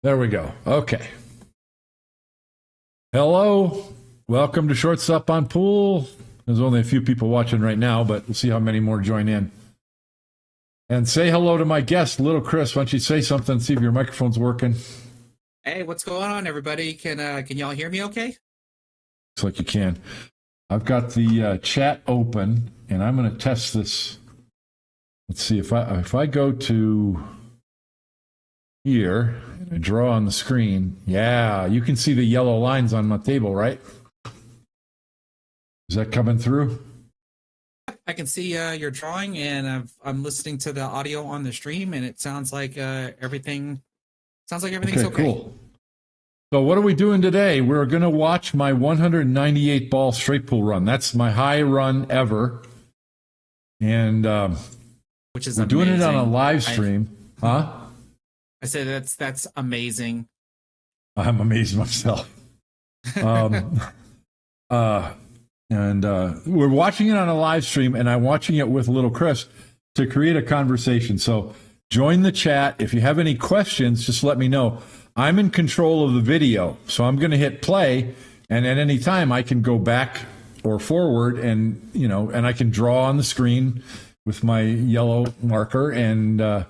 There we go. Okay. Hello. Welcome to Shortstop on Pool. There's only a few people watching right now, but we'll see how many more join in. And say hello to my guest, Little Chris. Why don't you say something, see if your microphone's working. Hey, what's going on, everybody? Can y'all hear me okay? Looks like you can. I've got the chat open, and I'm going to test this. Let's see, if I go to here and I draw on the screen, yeah, you can see the yellow lines on my table, right? Is that coming through? I can see your drawing, and I'm listening to the audio on the stream, and it sounds like everything's okay. Cool. So what are we doing today? We're going to watch my 198 ball straight pool run. That's my high run ever, and which is we're amazing. doing it on a live stream. I said that's amazing. I'm amazed myself. And we're watching it on a live stream, and I'm watching it with Little Chris to create a conversation. So Join the chat. If you have any questions, just let me know. I'm in control of the video, so I'm going to hit play, and at any time I can go back or forward, and and I can draw on the screen with my yellow marker, and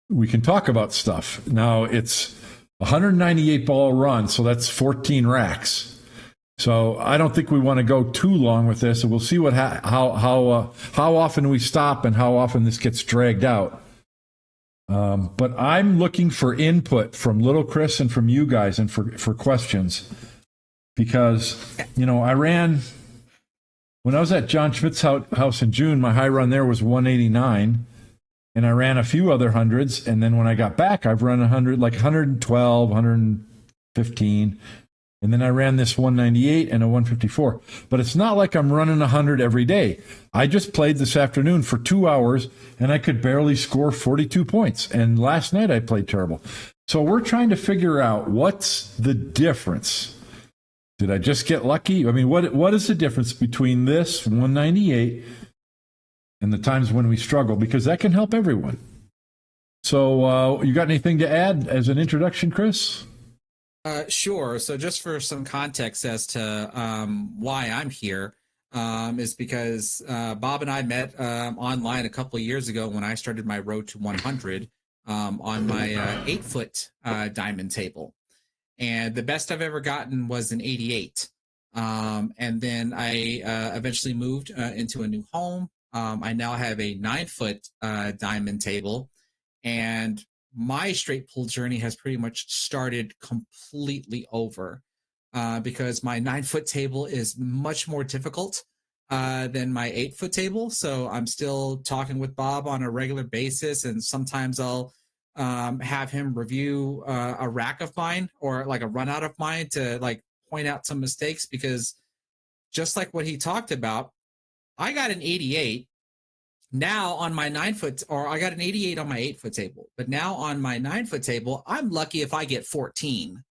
we can talk about stuff. Now it's 198 ball run, so that's 14 racks. So I don't think we want to go too long with this, and we'll see how often we stop and how often this gets dragged out. But I'm looking for input from Little Chris and from you guys, and for questions, because I ran when I was at John Schmidt's house in June. My high run there was 189, and I ran a few other hundreds. And then when I got back, I've run 100, like 112, 115. And then I ran this 198 and a 154. But it's not like I'm running 100 every day. I just played this afternoon for 2 hours, and I could barely score 42 points. And last night I played terrible. So we're trying to figure out what's the difference. Did I just get lucky? I mean, what is the difference between this 198 and the times when we struggle? Because that can help everyone. So you got anything to add as an introduction, Chris? Sure. So just for some context as to why I'm here, is because Bob and I met online a couple of years ago when I started my road to 100 on my 8-foot diamond table. And the best I've ever gotten was an 88. And then I eventually moved into a new home. I now have a 9-foot diamond table, and my straight pull journey has pretty much started completely over because my 9-foot table is much more difficult than my 8-foot table. So I'm still talking with Bob on a regular basis, and sometimes I'll have him review a rack of mine or like a run out of mine to like point out some mistakes, because just like what he talked about, I got an 88 now on my 9-foot, or I got an 88 on my 8-foot table, but now on my 9-foot table, I'm lucky if I get 14.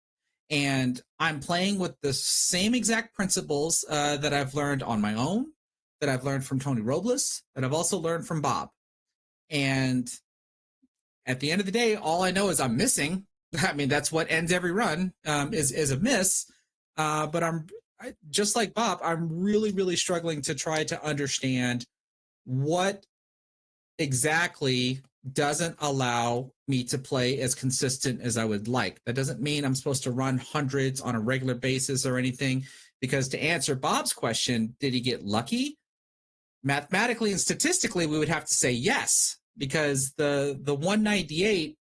And I'm playing with the same exact principles that I've learned on my own, that I've learned from Tony Robles, that I've also learned from Bob. And at the end of the day, all I know is I'm missing. I mean, that's what ends every run, is a miss. But just like Bob, I'm really, really struggling to try to understand what exactly doesn't allow me to play as consistent as I would like. That doesn't mean I'm supposed to run hundreds on a regular basis or anything, because to answer Bob's question, did he get lucky? Mathematically and statistically, we would have to say yes, because the 198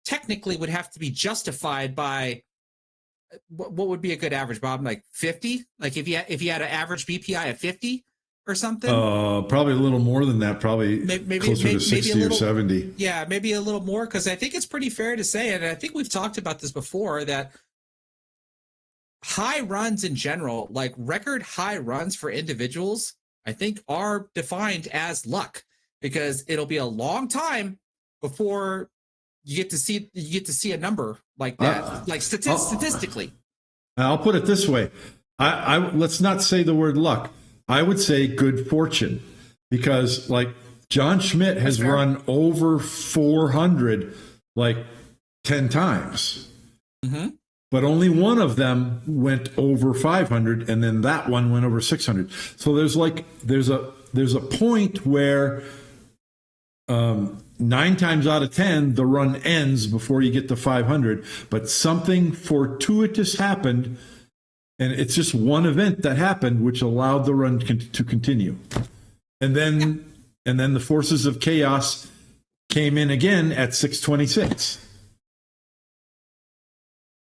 technically would have to be justified by what would be a good average, Bob? Like 50? Like if you had an average BPI of 50 or something? Probably a little more than that. Probably maybe closer to 60 or 70. Yeah, maybe a little more, because I think it's pretty fair to say, and I think we've talked about this before, that high runs in general, like record high runs for individuals, I think are defined as luck, because it'll be a long time before you get to see a number like that, like statistically. I'll put it this way: I let's not say the word luck. I would say good fortune, because like John Schmidt has run over 400 like 10 times, but only one of them went over 500, and then that one went over 600. So there's a point where 9 times out of 10 the run ends before you get to 500, but something fortuitous happened. And it's just one event that happened which allowed the run to continue. And then the forces of chaos came in again at 626.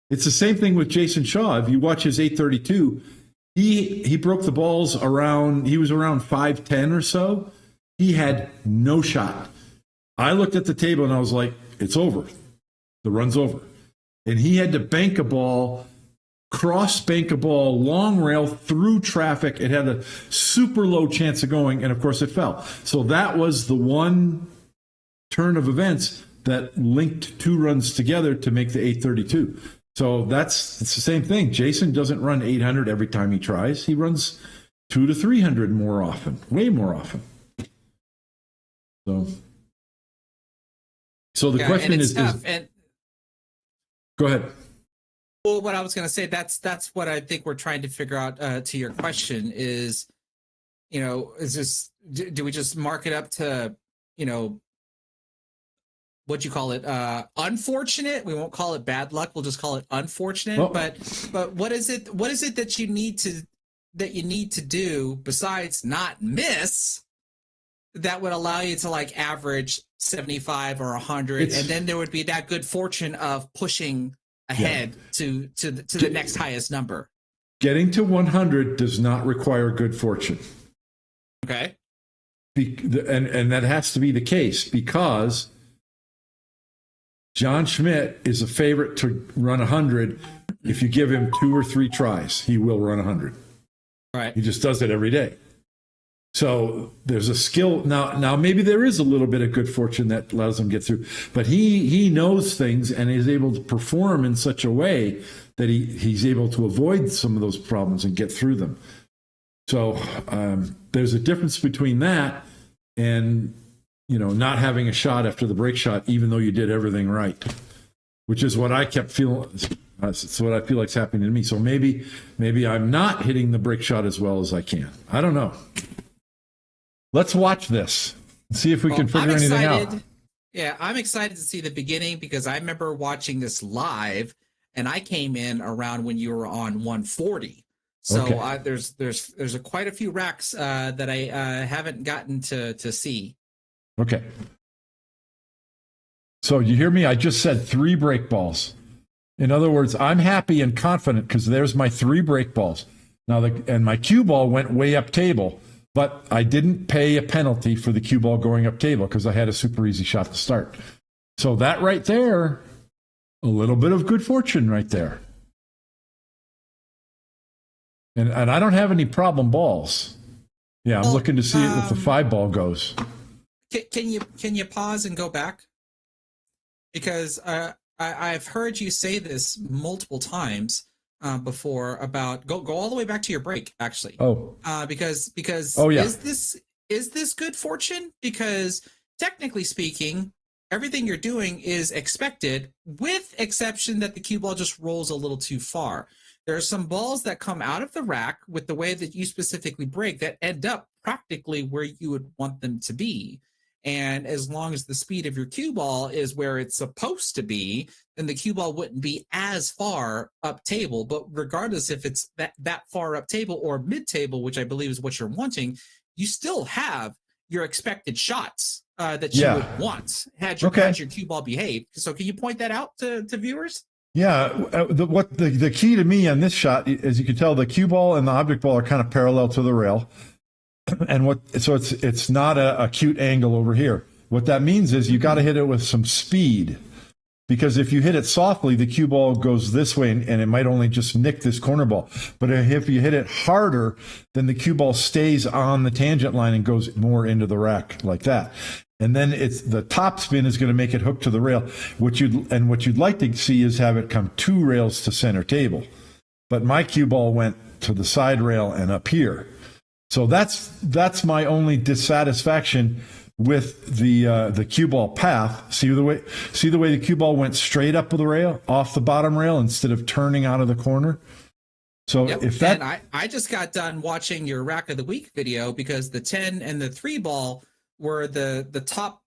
It's the same thing with Jason Shaw. If you watch his 832, he broke the balls around, he was around 510 or so. He had no shot. I looked at the table and I was like, it's over. The run's over. And he had to bank a ball, cross bank a ball, long rail through traffic. It had a super low chance of going, and of course it fell. So that was the one turn of events that linked 2 runs together to make the 832. So it's the same thing. Jason doesn't run 800 every time he tries. He runs 200 to 300 more often, way more often. So So the Yeah, and question it's is, tough. And go ahead. well, what I was going to say, that's what I think we're trying to figure out. To your question is, is this do we just mark it up to, you know, what you call it, unfortunate? We won't call it bad luck. We'll just call it unfortunate. Well, But what is it? What is it that you need to do besides not miss that would allow you to like average 75 or 100, and then there would be that good fortune of pushing ahead to the next highest number. Getting to 100 does not require good fortune. Okay. And that has to be the case because John Schmidt is a favorite to run 100. If you give him 2 or 3 tries, he will run 100. Right. He just does it every day. So there's a skill. Now maybe there is a little bit of good fortune that allows him to get through, but he knows things and is able to perform in such a way that he's able to avoid some of those problems and get through them. So there's a difference between that and, not having a shot after the break shot, even though you did everything right, which is what I kept feeling. It's what I feel like is happening to me. So maybe I'm not hitting the break shot as well as I can. I don't know. Let's watch this and see if we can figure anything out. Yeah, I'm excited to see the beginning because I remember watching this live, and I came in around when you were on 140. So okay. There's quite a few racks that I haven't gotten to see. Okay. So you hear me? I just said 3 break balls. In other words, I'm happy and confident because there's my 3 break balls. Now, and my cue ball went way up table. But I didn't pay a penalty for the cue ball going up table because I had a super easy shot to start. So that right there, a little bit of good fortune right there. And I don't have any problem balls. Yeah, I'm looking to see if the 5 ball goes. Can you pause and go back? Because I've heard you say this multiple times. Before about go all the way back to your break actually. Because yeah. is this good fortune? Because technically speaking, everything you're doing is expected, with exception that the cue ball just rolls a little too far. There are some balls that come out of the rack with the way that you specifically break that end up practically where you would want them to be. And as long as the speed of your cue ball is where it's supposed to be, then the cue ball wouldn't be as far up table. But regardless if it's that far up table or mid table, which I believe is what you're wanting, you still have your expected shots that you would want had your cue ball behaved. So can you point that out to viewers? Yeah, the key to me on this shot, as you can tell, the cue ball and the object ball are kind of parallel to the rail. And so it's not a acute angle over here. What that means is you got to hit it with some speed, because if you hit it softly, the cue ball goes this way and it might only just nick this corner ball. But if you hit it harder, then the cue ball stays on the tangent line and goes more into the rack like that. And then the top spin is going to make it hook to the rail. What you'd like to see is have it come 2 rails to center table. But my cue ball went to the side rail and up here. So that's my only dissatisfaction with the cue ball path. See the way the cue ball went straight up with the rail, off the bottom rail, instead of turning out of the corner. So if that, and I just got done watching your rack of the week video because the 10 and the 3 ball were the top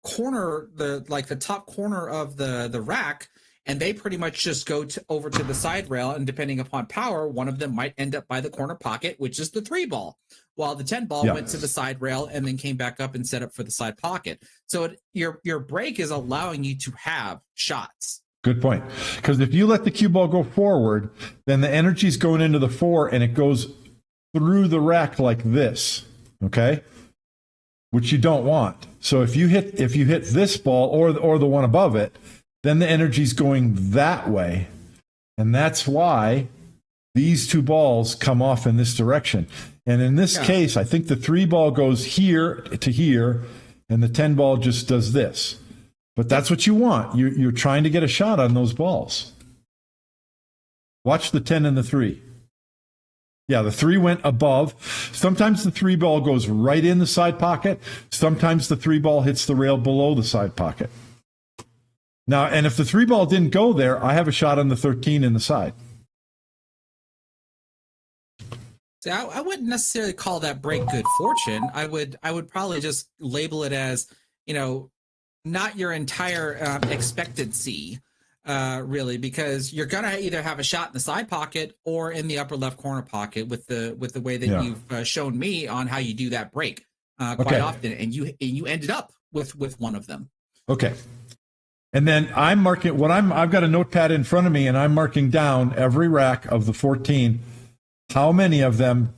corner, the top corner of the rack. And they pretty much just go over to the side rail, and depending upon power, one of them might end up by the corner pocket, which is the 3 ball, while the 10 ball went to the side rail and then came back up and set up for the side pocket. So your break is allowing you to have shots. Good point. Because if you let the cue ball go forward, then the energy's going into the 4 and it goes through the rack like this, okay? Which you don't want. So if you hit this ball or the one above it, then the energy's going that way. And that's why these 2 balls come off in this direction. And in this case, I think the 3 ball goes here to here, and the 10 ball just does this. But that's what you want. You're trying to get a shot on those balls. Watch the 10 and the 3. Yeah, the 3 went above. Sometimes the 3 ball goes right in the side pocket. Sometimes the 3 ball hits the rail below the side pocket. Now, and if the 3 ball didn't go there, I have a shot on the 13 in the side. See, I wouldn't necessarily call that break good fortune. I would probably just label it as, not your entire expectancy, really, because you're gonna either have a shot in the side pocket or in the upper left corner pocket with the way that you've shown me on how you do that break quite often, and you ended up with one of them. Okay. And then I'm marking I've got a notepad in front of me, and I'm marking down every rack of the 14. How many of them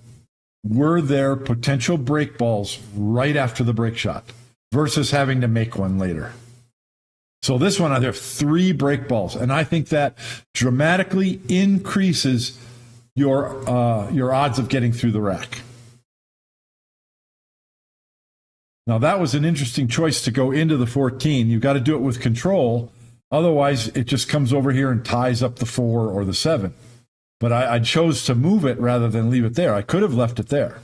were there potential break balls right after the break shot versus having to make one later? So this one, there are 3 break balls, and I think that dramatically increases your odds of getting through the rack. Now, that was an interesting choice to go into the 14. You've got to do it with control. Otherwise, it just comes over here and ties up the 4 or the 7. But I chose to move it rather than leave it there. I could have left it there.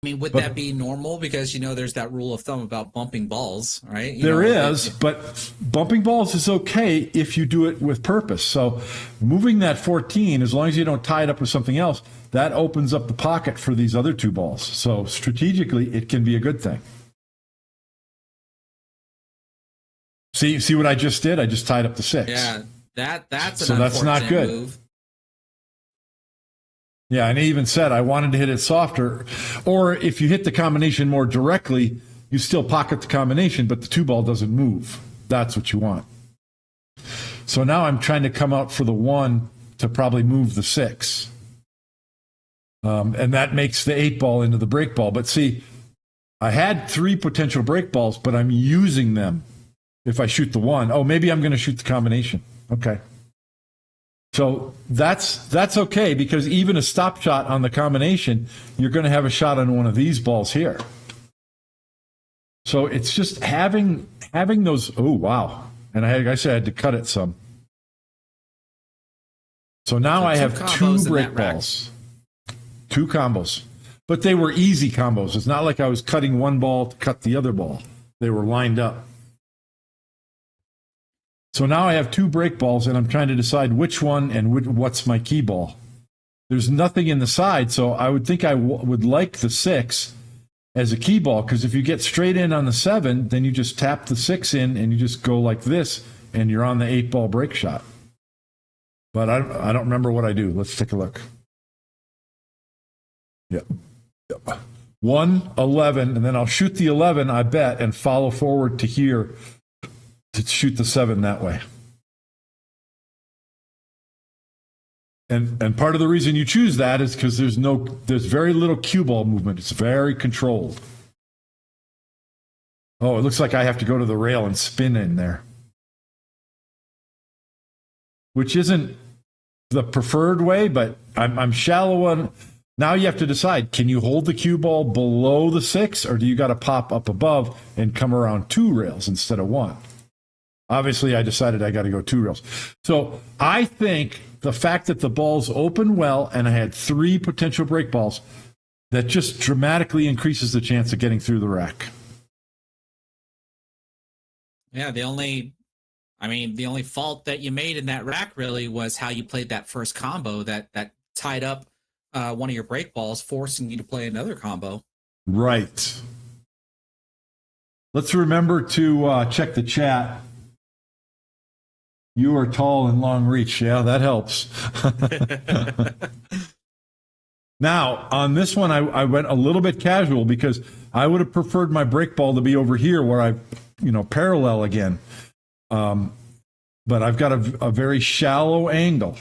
I mean, would that be normal? Because, there's that rule of thumb about bumping balls, right? There is, but bumping balls is okay if you do it with purpose. So moving that 14, as long as you don't tie it up with something else, that opens up the pocket for these other 2 balls. So strategically, it can be a good thing. See what I just did? I just tied up the 6. Yeah, that's so that's not good. Move. Yeah, and he even said I wanted to hit it softer. Or if you hit the combination more directly, you still pocket the combination, but the 2 ball doesn't move. That's what you want. So now I'm trying to come out for the 1 to probably move the 6. And that makes the 8 ball into the break ball. But see, I had 3 potential break balls, but I'm using them if I shoot the 1. Oh, maybe I'm going to shoot the combination. Okay. So that's okay, because even a stop shot on the combination, you're going to have a shot on one of these balls here. So it's just having those. Oh, wow. And I said I had to cut it some. So now I have 2 break balls. 2 combos. But they were easy combos. It's not like I was cutting one ball to cut the other ball. They were lined up. So now I have 2 break balls, and I'm trying to decide which one and what's my key ball. There's nothing in the side, so I would think I would like the 6 as a key ball, because if you get straight in on the 7, then you just tap the 6 in and you just go like this, and you're on the 8 ball break shot. But I don't remember what I do. Let's take a look. Yep. 1, 11, and then I'll shoot the 11, I bet, and follow forward to here to shoot the 7 that way. And part of the reason you choose that is because there's very little cue ball movement. It's very controlled. Oh, it looks like I have to go to the rail and spin in there, which isn't the preferred way, but I'm shallow on. Now you have to decide, can you hold the cue ball below the 6, or do you got to pop up above and come around 2 rails instead of 1? Obviously, I decided I got to go 2 rails. So I think the fact that the balls open well and I had 3 potential break balls, that just dramatically increases the chance of getting through the rack. Yeah, the only fault that you made in that rack really was how you played that first combo that tied up one of your break balls, forcing you to play another combo. Right. Let's remember to check the chat. You are tall and long reach. Yeah, that helps. Now, on this one, I went a little bit casual because I would have preferred my break ball to be over here where I, parallel again. But I've got a very shallow angle.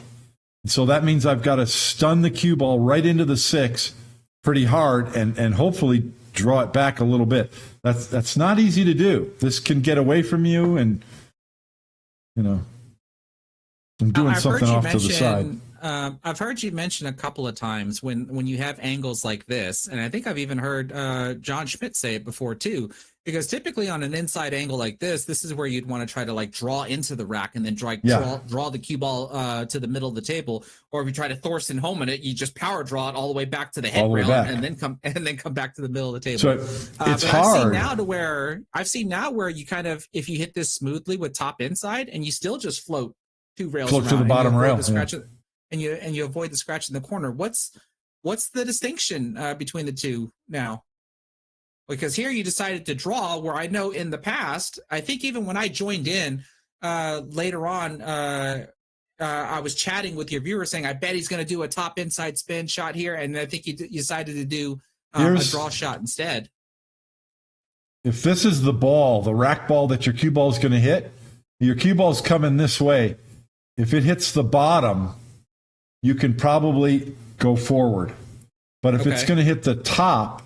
So that means I've got to stun the cue ball right into the 6 pretty hard and hopefully draw it back a little bit. That's not easy to do. This can get away from you, and, I'm doing something off to the side. I've heard you mention a couple of times when you have angles like this, and I think I've even heard John Schmidt say it before too, Because typically on an inside angle like this is where you'd want to try to like draw into the rack and then Yeah. draw the cue ball to the middle of the table. Or if you try to Thorson home in it, you just power draw it all the way back to the head All the way rail back. and then come back to the middle of the table. So it's but hard. I've seen now where you kind of, if you hit this smoothly with top inside and you still just float 2 rails Float around to the bottom rail. and you avoid the scratch in the corner. What's the distinction between the two now? Because here you decided to draw, where I know in the past, I think even when I joined in later on, I was chatting with your viewer saying, I bet he's going to do a top inside spin shot here. And I think you decided to do a draw shot instead. If this is the ball, the rack ball that your cue ball is going to hit, your cue ball is coming this way. If it hits the bottom, you can probably go forward. But if it's going to hit the top,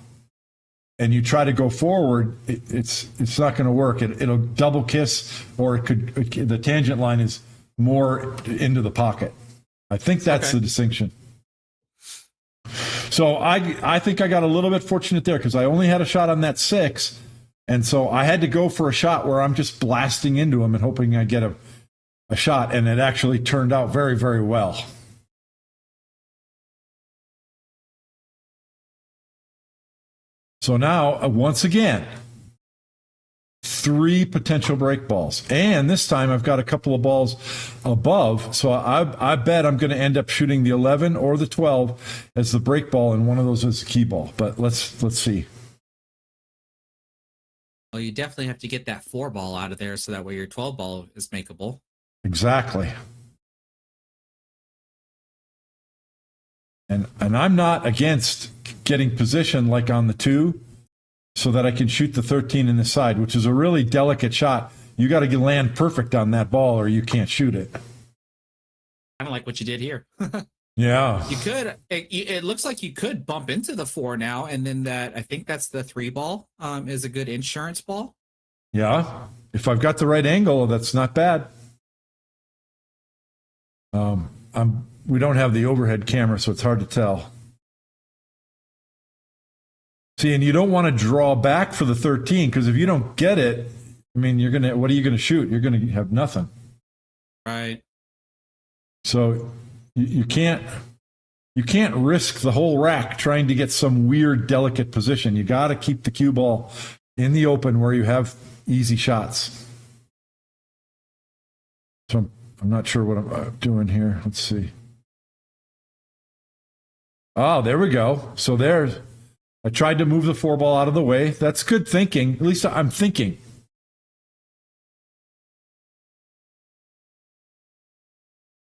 and you try to go forward, it's not going to work. It'll double kiss, or the tangent line is more into the pocket. I think that's the distinction. So I think I got a little bit fortunate there because I only had a shot on that 6, and so I had to go for a shot where I'm just blasting into him and hoping I get a shot, and it actually turned out very, very well. So now, once again, 3 potential break balls. And this time I've got a couple of balls above. So I bet I'm going to end up shooting the 11 or the 12 as the break ball, and one of those is the key ball. But let's see. Well, you definitely have to get that 4 ball out of there so that way your 12 ball is makeable. Exactly. And I'm not against getting position like on the 2 so that I can shoot the 13 in the side, which is a really delicate shot. You got to land perfect on that ball or you can't shoot it. Kind of like what you did here. Yeah. You could, it looks like you could bump into the 4 now, and then I think that's the 3 ball is a good insurance ball. Yeah. If I've got the right angle, that's not bad. We don't have the overhead camera, so it's hard to tell. See, and you don't want to draw back for the 13 because if you don't get it, I mean, what are you gonna shoot? You're gonna have nothing. Right. So you can't risk the whole rack trying to get some weird, delicate position. You got to keep the cue ball in the open where you have easy shots. So I'm not sure what I'm doing here. Let's see. Oh, there we go. So I tried to move the 4 ball out of the way. That's good thinking. At least I'm thinking.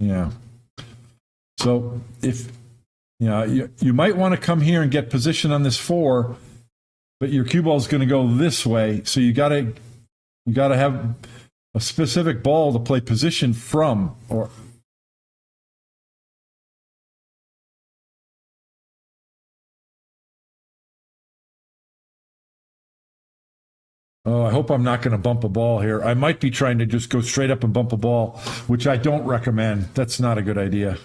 Yeah. So you might want to come here and get position on this 4, but your cue ball is going to go this way. So you got to have a specific ball to play position from, or oh, I hope I'm not going to bump a ball here. I might be trying to just go straight up and bump a ball, which I don't recommend. That's not a good idea.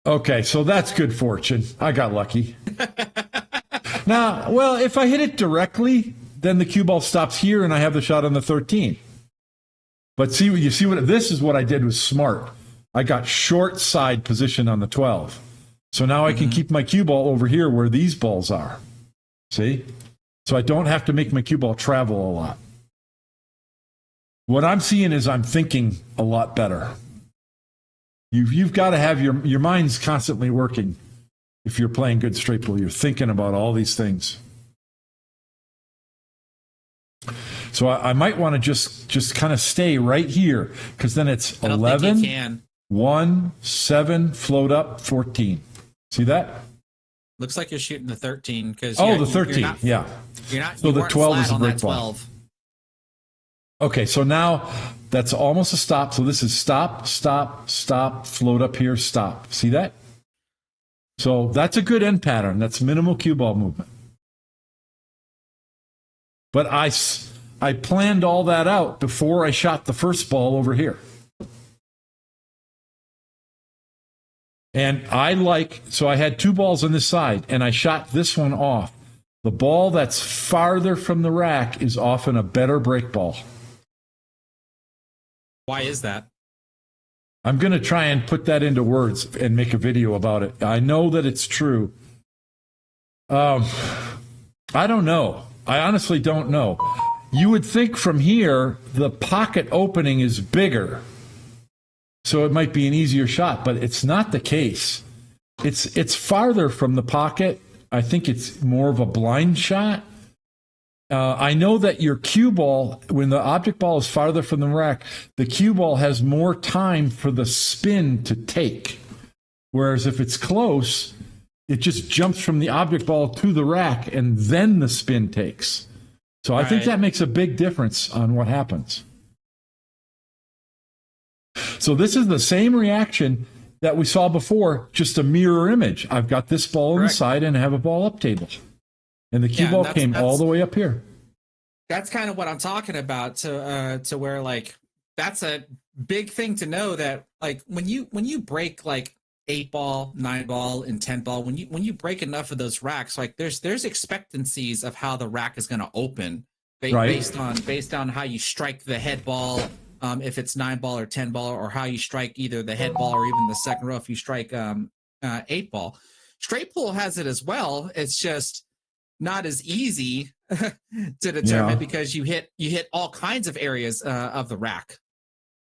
Okay, so that's good fortune. I got lucky. Now, well, if I hit it directly, then the cue ball stops here and I have the shot on the 13. But this is what I did was smart. I got short side position on the 12. So now I can keep my cue ball over here where these balls are. See? So I don't have to make my cue ball travel a lot. What I'm seeing is I'm thinking a lot better. You've got to have your mind's constantly working. If you're playing good straight pool, you're thinking about all these things. So I might want to just kind of stay right here because then it's 11, 1, 7, float up, 14. See that? Looks like you're shooting the 13 because the 13, You're not. So the 12 is a break ball. 12. Okay, so now that's almost a stop. So this is stop, stop, stop, float up here, stop. See that? So that's a good end pattern. That's minimal cue ball movement. But I planned all that out before I shot the first ball over here. And so I had two balls on this side, and I shot this one off. The ball that's farther from the rack is often a better break ball. Why is that? I'm going to try and put that into words and make a video about it. I know that it's true. I don't know. I honestly don't know. You would think from here the pocket opening is bigger, so it might be an easier shot, but it's not the case. It's farther from the pocket. I think it's more of a blind shot. I know that your cue ball, when the object ball is farther from the rack, the cue ball has more time for the spin to take. Whereas if it's close, it just jumps from the object ball to the rack and then the spin takes. So I think that makes a big difference on what happens. So this is the same reaction that we saw before, just a mirror image. I've got this ball on the side and I have a ball up table. And the cue ball came all the way up here. That's kind of what I'm talking about, to where, like, that's a big thing to know, that, like, when you break like 8-ball, 9-ball, and 10-ball, when you break enough of those racks, like there's expectancies of how the rack is going to open based on how you strike the head ball, if it's 9-ball or 10-ball, or how you strike either the head ball or even the second row if you strike 8-ball. Straight pull has it as well. It's just not as easy to determine because you hit all kinds of areas of the rack.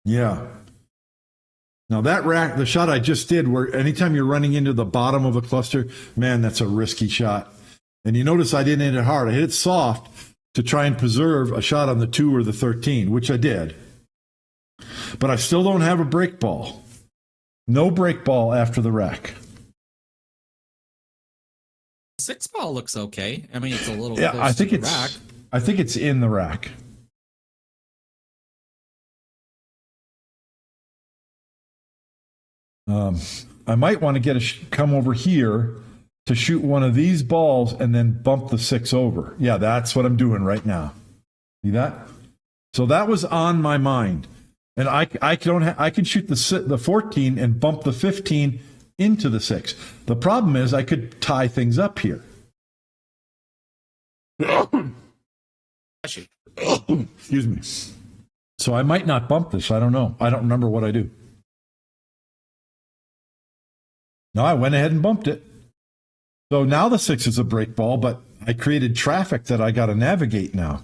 Yeah. Now that rack, the shot I just did, where anytime you're running into the bottom of a cluster, man, that's a risky shot. And you notice I didn't hit it hard. I hit it soft to try and preserve a shot on the 2 or the 13, which I did. But I still don't have a break ball. No break ball after the rack. 6-ball looks okay. I mean, it's a little close to the rack. I think it's in the rack. I might want to come over here to shoot one of these balls and then bump the 6 over. Yeah, that's what I'm doing right now. See that? So that was on my mind, and I can shoot the 14 and bump the 15 into the 6. The problem is I could tie things up here. Excuse me. So I might not bump this. I don't know. I don't remember what I do. No, I went ahead and bumped it. So now the 6 is a break ball, but I created traffic that I got to navigate now.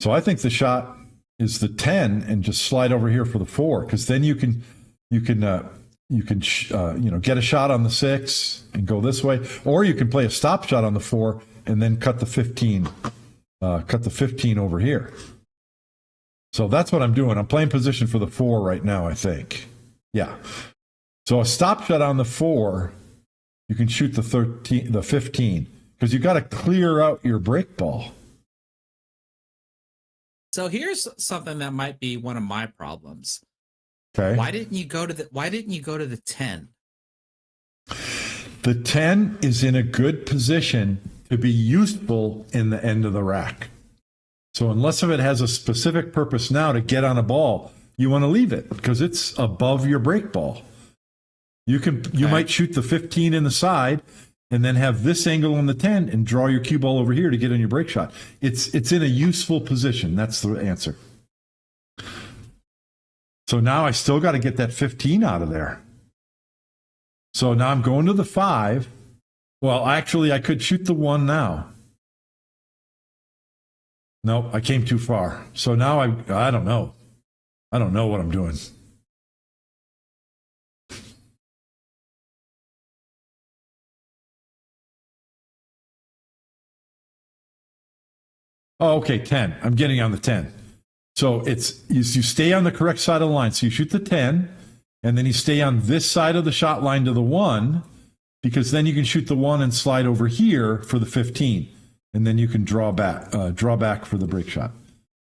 So I think the shot is the 10 and just slide over here for the 4, because then you can get a shot on the 6 and go this way, or you can play a stop shot on the 4 and then cut the 15 over here. So that's what I'm doing. I'm playing position for the 4 right now, I think. Yeah. So a stop shot on the 4, you can shoot the 15, because you got to clear out your break ball. So here's something that might be one of my problems. Okay. Why didn't you go to the 10? The 10 is in a good position to be useful in the end of the rack. So unless it has a specific purpose now to get on a ball, you want to leave it because it's above your break ball. You might shoot the 15 in the side and then have this angle on the 10 and draw your cue ball over here to get on your break shot. It's in a useful position. That's the answer. So now I still got to get that 15 out of there. So now I'm going to the 5. Well, actually, I could shoot the 1 now. No, I came too far. So now I don't know. I don't know what I'm doing. Oh, okay, 10. I'm getting on the 10. So you stay on the correct side of the line. So you shoot the 10, and then you stay on this side of the shot line to the 1, because then you can shoot the 1 and slide over here for the 15, and then you can draw back for the break shot.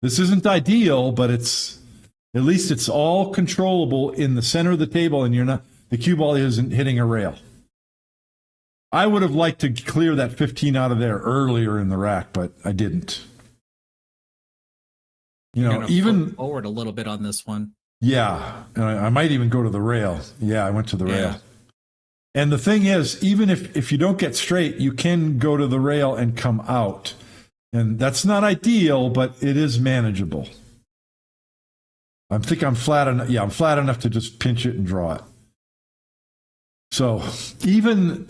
This isn't ideal, but at least it's all controllable in the center of the table, and the cue ball isn't hitting a rail. I would have liked to clear that 15 out of there earlier in the rack, but I didn't. Even forward a little bit on this one. Yeah, and I might even go to the rail. Yeah, I went to the Yeah. rail. And the thing is, even if you don't get straight, you can go to the rail and come out. And that's not ideal, but it is manageable. I think I'm flat enough. Yeah, I'm flat enough to just pinch it and draw it. So even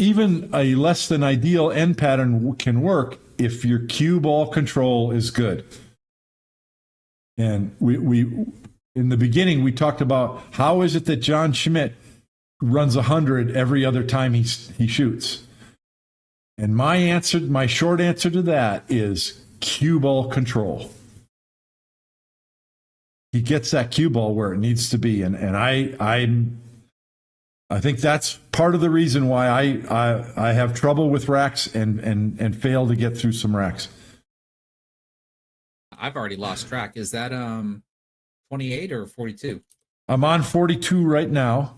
a less than ideal end pattern can work if your cue ball control is good. And we in the beginning we talked about how is it that John Schmidt runs 100 every other time he shoots. And my short answer to that is cue ball control. He gets that cue ball where it needs to be, and I think that's part of the reason why I have trouble with racks and fail to get through some racks. I've already lost track. Is that 28 or 42? I'm on 42 right now.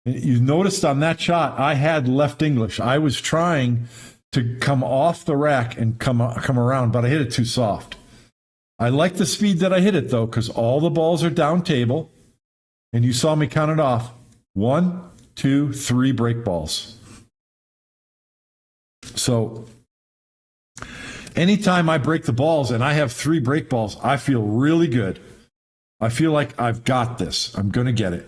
You noticed on that shot, I had left English. I was trying to come off the rack and come around, but I hit it too soft. I like the speed that I hit it, though, because all the balls are down table. And you saw me count it off. 1, 2, 3 break balls. So anytime I break the balls and I have 3 break balls, I feel really good. I feel like I've got this. I'm going to get it.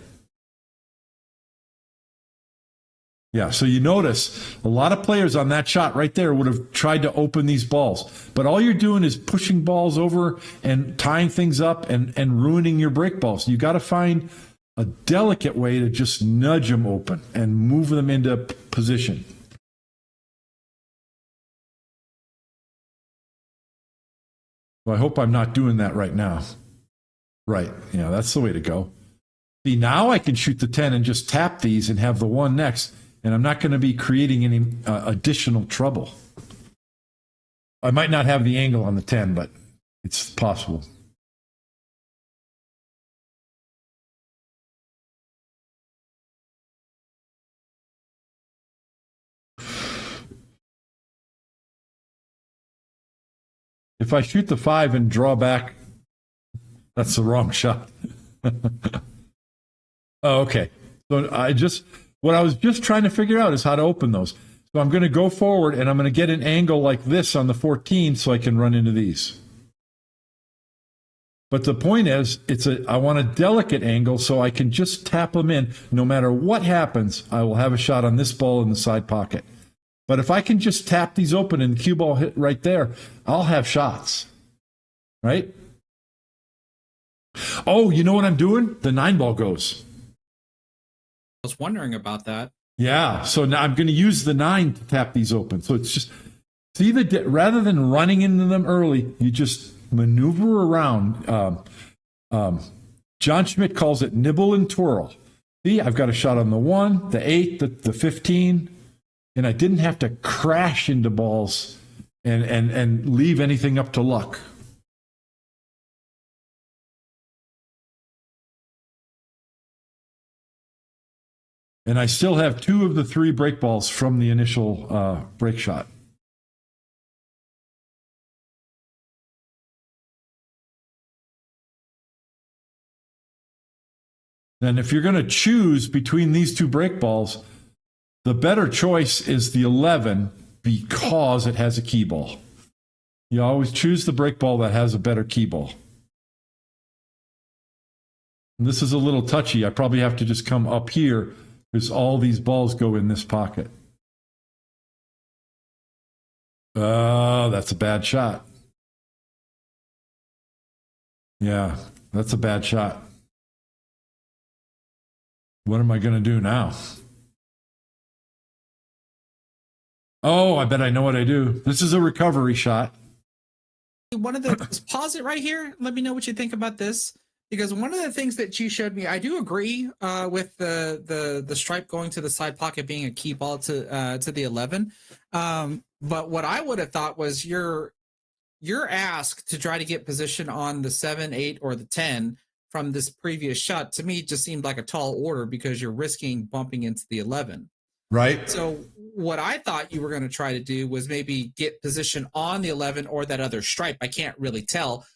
Yeah, so you notice a lot of players on that shot right there would have tried to open these balls. But all you're doing is pushing balls over and tying things up and ruining your break balls. You got to find a delicate way to just nudge them open and move them into position. Well, I hope I'm not doing that right now. Right, yeah, that's the way to go. See, now I can shoot the 10 and just tap these and have the 1 next. And I'm not going to be creating any additional trouble. I might not have the angle on the 10, but it's possible. If I shoot the 5 and draw back, that's the wrong shot. Oh, okay. So what I was just trying to figure out is how to open those. So I'm going to go forward and I'm going to get an angle like this on the 14 so I can run into these. But the point is, I want a delicate angle so I can just tap them in. No matter what happens, I will have a shot on this ball in the side pocket. But if I can just tap these open and the cue ball hit right there, I'll have shots. Right? Oh, you know what I'm doing? The 9 ball goes. I was wondering about that. Yeah, so now I'm going to use the 9 to tap these open. So it's just, rather than running into them early, you just maneuver around. John Schmidt calls it nibble and twirl. See, I've got a shot on the 1, the 8, the 15, and I didn't have to crash into balls and leave anything up to luck. And I still have 2 of the 3 break balls from the initial break shot. And if you're going to choose between these 2 break balls, the better choice is the 11 because it has a key ball. You always choose the break ball that has a better key ball. And this is a little touchy. I probably have to just come up here because all these balls go in this pocket. That's a bad shot. Yeah, that's a bad shot. What am I going to do now? Oh, I bet I know what I do. This is a recovery shot. One of the pause it right here. Let me know what you think about this, because one of the things that you showed me, I do agree with the stripe going to the side pocket being a key ball to the 11. But what I would have thought was you're asked to try to get position on the 7, 8, or the 10 from this previous shot. To me, just seemed like a tall order because you're risking bumping into the 11. Right. So what I thought you were going to try to do was maybe get position on the 11 or that other stripe. I can't really tell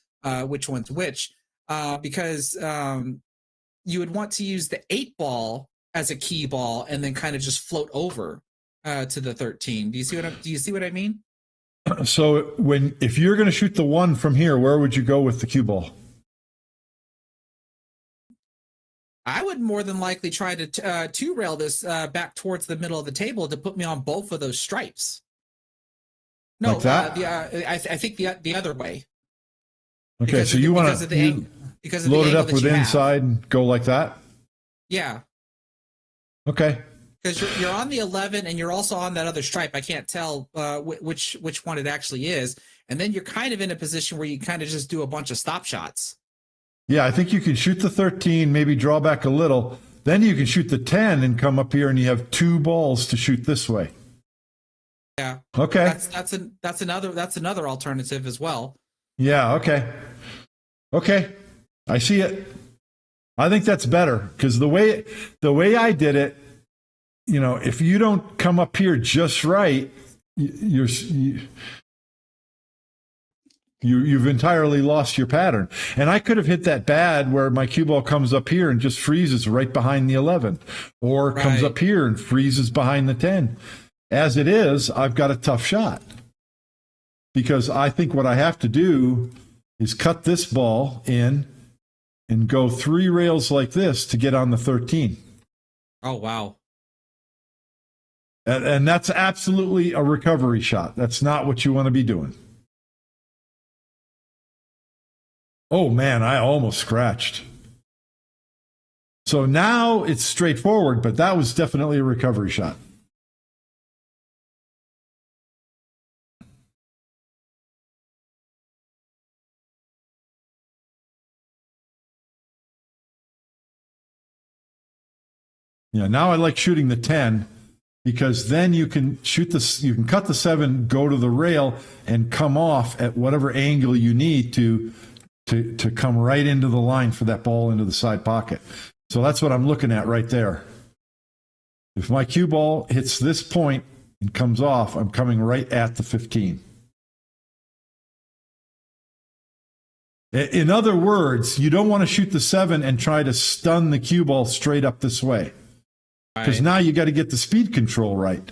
which one's which because you would want to use the 8 ball as a key ball and then kind of just float over to the 13. Do you see what I mean? So if you're going to shoot the 1 from here, where would you go with the cue ball? I would more than likely try to two-rail this back towards the middle of the table to put me on both of those stripes. No, like that? I think the other way. Okay, because so you want to load it up with inside and go like that? Yeah. Okay. Because you're on the 11 and you're also on that other stripe. I can't tell which one it actually is. And then you're kind of in a position where you kind of just do a bunch of stop shots. Yeah, I think you can shoot the 13, maybe draw back a little. Then you can shoot the 10 and come up here and you have 2 balls to shoot this way. Yeah. Okay. That's another alternative as well. Yeah, okay. Okay. I see it. I think that's better because the way I did it, if you don't come up here just right, you've entirely lost your pattern. And I could have hit that bad where my cue ball comes up here and just freezes right behind the 11, or comes up here and freezes behind the 10. As it is, I've got a tough shot because I think what I have to do is cut this ball in and go 3 rails like this to get on the 13. Oh, wow. And that's absolutely a recovery shot. That's not what you want to be doing. Oh, man, I almost scratched. So now it's straightforward, but that was definitely a recovery shot. Yeah, now I like shooting the 10 because then you can shoot this, you can cut the 7, go to the rail, and come off at whatever angle you need to come right into the line for that ball into the side pocket. So that's what I'm looking at right there. If my cue ball hits this point and comes off, I'm coming right at the 15. In other words, you don't want to shoot the 7 and try to stun the cue ball straight up this way. Because now you got to get the speed control right.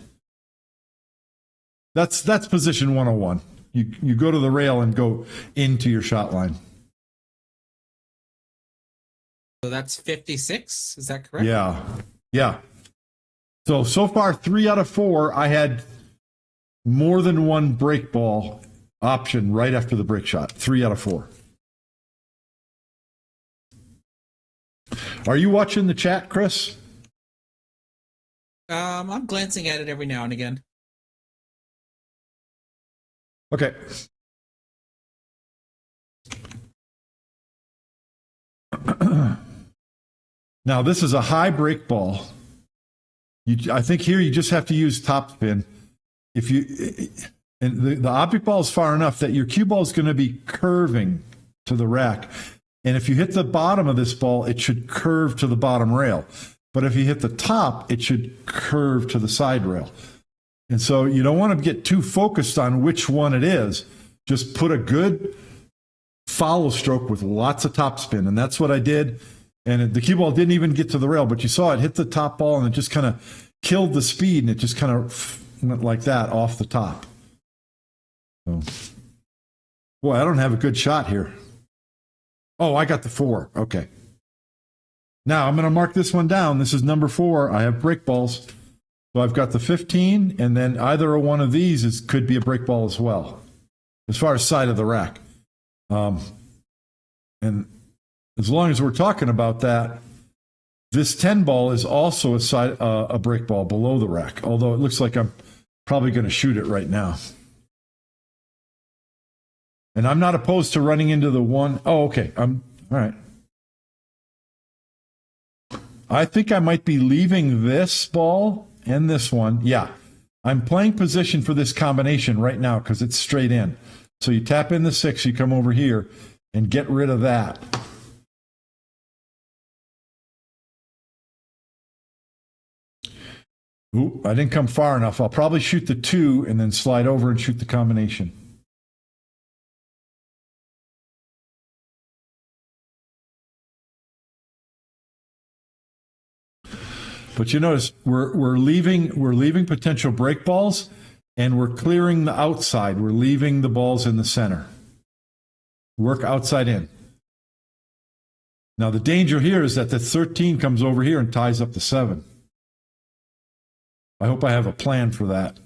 That's position 101. You go to the rail and go into your shot line. So that's 56. Is that correct? Yeah. So far, 3 out of 4, I had more than one break ball option right after the break shot. 3 out of 4. Are you watching the chat, Chris? I'm glancing at it every now and again. Okay. Now, this is a high break ball. I think here you just have to use top spin. And the object ball is far enough that your cue ball is going to be curving to the rack. And if you hit the bottom of this ball, it should curve to the bottom rail. But if you hit the top, it should curve to the side rail. And so you don't want to get too focused on which one it is. Just put a good follow stroke with lots of top spin. And that's what I did. And the cue ball didn't even get to the rail, but you saw it hit the top ball and it just kind of killed the speed and it just kind of went like that off the top. So, boy, I don't have a good shot here. Oh, I got the 4. Okay. Now I'm going to mark this one down. This is number 4. I have break balls. So I've got the 15, and then either one of these could be a break ball as well, as far as side of the rack. And as long as we're talking about that, this 10 ball is also a break ball below the rack, although it looks like I'm probably going to shoot it right now. And I'm not opposed to running into the one. Oh, okay. All right. I think I might be leaving this ball and this one. Yeah. I'm playing position for this combination right now because it's straight in. So you tap in the 6, you come over here and get rid of that. Ooh, I didn't come far enough. I'll probably shoot the 2 and then slide over and shoot the combination. But you notice we're leaving potential break balls, and we're clearing the outside. We're leaving the balls in the center. Work outside in. Now the danger here is that the 13 comes over here and ties up the 7. I hope I have a plan for that.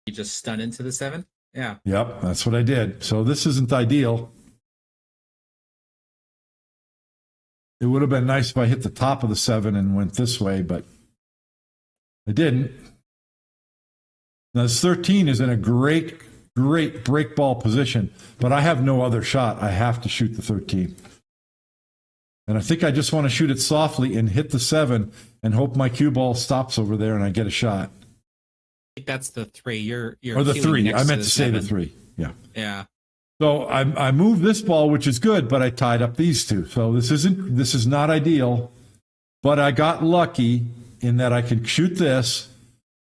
You just stun into the 7? Yeah. Yep, that's what I did. So this isn't ideal. It would have been nice if I hit the top of the 7 and went this way, but I didn't. Now this 13 is in a great break ball position, but I have no other shot. I have to shoot the 13. And I think I just want to shoot it softly and hit the 7 and hope my cue ball stops over there and I get a shot. I think that's the 3. You're or the queuing 3. next I meant to say the 7. 3. Yeah. Yeah. So I moved this ball, which is good, but I tied up these two. So this is not ideal, but I got lucky in that I could shoot this,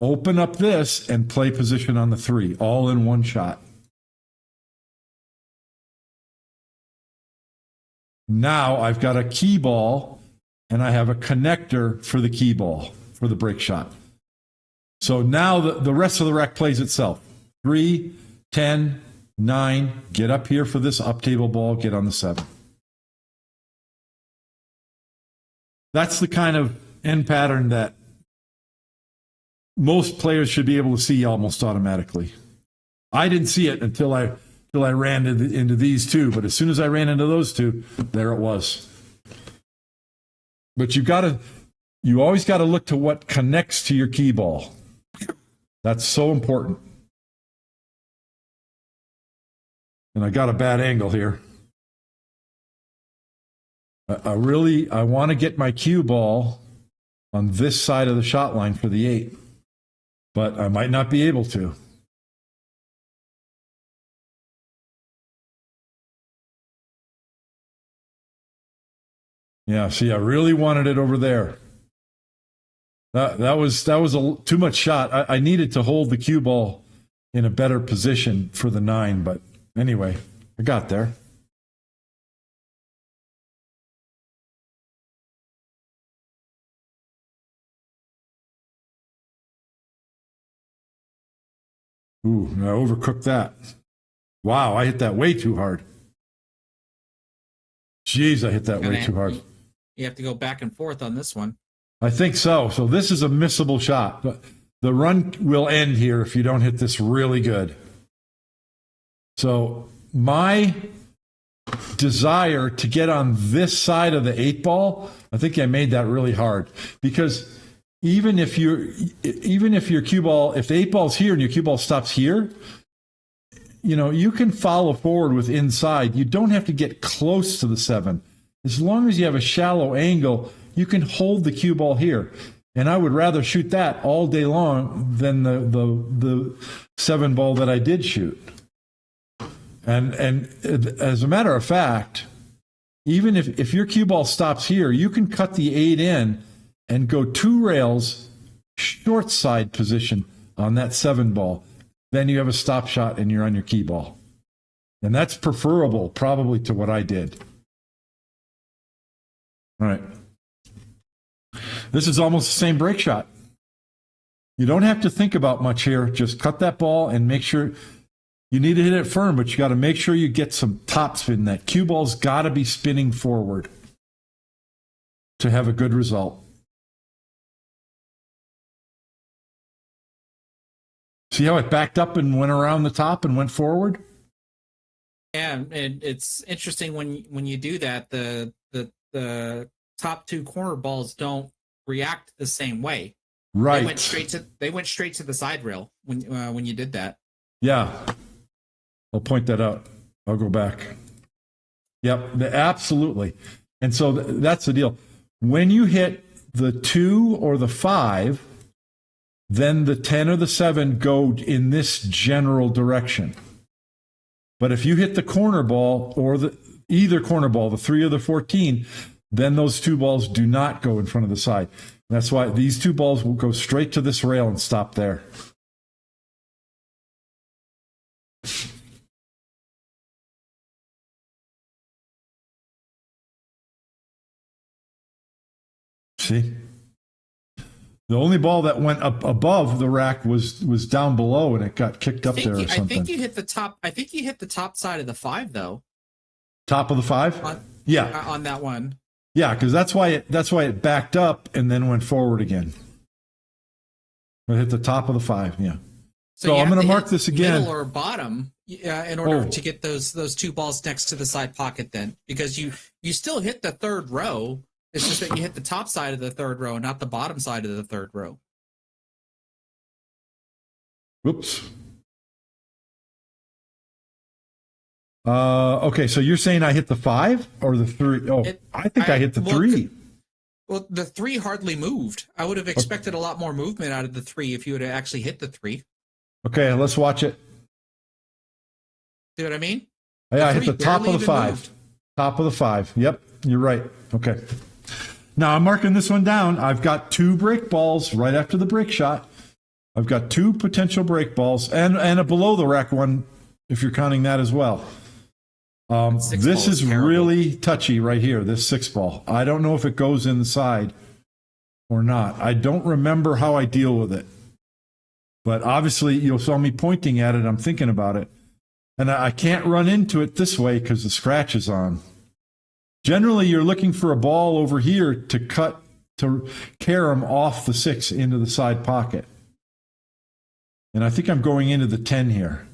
open up this, and play position on the 3, all in one shot. Now I've got a key ball, and I have a connector for the key ball, for the break shot. So now the rest of the rack plays itself. 3, 10, 9, get up here for this up table ball, get on the 7. That's the kind of end pattern that most players should be able to see almost automatically. I didn't see it until I ran into these two, but as soon as I ran into those two, there it was. But you always got to look to what connects to your key ball. That's so important. And I got a bad angle here. I want to get my cue ball on this side of the shot line for the 8, but I might not be able to. Yeah, see, I really wanted it over there. That was too much shot. I needed to hold the cue ball in a better position for the 9, but anyway, I got there. Ooh, I overcooked that. Wow, I hit that way too hard. Jeez, I hit that way too hard. You have to go back and forth on this one. I think so. So this is a missable shot. But the run will end here if you don't hit this really good. So my desire to get on this side of the 8 ball, I think I made that really hard, because even if your cue ball, if the 8 ball's here and your cue ball stops here, you can follow forward with inside. You don't have to get close to the 7. As long as you have a shallow angle, you can hold the cue ball here. And I would rather shoot that all day long than the 7 ball that I did shoot. And as a matter of fact, even if your cue ball stops here, you can cut the 8 in and go 2 rails short side position on that 7 ball. Then you have a stop shot and you're on your key ball. And that's preferable probably to what I did. All right. This is almost the same break shot. You don't have to think about much here. Just cut that ball and make sure you need to hit it firm, but you got to make sure you get some top spin. That cue ball's got to be spinning forward to have a good result. See how it backed up and went around the top and went forward? Yeah, and it's interesting when you do that. The top 2 corner balls don't react the same way. Right. They went straight to the side rail when you did that. Yeah. I'll point that out. I'll go back. Yep, absolutely. And so that's the deal. When you hit the 2 or the 5, then the 10 or the 7 go in this general direction. But if you hit the corner ball or either corner ball, the 3 or the 14, then those 2 balls do not go in front of the side. That's why these 2 balls will go straight to this rail and stop there. See? The only ball that went up above the rack was down below, and it got kicked up there or something. I think you hit the top. I think you hit the top side of the 5 though. Top of the 5? Yeah, on that one. Yeah, because that's why it backed up and then went forward again. It hit the top of the 5. Yeah. So I'm going to mark this again. Middle or bottom, in order to get those 2 balls next to the side pocket. Then, because you still hit the 3rd row. It's just that you hit the top side of the 3rd row, not the bottom side of the 3rd row. Whoops. Okay, so you're saying I hit the 5 or the 3? Oh, I think I hit the 3. Well, the 3 hardly moved. I would have expected a lot more movement out of the 3 if you would have actually hit the 3. Okay, let's watch it. See what I mean? Yeah, I hit the top of the 5. Moved. Top of the 5. Yep, you're right. Okay. Now I'm marking this one down. I've got 2 break balls right after the break shot. I've got 2 potential break balls and a below the rack one, if you're counting that as well. This is really touchy right here, this 6 ball. I don't know if it goes inside or not. I don't remember how I deal with it. But obviously, you saw me pointing at it. I'm thinking about it. And I can't run into it this way because the scratch is on. Generally, you're looking for a ball over here to carom off the 6 into the side pocket. And I think I'm going into the 10 here.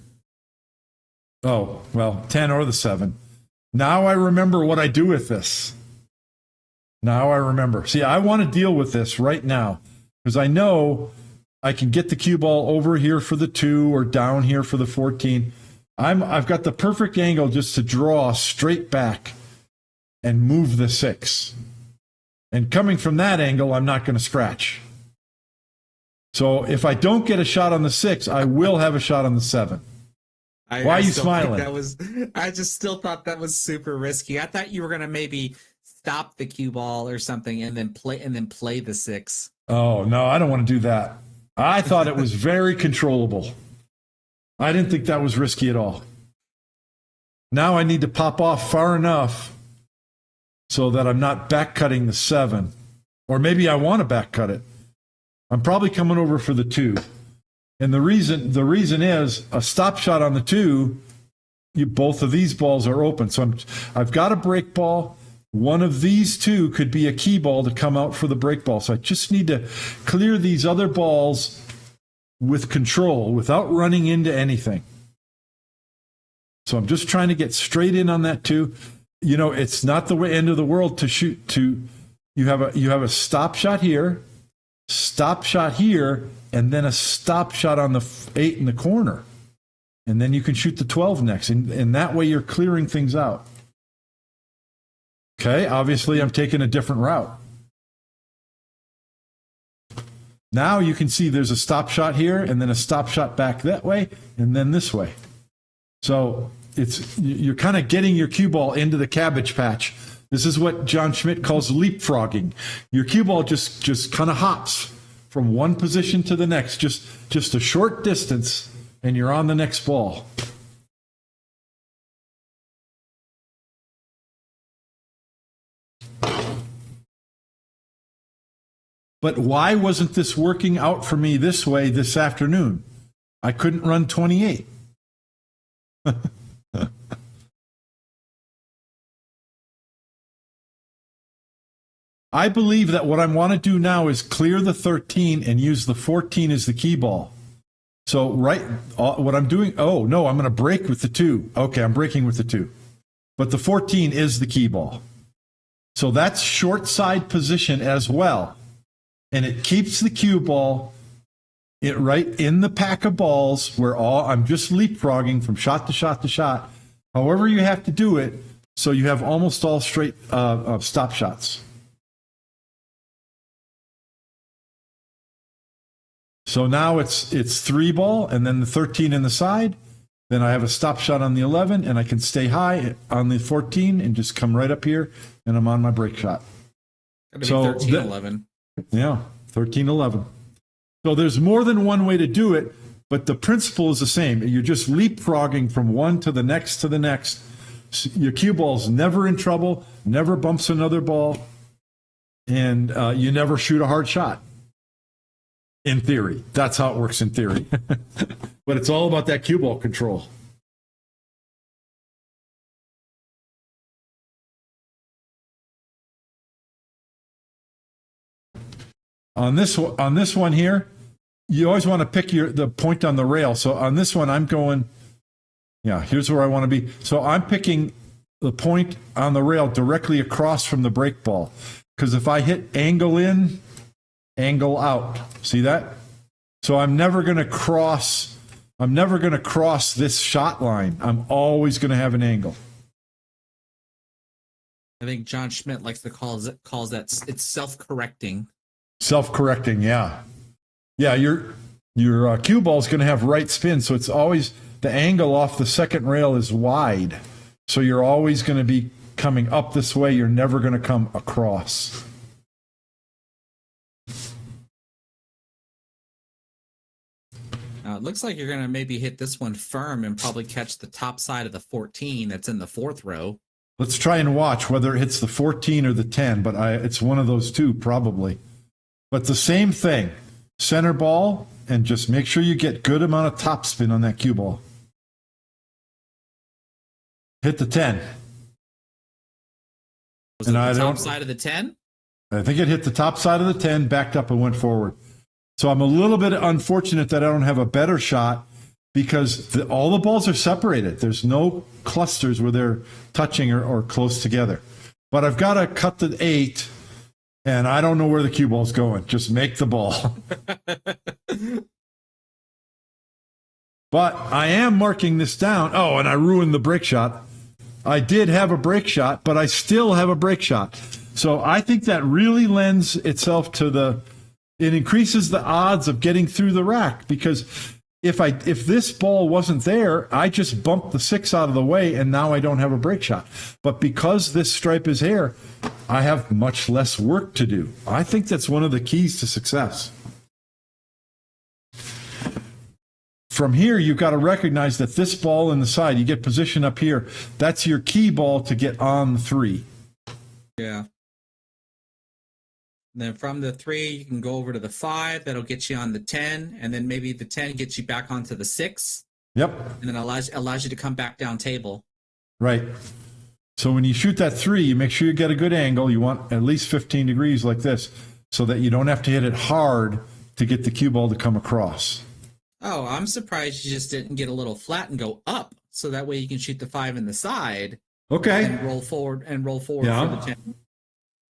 Oh, well, 10 or the 7. Now I remember what I do with this. Now I remember. See, I want to deal with this right now because I know I can get the cue ball over here for the 2 or down here for the 14. I've got the perfect angle just to draw straight back and move the 6. And coming from that angle, I'm not going to scratch. So if I don't get a shot on the 6, I will have a shot on the 7. Why are you smiling? I just still thought that was super risky. I thought you were going to maybe stop the cue ball or something and then play the 6. Oh, no, I don't want to do that. I thought it was very controllable. I didn't think that was risky at all. Now I need to pop off far enough so that I'm not back cutting the 7. Or maybe I want to back cut it. I'm probably coming over for the 2. And the reason is a stop shot on the 2, both of these balls are open. So I've got a break ball. One of these 2 could be a key ball to come out for the break ball. So I just need to clear these other balls with control without running into anything. So I'm just trying to get straight in on that 2. You know, it's not the end of the world to shoot to. You have a stop shot here, and then a stop shot on the 8 in the corner. And then you can shoot the 12 next. And that way you're clearing things out. Okay, obviously I'm taking a different route. Now you can see there's a stop shot here and then a stop shot back that way and then this way. So you're kind of getting your cue ball into the cabbage patch. This is what John Schmidt calls leapfrogging. Your cue ball just kind of hops from one position to the next, just a short distance, and you're on the next ball. But why wasn't this working out for me this way this afternoon? I couldn't run 28. I believe that what I want to do now is clear the 13 and use the 14 as the key ball. So what I'm doing, I'm going to break with the 2. Okay, I'm breaking with the 2. But the 14 is the key ball. So that's short side position as well. And it keeps the cue ball right in the pack of balls where I'm just leapfrogging from shot to shot to shot. However you have to do it, so you have almost all straight stop shots. So now it's 3 ball and then the 13 in the side. Then I have a stop shot on the 11 and I can stay high on the 14 and just come right up here and I'm on my break shot. So 13-11. Yeah, 13-11. So there's more than one way to do it, but the principle is the same. You're just leapfrogging from one to the next to the next. Your cue ball's never in trouble, never bumps another ball, and you never shoot a hard shot. In theory, that's how it works in theory. But it's all about that cue ball control. On this one here, you always want to pick the point on the rail. So on this one, I'm going, yeah, here's where I want to be. So I'm picking the point on the rail directly across from the break ball. Because if I hit angle in, angle out, see that? So I'm never going to cross this shot line. I'm always going to have an angle. I think John Schmidt likes to calls that it's self-correcting. Self-correcting, yeah. Yeah, your cue ball is going to have right spin, so it's always the angle off the second rail is wide. So you're always going to be coming up this way. You're never going to come across. It looks like you're going to maybe hit this one firm and probably catch the top side of the 14 that's in the fourth row. Let's try and watch whether it hits the 14 or the 10, but it's one of those two probably. But the same thing, center ball, and just make sure you get good amount of topspin on that cue ball. Hit the 10. Was it the top side of the 10? I think it hit the top side of the 10, backed up and went forward. So I'm a little bit unfortunate that I don't have a better shot because all the balls are separated. There's no clusters where they're touching or close together. But I've got to cut the 8, and I don't know where the cue ball's going. Just make the ball. But I am marking this down. Oh, and I ruined the break shot. I did have a break shot, but I still have a break shot. So I think that really lends itself to it increases the odds of getting through the rack, because if this ball wasn't there, I just bumped the 6 out of the way and now I don't have a break shot. But because this stripe is here, I have much less work to do. I think that's one of the keys to success. From here, you've got to recognize that this ball in the side, you get position up here, that's your key ball to get on the 3. Yeah. And then from the 3, you can go over to the 5. That'll get you on the 10. And then maybe the 10 gets you back onto the 6. Yep. And then allows you to come back down table. Right. So when you shoot that 3, you make sure you get a good angle. You want at least 15 degrees like this so that you don't have to hit it hard to get the cue ball to come across. Oh, I'm surprised you just didn't get a little flat and go up. So that way you can shoot the 5 in the side. Okay. And roll forward Yeah. for the 10.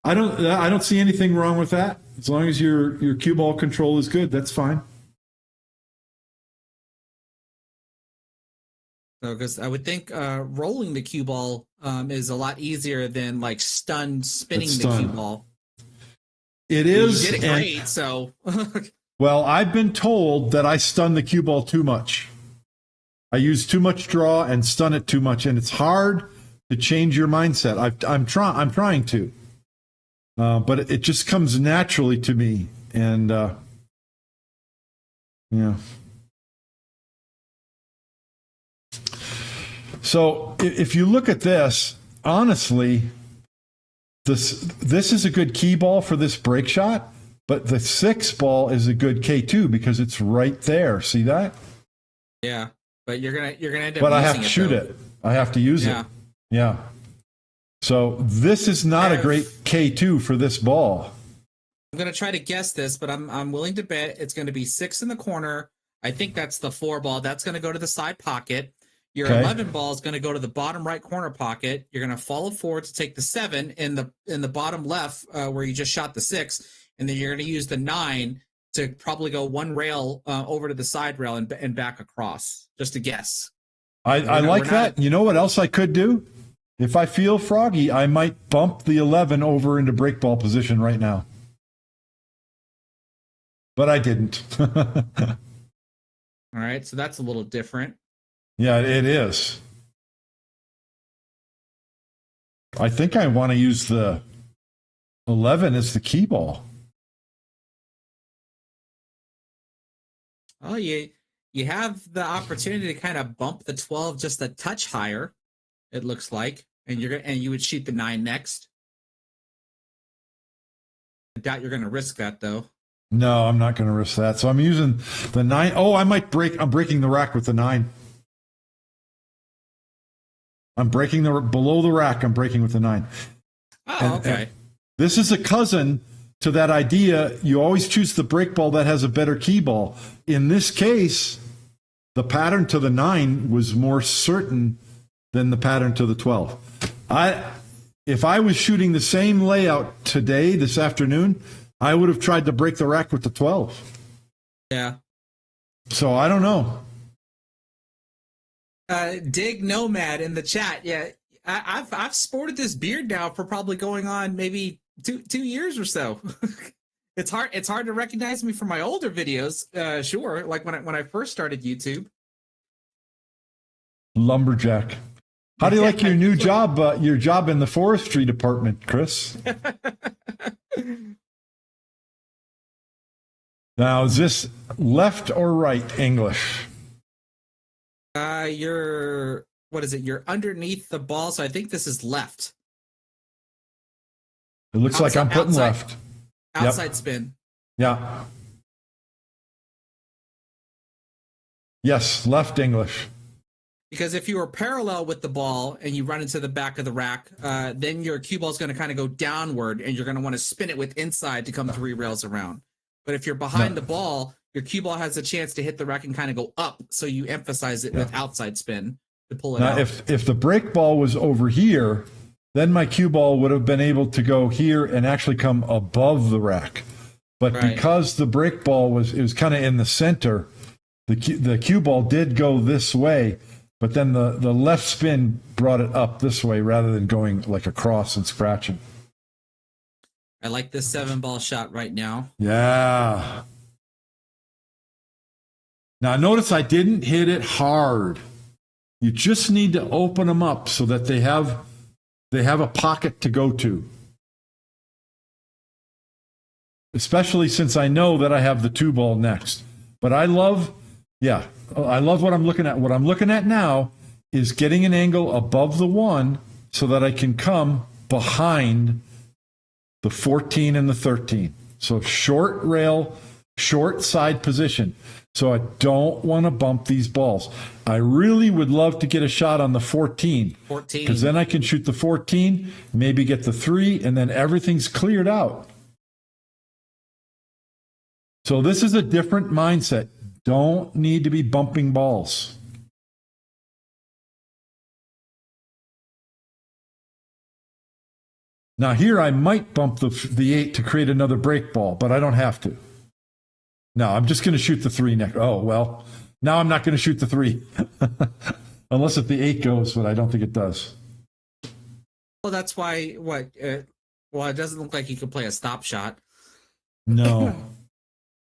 I don't see anything wrong with that. As long as your cue ball control is good, that's fine. So, because I would think rolling the cue ball is a lot easier than like spinning the cue ball. It is. You did it great, so. Well, I've been told that I stun the cue ball too much. I use too much draw and stun it too much, and it's hard to change your mindset. I'm trying to. But it just comes naturally to me. And, yeah. So if you look at this, honestly, this is a good key ball for this break shot, but the 6 ball is a good K2 because it's right there. See that? Yeah, but you're gonna end up. But I have to shoot it. I have to use it. Yeah. So this is not a great K2 for this ball. I'm going to try to guess this, but I'm willing to bet it's going to be 6 in the corner. I think that's the 4 ball. That's going to go to the side pocket. Your 11 ball is going to go to the bottom right corner pocket. You're going to follow forward to take the 7 in the bottom left where you just shot the 6, and then you're going to use the 9 to probably go one rail over to the side rail and back across. Just a guess. I like that. You know what else I could do? If I feel froggy, I might bump the 11 over into break ball position right now. But I didn't. All right, so that's a little different. Yeah, it is. I think I want to use the 11 as the key ball. Oh, you have the opportunity to kind of bump the 12 just a touch higher, it looks like. And you would shoot the 9 next. I doubt you're going to risk that, though. No, I'm not going to risk that. So I'm using the 9. Oh, I'm breaking the rack with the 9. I'm breaking below the rack. I'm breaking with the 9. Oh, okay. And this is a cousin to that idea. You always choose the break ball that has a better key ball. In this case, the pattern to the 9 was more certain than the pattern to the 12. If I was shooting the same layout today, this afternoon, I would have tried to break the rack with the 12. Yeah. So I don't know. Dig Nomad in the chat. Yeah, I've sported this beard now for probably going on maybe two years or so. It's hard to recognize me from my older videos. Sure, like when I first started YouTube. Lumberjack. How do you like your new job? Your job in the forestry department, Chris? Now, is this left or right English? What is it? You're underneath the ball, so I think this is left. It looks like I'm putting left. Outside spin. Yeah. Yes, left English. Because if you were parallel with the ball and you run into the back of the rack, then your cue ball is going to kind of go downward, and you're going to want to spin it with inside to come 3 rails around. But if you're behind the ball, your cue ball has a chance to hit the rack and kind of go up, so you emphasize it with outside spin to pull it out. If the break ball was over here, then my cue ball would have been able to go here and actually come above the rack. But because the break ball was kind of in the center, the cue ball did go this way, but then the left spin brought it up this way rather than going like across and scratching. I like this 7-ball shot right now. Yeah. Now notice I didn't hit it hard. You just need to open them up so that they have a pocket to go to. Especially since I know that I have the 2-ball next. But I love what I'm looking at. What I'm looking at now is getting an angle above the 1 so that I can come behind the 14 and the 13. So short rail, short side position. So I don't want to bump these balls. I really would love to get a shot on the 14. 14. Because then I can shoot the 14, maybe get the 3, and then everything's cleared out. So this is a different mindset. Don't need to be bumping balls. Now here I might bump the 8 to create another break ball, but I don't have to. No, I'm just going to shoot the 3 next. Oh, well, now I'm not going to shoot the 3. Unless if the 8 goes, but I don't think it does. Well, that's why, it doesn't look like you can play a stop shot. No.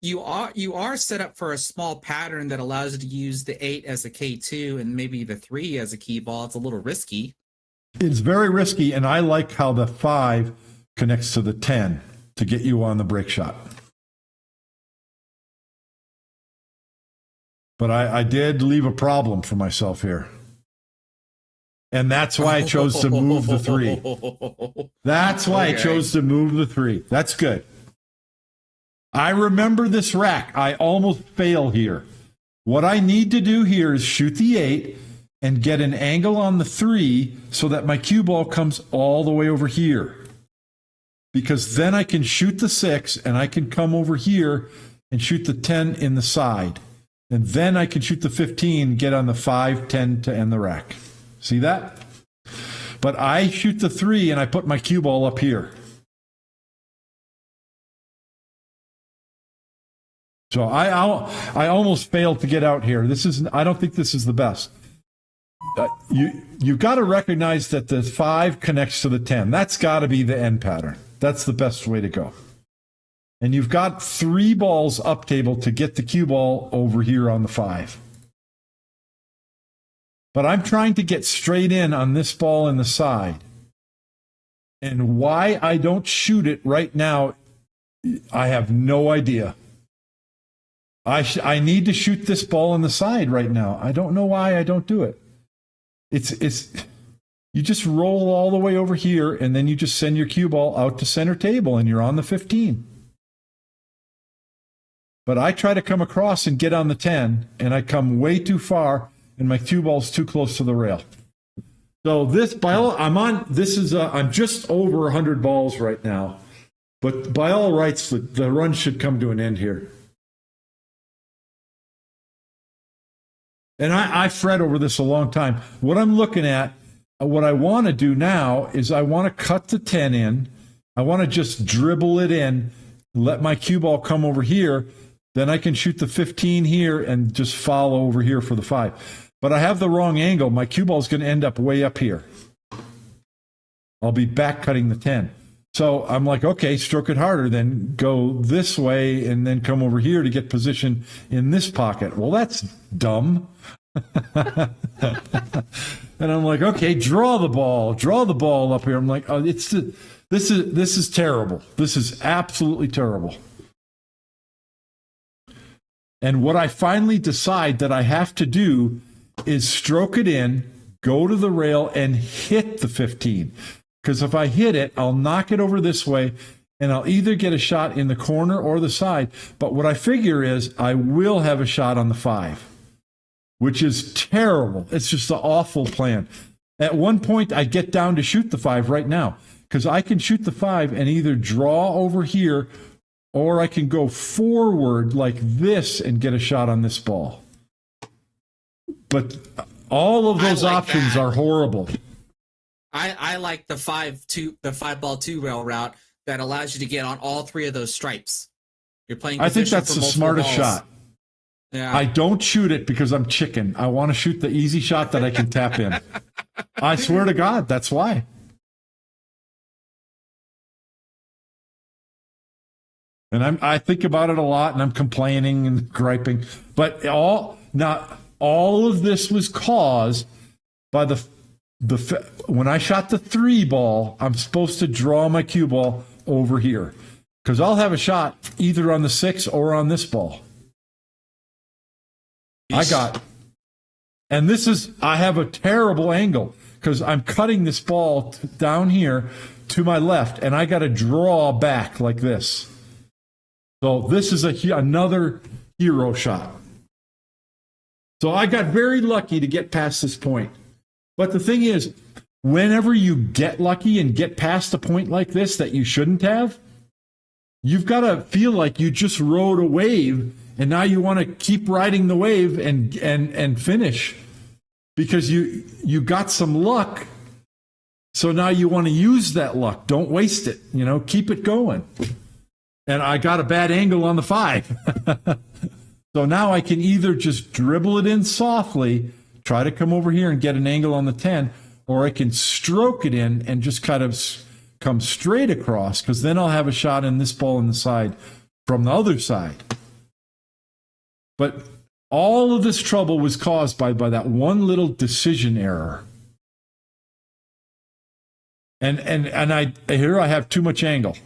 You are set up for a small pattern that allows you to use the 8 as a K2 and maybe the 3 as a key ball. It's a little risky. It's very risky, and I like how the 5 connects to the 10 to get you on the break shot. But I did leave a problem for myself here. And that's why I chose to move the 3. That's why I chose to move the 3. That's good. I remember this rack. I almost fail here. What I need to do here is shoot the 8 and get an angle on the 3 so that my cue ball comes all the way over here. Because then I can shoot the 6 and I can come over here and shoot the 10 in the side. And then I can shoot the 15, get on the 5, 10 to end the rack. See that? But I shoot the 3 and I put my cue ball up here. So I almost failed to get out here. I don't think this is the best. You've got to recognize that the 5 connects to the 10. That's got to be the end pattern. That's the best way to go. And you've got 3 balls up table to get the cue ball over here on the 5. But I'm trying to get straight in on this ball in the side. And why I don't shoot it right now, I have no idea. I need to shoot this ball in the side right now. I don't know why I don't do it. It's you just roll all the way over here, and then you just send your cue ball out to center table, and you're on the 15. But I try to come across and get on the 10, and I come way too far, and my cue ball's too close to the rail. So this, I'm just over 100 balls right now. But by all rights, the run should come to an end here. And I fret over this a long time. What I'm looking at, what I want to do now is I want to cut the 10 in. I want to just dribble it in, let my cue ball come over here. Then I can shoot the 15 here and just follow over here for the 5. But I have the wrong angle. My cue ball is going to end up way up here. I'll be back cutting the 10. So I'm like, okay, stroke it harder, then go this way and then come over here to get position in this pocket. Well, that's dumb. And I'm like, okay, draw the ball up here. I'm like, oh, this is terrible. This is absolutely terrible. And what I finally decide that I have to do is stroke it in, go to the rail, and hit the 15. Because if I hit it, I'll knock it over this way, and I'll either get a shot in the corner or the side. But what I figure is I will have a shot on the 5, which is terrible. It's just an awful plan. At one point, I get down to shoot the 5 right now, because I can shoot the 5 and either draw over here, or I can go forward like this and get a shot on this ball. But all of those options are horrible. I like the 5-ball 2-rail route that allows you to get on all 3 of those stripes. You're playing. I think that's the smartest shot. Yeah. I don't shoot it because I'm chicken. I want to shoot the easy shot that I can tap in. I swear to God, that's why. And I think about it a lot, and I'm complaining and griping. But all of this was caused by when I shot the 3 ball, I'm supposed to draw my cue ball over here, because I'll have a shot either on the 6 or on this ball. And I have a terrible angle because I'm cutting this ball down here to my left, and I got to draw back like this. So this is another hero shot. So I got very lucky to get past this point. But the thing is, whenever you get lucky and get past a point like this that you shouldn't have, you've got to feel like you just rode a wave, and now you want to keep riding the wave and finish because you got some luck. So now you want to use that luck. Don't waste it. Keep it going. And I got a bad angle on the 5. So now I can either just dribble it in softly, try to come over here and get an angle on the 10, or I can stroke it in and just kind of come straight across, because then I'll have a shot in this ball in the side from the other side. But all of this trouble was caused by that one little decision error. And here I have too much angle.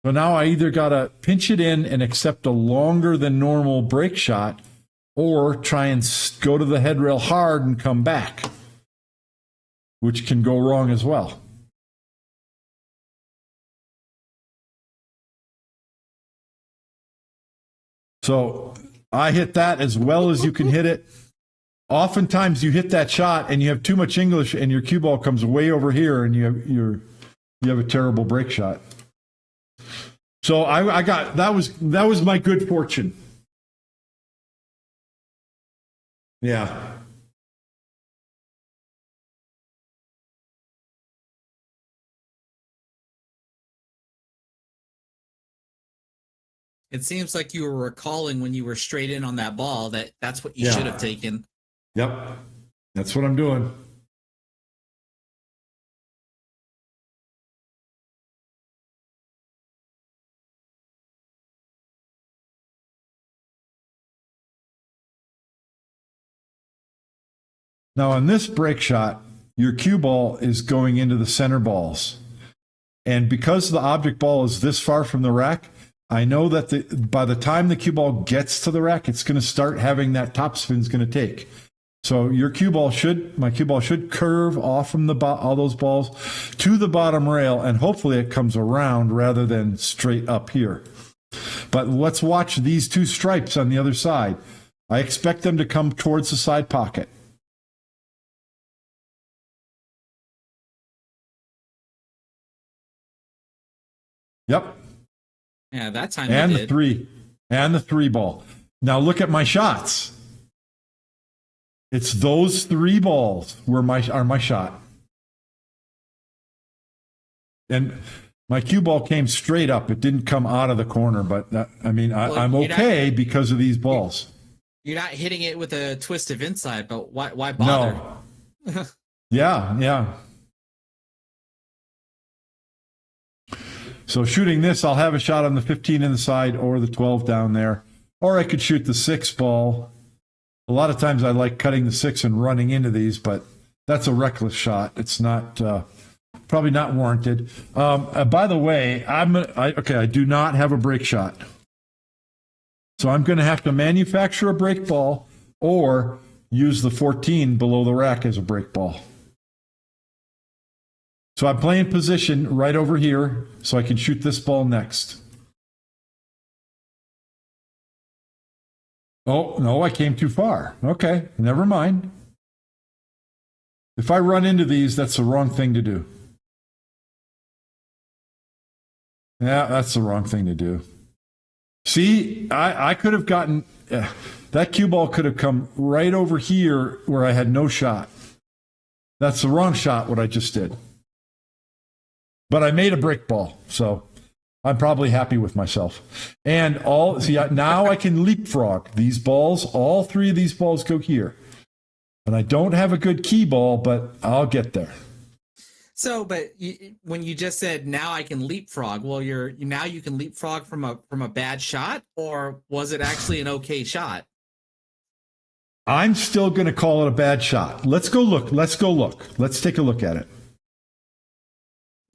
So now I either got to pinch it in and accept a longer than normal break shot, or try and go to the headrail hard and come back, which can go wrong as well. So I hit that as well as you can hit it. Oftentimes you hit that shot and you have too much English and your cue ball comes way over here and you have a terrible break shot. So I got that was my good fortune. Yeah. It seems like you were recalling when you were straight in on that ball that's what you should have taken. Yep. That's what I'm doing. Now, on this break shot, your cue ball is going into the center balls. And because the object ball is this far from the rack, I know that by the time the cue ball gets to the rack, it's going to start having that topspin is going to take. So my cue ball should curve off from all those balls to the bottom rail, and hopefully it comes around rather than straight up here. But let's watch these two stripes on the other side. I expect them to come towards the side pocket. Yep. Yeah, that time And you the did. three. And the three ball. Now look at my shots. It's those three balls are my shot. And my cue ball came straight up. It didn't come out of the corner, but I'm okay because of these balls. You're not hitting it with a twist of inside, but why bother? No. Yeah. So shooting this, I'll have a shot on the 15 in the side or the 12 down there. Or I could shoot the 6 ball. A lot of times I like cutting the 6 and running into these, but that's a reckless shot. It's not probably not warranted. By the way, I do not have a break shot. So I'm going to have to manufacture a break ball or use the 14 below the rack as a break ball. So I'm playing position right over here so I can shoot this ball next. Oh, no, I came too far. Okay, never mind. If I run into these, that's the wrong thing to do. Yeah, that's the wrong thing to do. See, I could have gotten that cue ball could have come right over here where I had no shot. That's the wrong shot, what I just did. But I made a brick ball, so I'm probably happy with myself. And now I can leapfrog these balls. All three of these balls go here. And I don't have a good key ball, but I'll get there. So, but when you just said now I can leapfrog, well, now you can leapfrog from a bad shot, or was it actually an okay shot? I'm still going to call it a bad shot. Let's go look. Let's take a look at it.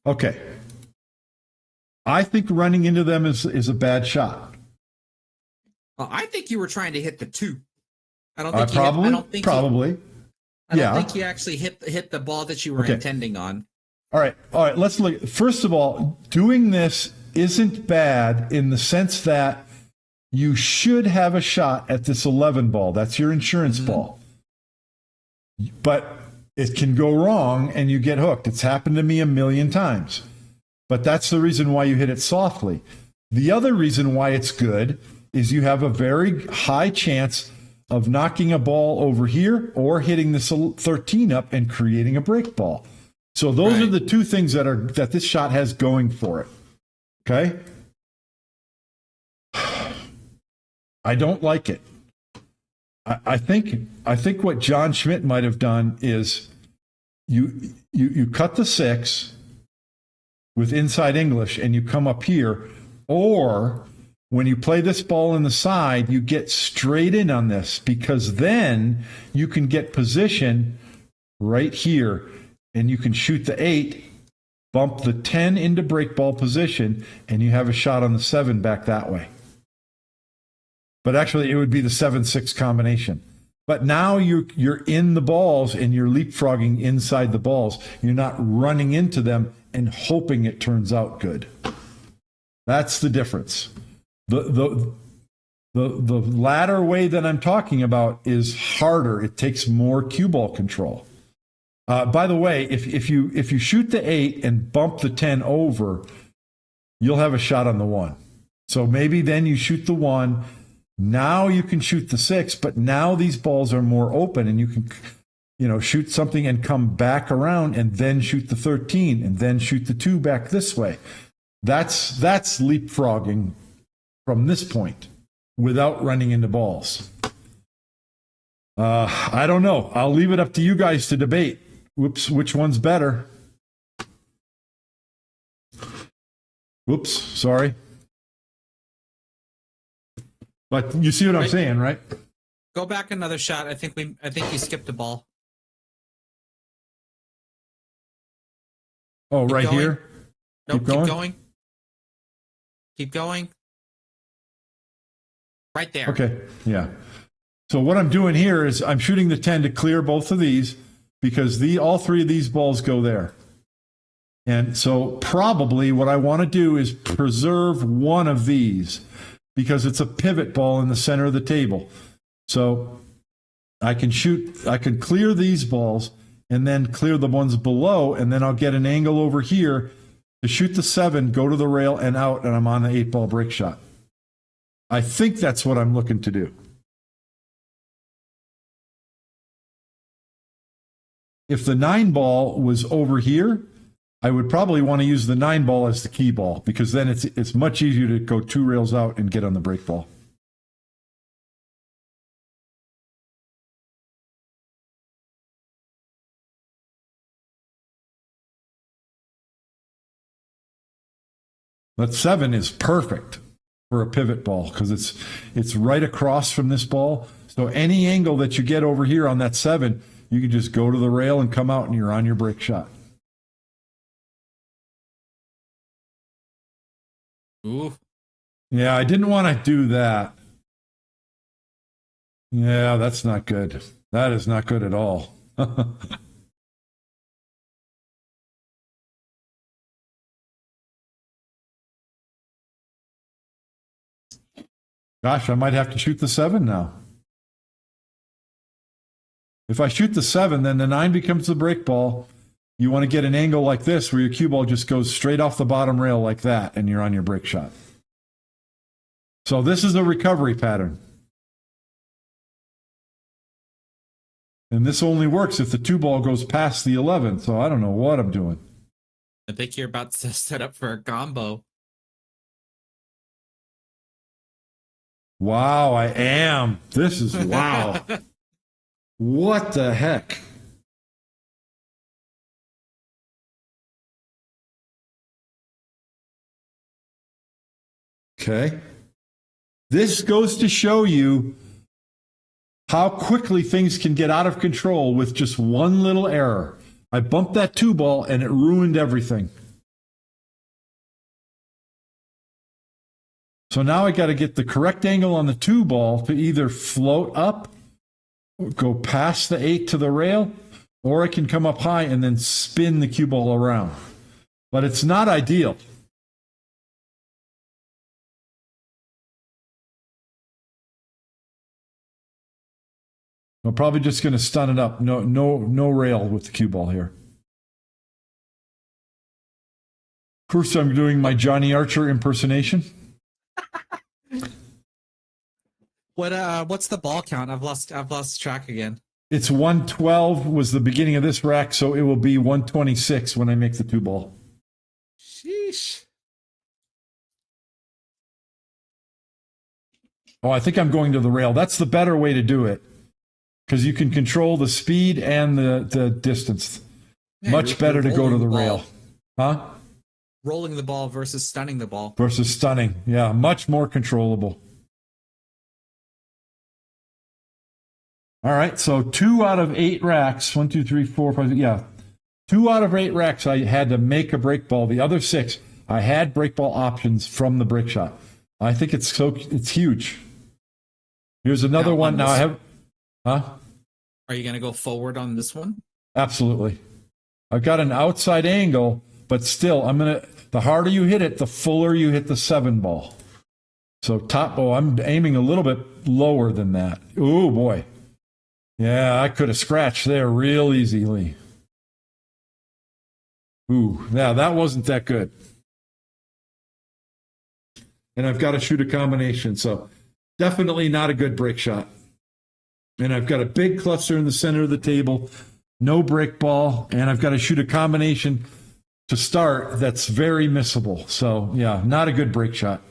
Okay. I think running into them is a bad shot. Well, I think you were trying to hit the 2. I don't think probably. I don't think you actually hit the ball that you were intending on. All right. Let's look. First of all, doing this isn't bad in the sense that you should have a shot at this 11 ball. That's your insurance ball. But it can go wrong and you get hooked. It's happened to me a million times. But that's the reason why you hit it softly. The other reason why it's good is you have a very high chance of knocking a ball over here or hitting this 13 up and creating a break ball. So those are the two things that this shot has going for it. Okay? I don't like it. I think what John Schmidt might have done is you cut the 6 with inside English and you come up here, or when you play this ball in the side, you get straight in on this, because then you can get position right here and you can shoot the 8, bump the 10 into break ball position, and you have a shot on the 7 back that way. But actually, it would be the 7-6 combination. But now you're in the balls and you're leapfrogging inside the balls. You're not running into them and hoping it turns out good. That's the difference. The latter way that I'm talking about is harder. It takes more cue ball control. By the way, if you shoot the 8 and bump the 10 over, you'll have a shot on the 1. So maybe then you shoot the 1. Now you can shoot the 6, but now these balls are more open and you can, shoot something and come back around and then shoot the 13 and then shoot the 2 back this way. That's leapfrogging from this point without running into balls. I don't know. I'll leave it up to you guys to debate. Whoops, which one's better? Whoops, sorry. But you see what I'm saying, right? Go back another shot. I think you skipped a ball. Oh, right here? Nope, keep going. Keep going. Right there. Okay, yeah. So what I'm doing here is I'm shooting the 10 to clear both of these, because all three of these balls go there. And so probably what I want to do is preserve one of these. because it's a pivot ball in the center of the table. So I can clear these balls and then clear the ones below, and then I'll get an angle over here to shoot the 7, go to the rail and out, and I'm on the 8-ball break shot. I think that's what I'm looking to do. If the 9-ball was over here, I would probably want to use the 9-ball as the key ball, because then it's much easier to go 2 rails out and get on the break ball. That 7 is perfect for a pivot ball because it's right across from this ball. So any angle that you get over here on that 7, you can just go to the rail and come out and you're on your break shot. Ooh. Yeah, I didn't want to do that. Yeah, that's not good. That is not good at all. Gosh, I might have to shoot the 7 now. If I shoot the 7, then the 9 becomes the break ball. You want to get an angle like this where your cue ball just goes straight off the bottom rail like that, and you're on your break shot. So this is a recovery pattern. And this only works if the 2 ball goes past the 11. So I don't know what I'm doing. I think you're about to set up for a combo. Wow, I am. This is wow. What the heck? Okay. This goes to show you how quickly things can get out of control with just one little error. I bumped that 2 ball and it ruined everything. So now I got to get the correct angle on the 2 ball to either float up, or go past the 8 to the rail, or I can come up high and then spin the cue ball around. But it's not ideal. I'm probably just going to stun it up. No rail with the cue ball here. First, I'm doing my Johnny Archer impersonation. What's the ball count? I've lost track again. It's 112 was the beginning of this rack, so it will be 126 when I make the 2 ball. Sheesh. Oh, I think I'm going to the rail. That's the better way to do it because you can control the speed and the distance. Man, Much better to go to the rail. Huh? Rolling the ball versus stunning the ball. Versus stunning. Yeah, much more controllable. All right, so 2 out of 8 racks, 1, 2, 3, 4, 5, yeah. 2 out of 8 racks, I had to make a break ball. The other 6, I had break ball options from the break shot. I think it's huge. Here's another one. Now I have, huh? Are you going to go forward on this one? Absolutely. I've got an outside angle, but still, the harder you hit it, the fuller you hit the 7 ball. So I'm aiming a little bit lower than that. Oh boy. Yeah, I could have scratched there real easily. Ooh, yeah, that wasn't that good. And I've got to shoot a combination, so definitely not a good break shot. And I've got a big cluster in the center of the table, no break ball, and I've got to shoot a combination to start that's very missable. So, yeah, not a good break shot.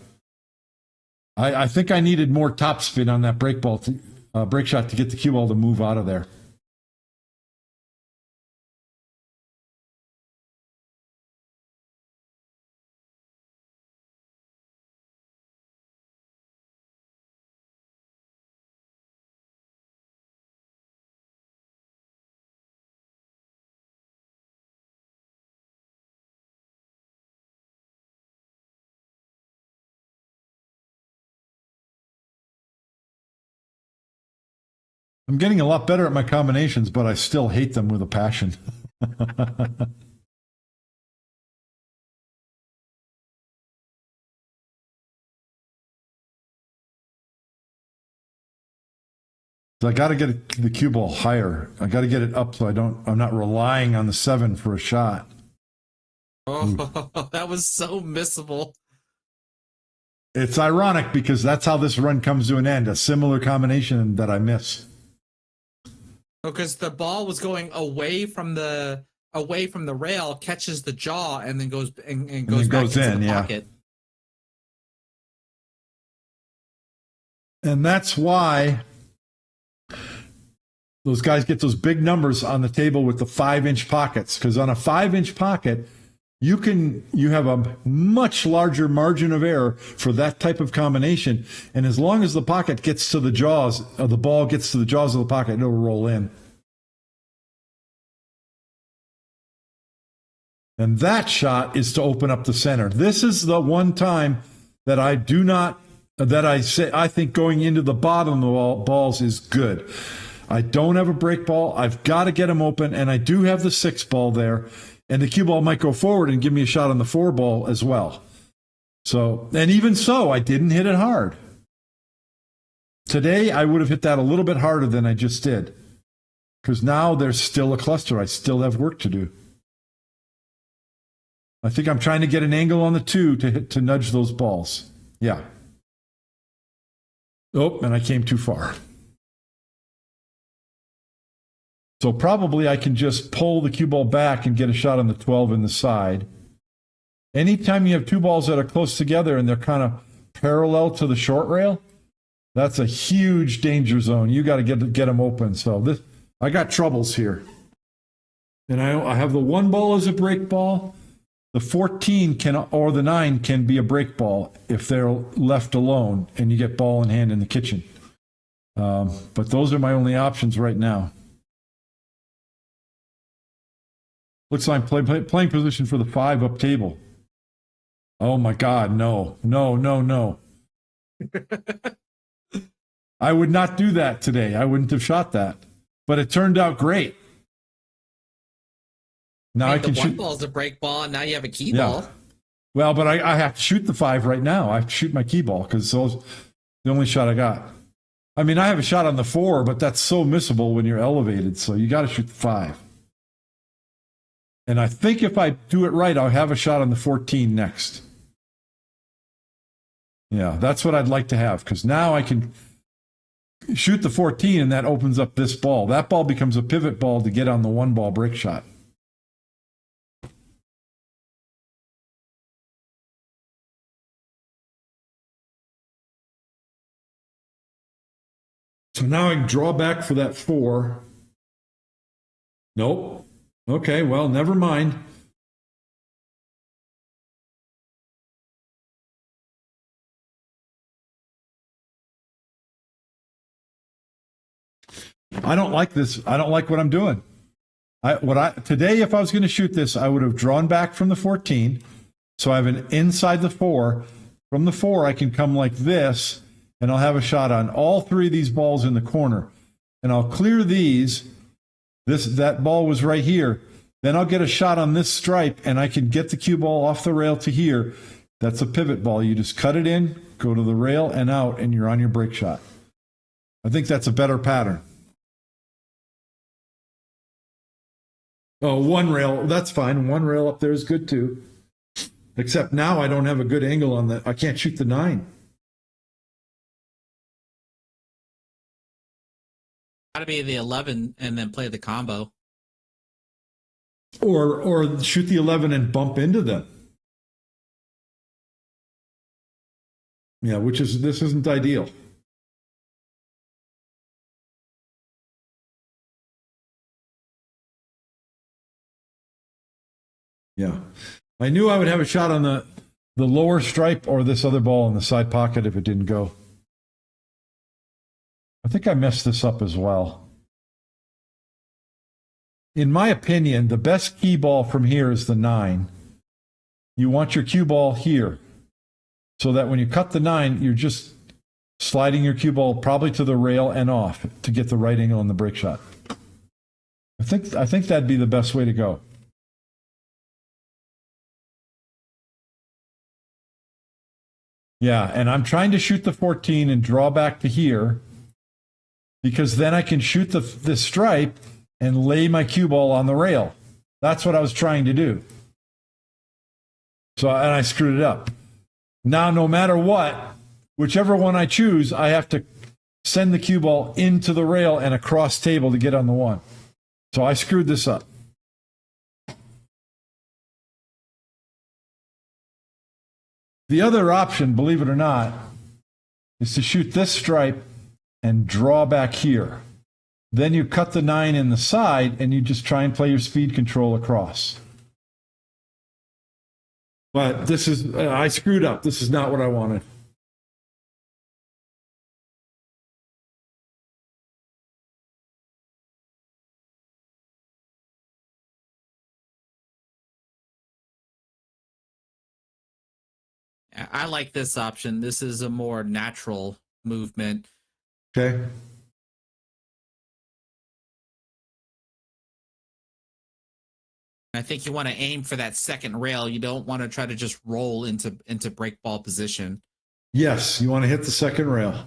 I think I needed more topspin on that break shot to get the cue ball to move out of there. I'm getting a lot better at my combinations, but I still hate them with a passion. So I got to get the cue ball higher. I got to get it up so I'm not relying on the 7 for a shot. Oh, that was so missable. It's ironic because that's how this run comes to an end. A similar combination that I miss. Because the ball was going away from the rail, catches the jaw, and then goes back into the pocket. And that's why those guys get those big numbers on the table with the 5-inch pockets. Because on a 5-inch pocket, you have a much larger margin of error for that type of combination. And as long as the pocket gets to the jaws, the ball gets to the jaws of the pocket, it'll roll in. And that shot is to open up the center. This is the one time that I think going into the bottom of the balls is good. I don't have a break ball. I've got to get them open, and I do have the 6 ball there. And the cue ball might go forward and give me a shot on the 4 ball as well. So, and even so, I didn't hit it hard. Today, I would have hit that a little bit harder than I just did. Because now there's still a cluster. I still have work to do. I think I'm trying to get an angle on the 2 to nudge those balls. Yeah. Oh, and I came too far. So probably I can just pull the cue ball back and get a shot on the 12 in the side. Anytime you have 2 balls that are close together and they're kind of parallel to the short rail, that's a huge danger zone. You got to get them open. So I got troubles here. And I have the 1 ball as a break ball. The 14 or the 9 can be a break ball if they're left alone and you get ball in hand in the kitchen. But those are my only options right now. Looks like I'm playing position for the 5 up table. Oh my God, no. I would not do that today. I wouldn't have shot that. But it turned out great. Now I can shoot. 1 ball's a break ball, and now you have a key ball. Well, but I have to shoot the 5 right now. I have to shoot my key ball because it's the only shot I got. I mean, I have a shot on the 4, but that's so missable when you're elevated. So you got to shoot the 5. And I think if I do it right, I'll have a shot on the 14 next. Yeah, that's what I'd like to have because now I can shoot the 14 and that opens up this ball. That ball becomes a pivot ball to get on the 1 ball break shot. So now I can draw back for that 4. Nope. Okay, well, never mind. I don't like this. I don't like what I'm doing. Today, if I was going to shoot this, I would have drawn back from the 14. So I have an inside the 4. From the 4, I can come like this, and I'll have a shot on all 3 of these balls in the corner. And I'll clear these. That ball was right here. Then I'll get a shot on this stripe, and I can get the cue ball off the rail to here. That's a pivot ball. You just cut it in, go to the rail and out, and you're on your break shot. I think that's a better pattern. Oh, 1 rail. That's fine. 1 rail up there is good too. Except now I don't have a good angle on I can't shoot the 9. Got to be the 11 and then play the combo. Or shoot the 11 and bump into them. Yeah, this isn't ideal. Yeah. I knew I would have a shot on the lower stripe or this other ball in the side pocket if it didn't go. I think I messed this up as well. In my opinion, the best key ball from here is the 9. You want your cue ball here so that when you cut the 9, you're just sliding your cue ball probably to the rail and off to get the right angle on the break shot. I think that'd be the best way to go. Yeah, and I'm trying to shoot the 14 and draw back to here because then I can shoot the stripe and lay my cue ball on the rail. That's what I was trying to do. So, and I screwed it up. Now, no matter what, whichever one I choose, I have to send the cue ball into the rail and across table to get on the one. So I screwed this up. The other option, believe it or not, is to shoot this stripe and draw back here. Then you cut the 9 in the side and you just try and play your speed control across. But this is, I screwed up. This is not what I wanted. I like this option. This is a more natural movement. Okay. I think you want to aim for that second rail. You don't want to try to just roll into break ball position. Yes, you want to hit the second rail.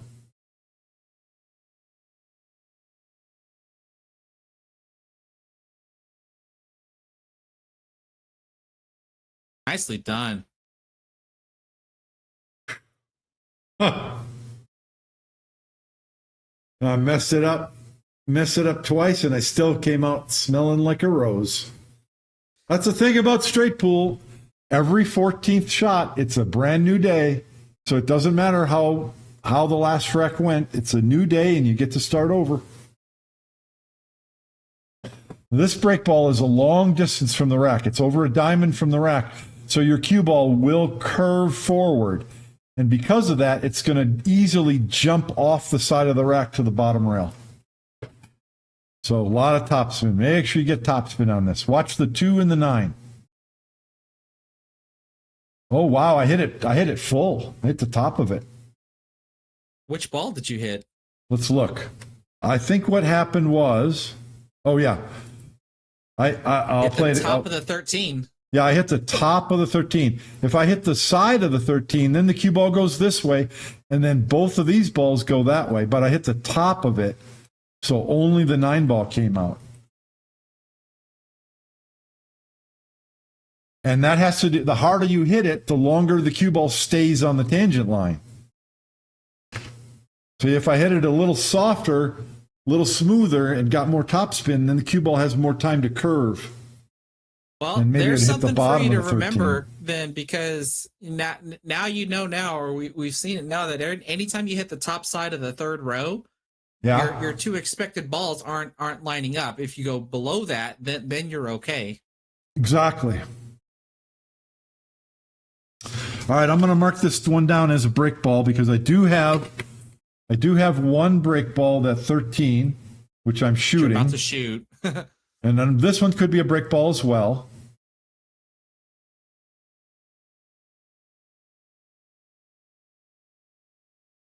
Nicely done. Huh. I messed it up twice, and I still came out smelling like a rose. That's the thing about straight pool. Every 14th shot, it's a brand new day. So it doesn't matter how the last wreck went. It's a new day, and you get to start over. This break ball is a long distance from the rack. It's over a diamond from the rack. So your cue ball will curve forward. And because of that, it's going to easily jump off the side of the rack to the bottom rail. So a lot of topspin. Make sure you get topspin on this. Watch the 2 and the 9. Oh, wow. I hit it full. I hit the top of it. Which ball did you hit? Let's look. I think what happened was, oh, yeah. I'll play the it. top of the 13. Yeah, I hit the top of the 13. If I hit the side of the 13, then the cue ball goes this way, and then both of these balls go that way. But I hit the top of it, so only the 9 ball came out. And that has to do, the harder you hit it, the longer the cue ball stays on the tangent line. So if I hit it a little softer, a little smoother, and got more topspin, then the cue ball has more time to curve. Well, there's something for you to remember then, because now you know now, or we've seen it now, that anytime you hit the top side of the third row, yeah, your two expected balls aren't lining up. If you go below that, then you're okay. Exactly. All right, I'm going to mark this one down as a break ball because I do have one break ball, that 13, which I'm shooting. You're about to shoot. And then this one could be a break ball as well.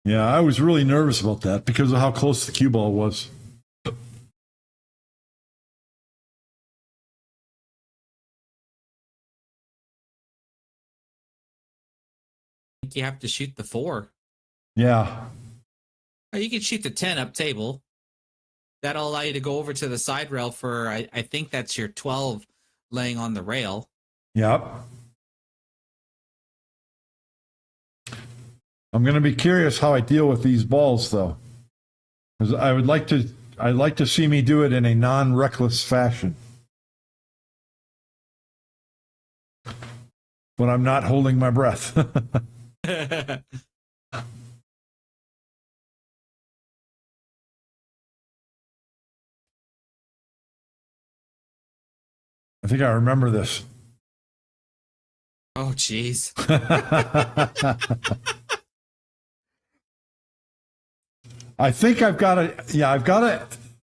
Yeah, I was really nervous about that because of how close the cue ball was. I think you have to shoot the 4. Yeah. You can shoot the 10 up table. That'll allow you to go over to the side rail for, I think that's your 12 laying on the rail. Yep. I'm going to be curious how I deal with these balls, though, because I'd like to see me do it in a non-reckless fashion. But I'm not holding my breath. I think I remember this. Oh, jeez. I think I've got an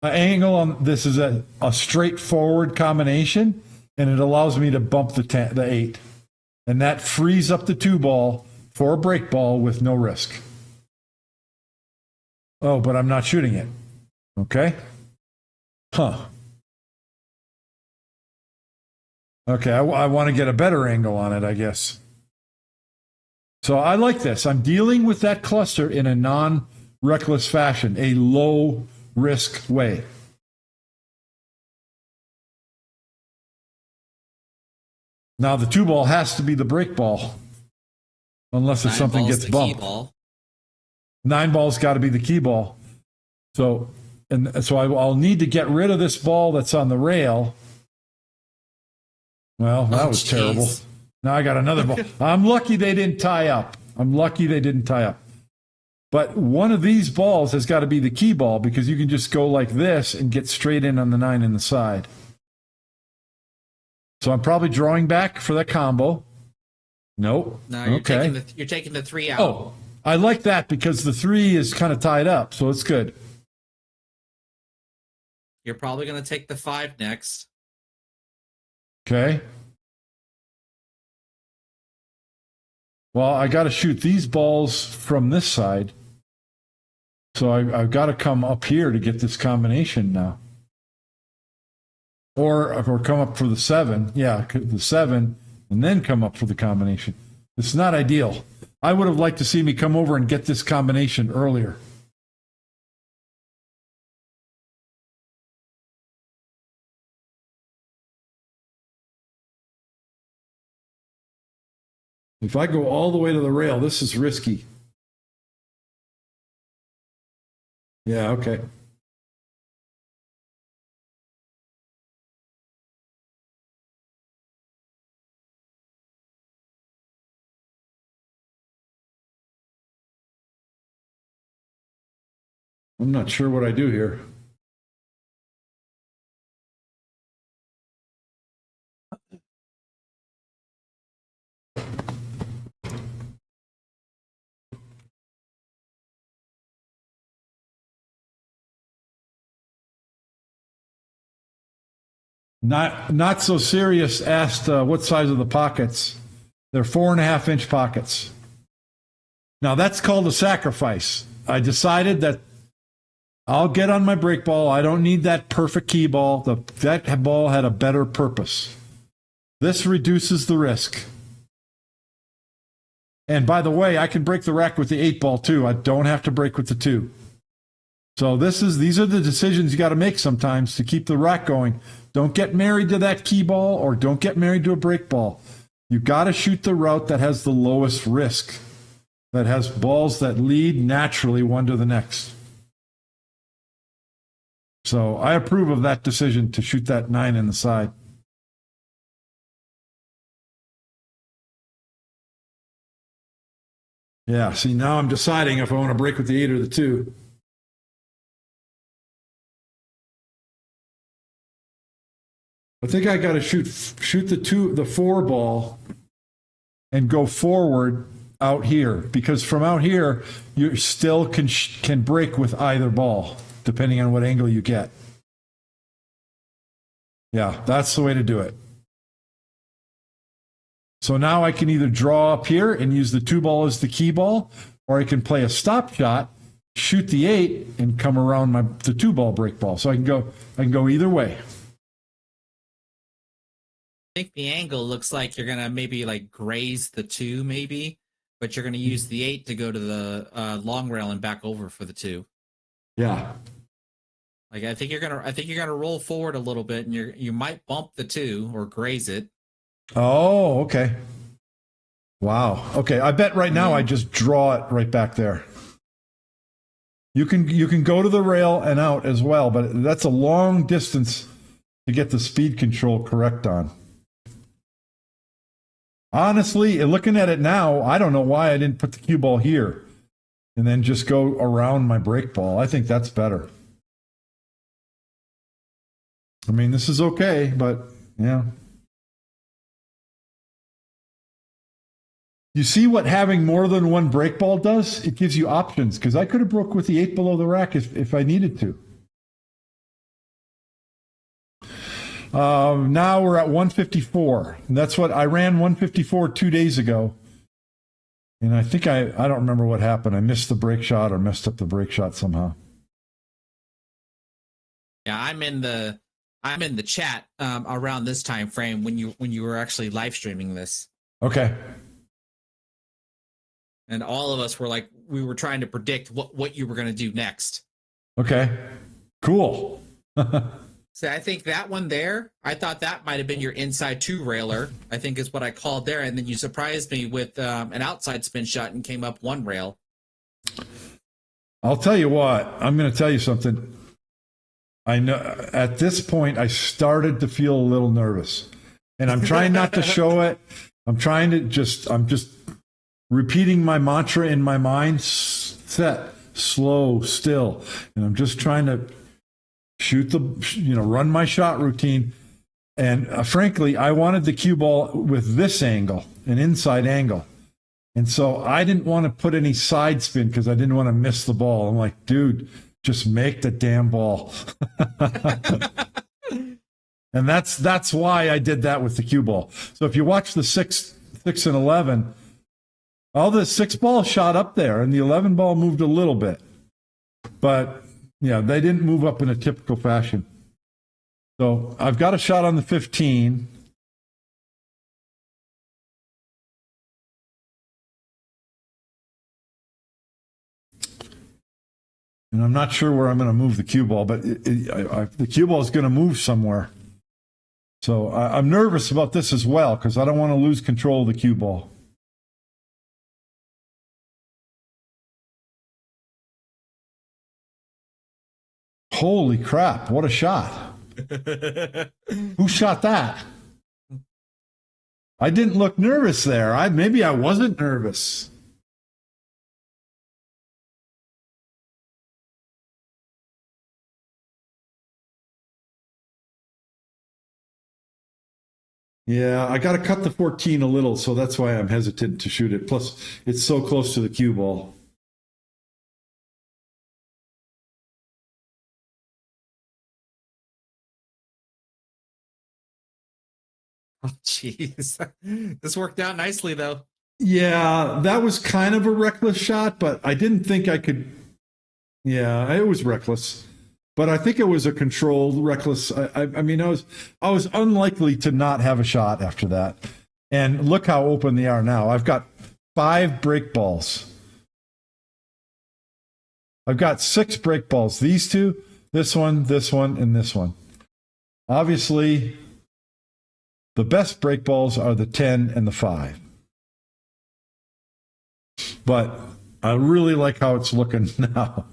angle on this. Is a straightforward combination, and it allows me to bump the 8. And that frees up the 2 ball for a break ball with no risk. Oh, but I'm not shooting it. Okay. Huh. Okay, I want to get a better angle on it, I guess. So I like this. I'm dealing with that cluster in a non-reckless fashion, a low risk way. Now the 2 ball has to be the break ball, unless if 9 something ball's gets the key bumped. ball. 9 ball's got to be the key ball. So, I'll need to get rid of this ball that's on the rail. Well, that was terrible. Now I got another ball. I'm lucky they didn't tie up. But one of these balls has got to be the key ball, because you can just go like this and get straight in on the 9 in the side. So I'm probably drawing back for that combo. Nope. No, you're okay. taking the 3 out. Oh, I like that because the 3 is kind of tied up, so it's good. You're probably going to take the 5 next. Okay. Well, I got to shoot these balls from this side. So I've got to come up here to get this combination now. Or come up for the 7. Yeah, the 7, and then come up for the combination. It's not ideal. I would have liked to see me come over and get this combination earlier. If I go all the way to the rail, this is risky. Yeah, okay. I'm not sure what I do here. Not so serious asked what size are the pockets. They're 4.5-inch pockets. Now that's called a sacrifice. I decided that I'll get on my break ball. I don't need that perfect key ball. That ball had a better purpose. This reduces the risk. And by the way, I can break the rack with the 8 ball too. I don't have to break with the 2. So these are the decisions you got to make sometimes to keep the rack going. Don't get married to that key ball, or don't get married to a break ball. You got to shoot the route that has the lowest risk, that has balls that lead naturally one to the next. So I approve of that decision to shoot that 9 in the side. Yeah, see, now I'm deciding if I want to break with the 8 or the 2. I think I got to shoot the 4 ball and go forward out here, because from out here you still can break with either ball depending on what angle you get. Yeah, that's the way to do it. So now I can either draw up here and use the 2 ball as the key ball, or I can play a stop shot, shoot the 8, and come around the 2 ball break ball. So I can go either way. I think the angle looks like you're gonna maybe like graze the 2, maybe, but you're gonna use the 8 to go to the long rail and back over for the 2. Yeah. Like I think you're gonna roll forward a little bit, and you might bump the 2 or graze it. Oh, okay. Wow. Okay, I bet right now I just draw it right back there. You can go to the rail and out as well, but that's a long distance to get the speed control correct on. Honestly, looking at it now, I don't know why I didn't put the cue ball here and then just go around my break ball. I think that's better. I mean, this is okay, but yeah. You see what having more than one break ball does? It gives you options, because I could have broke with the 8 below the rack if I needed to. Now we're at 154. And that's what I ran 154 2 days ago. And I think I don't remember what happened. I missed the break shot or messed up the break shot somehow. Yeah, I'm in the chat around this time frame when you were actually live streaming this. Okay. And all of us were like, we were trying to predict what you were going to do next. Okay. Cool. So I think that one there, I thought that might have been your inside two railer, I think is what I called there. And then you surprised me with an outside spin shot and came up one rail. I'll tell you what, I'm going to tell you something. I know at this point, I started to feel a little nervous, and I'm trying not to show it. I'm just repeating my mantra in my mind: set, slow, still. And I'm just trying to run my shot routine. And frankly, I wanted the cue ball with this angle, an inside angle. And so I didn't want to put any side spin because I didn't want to miss the ball. I'm like, dude, just make the damn ball. And that's why I did that with the cue ball. So if you watch the 6 and 11, all the 6 ball shot up there and the 11 ball moved a little bit. But yeah, they didn't move up in a typical fashion. So I've got a shot on the 15. And I'm not sure where I'm going to move the cue ball, but the cue ball is going to move somewhere. So I'm nervous about this as well because I don't want to lose control of the cue ball. Holy crap, what a shot. Who shot that? I didn't look nervous there. Maybe I wasn't nervous. Yeah, I got to cut the 14 a little, so that's why I'm hesitant to shoot it. Plus, it's so close to the cue ball. Oh, jeez. This worked out nicely, though. Yeah, that was kind of a reckless shot, but I didn't think I could. Yeah, it was reckless, but I think it was a controlled reckless. I mean, I was unlikely to not have a shot after that. And look how open they are now. I've got 5 break balls. I've got 6 break balls. These two, this one, and this one. Obviously, the best break balls are the 10 and the 5. But I really like how it's looking now.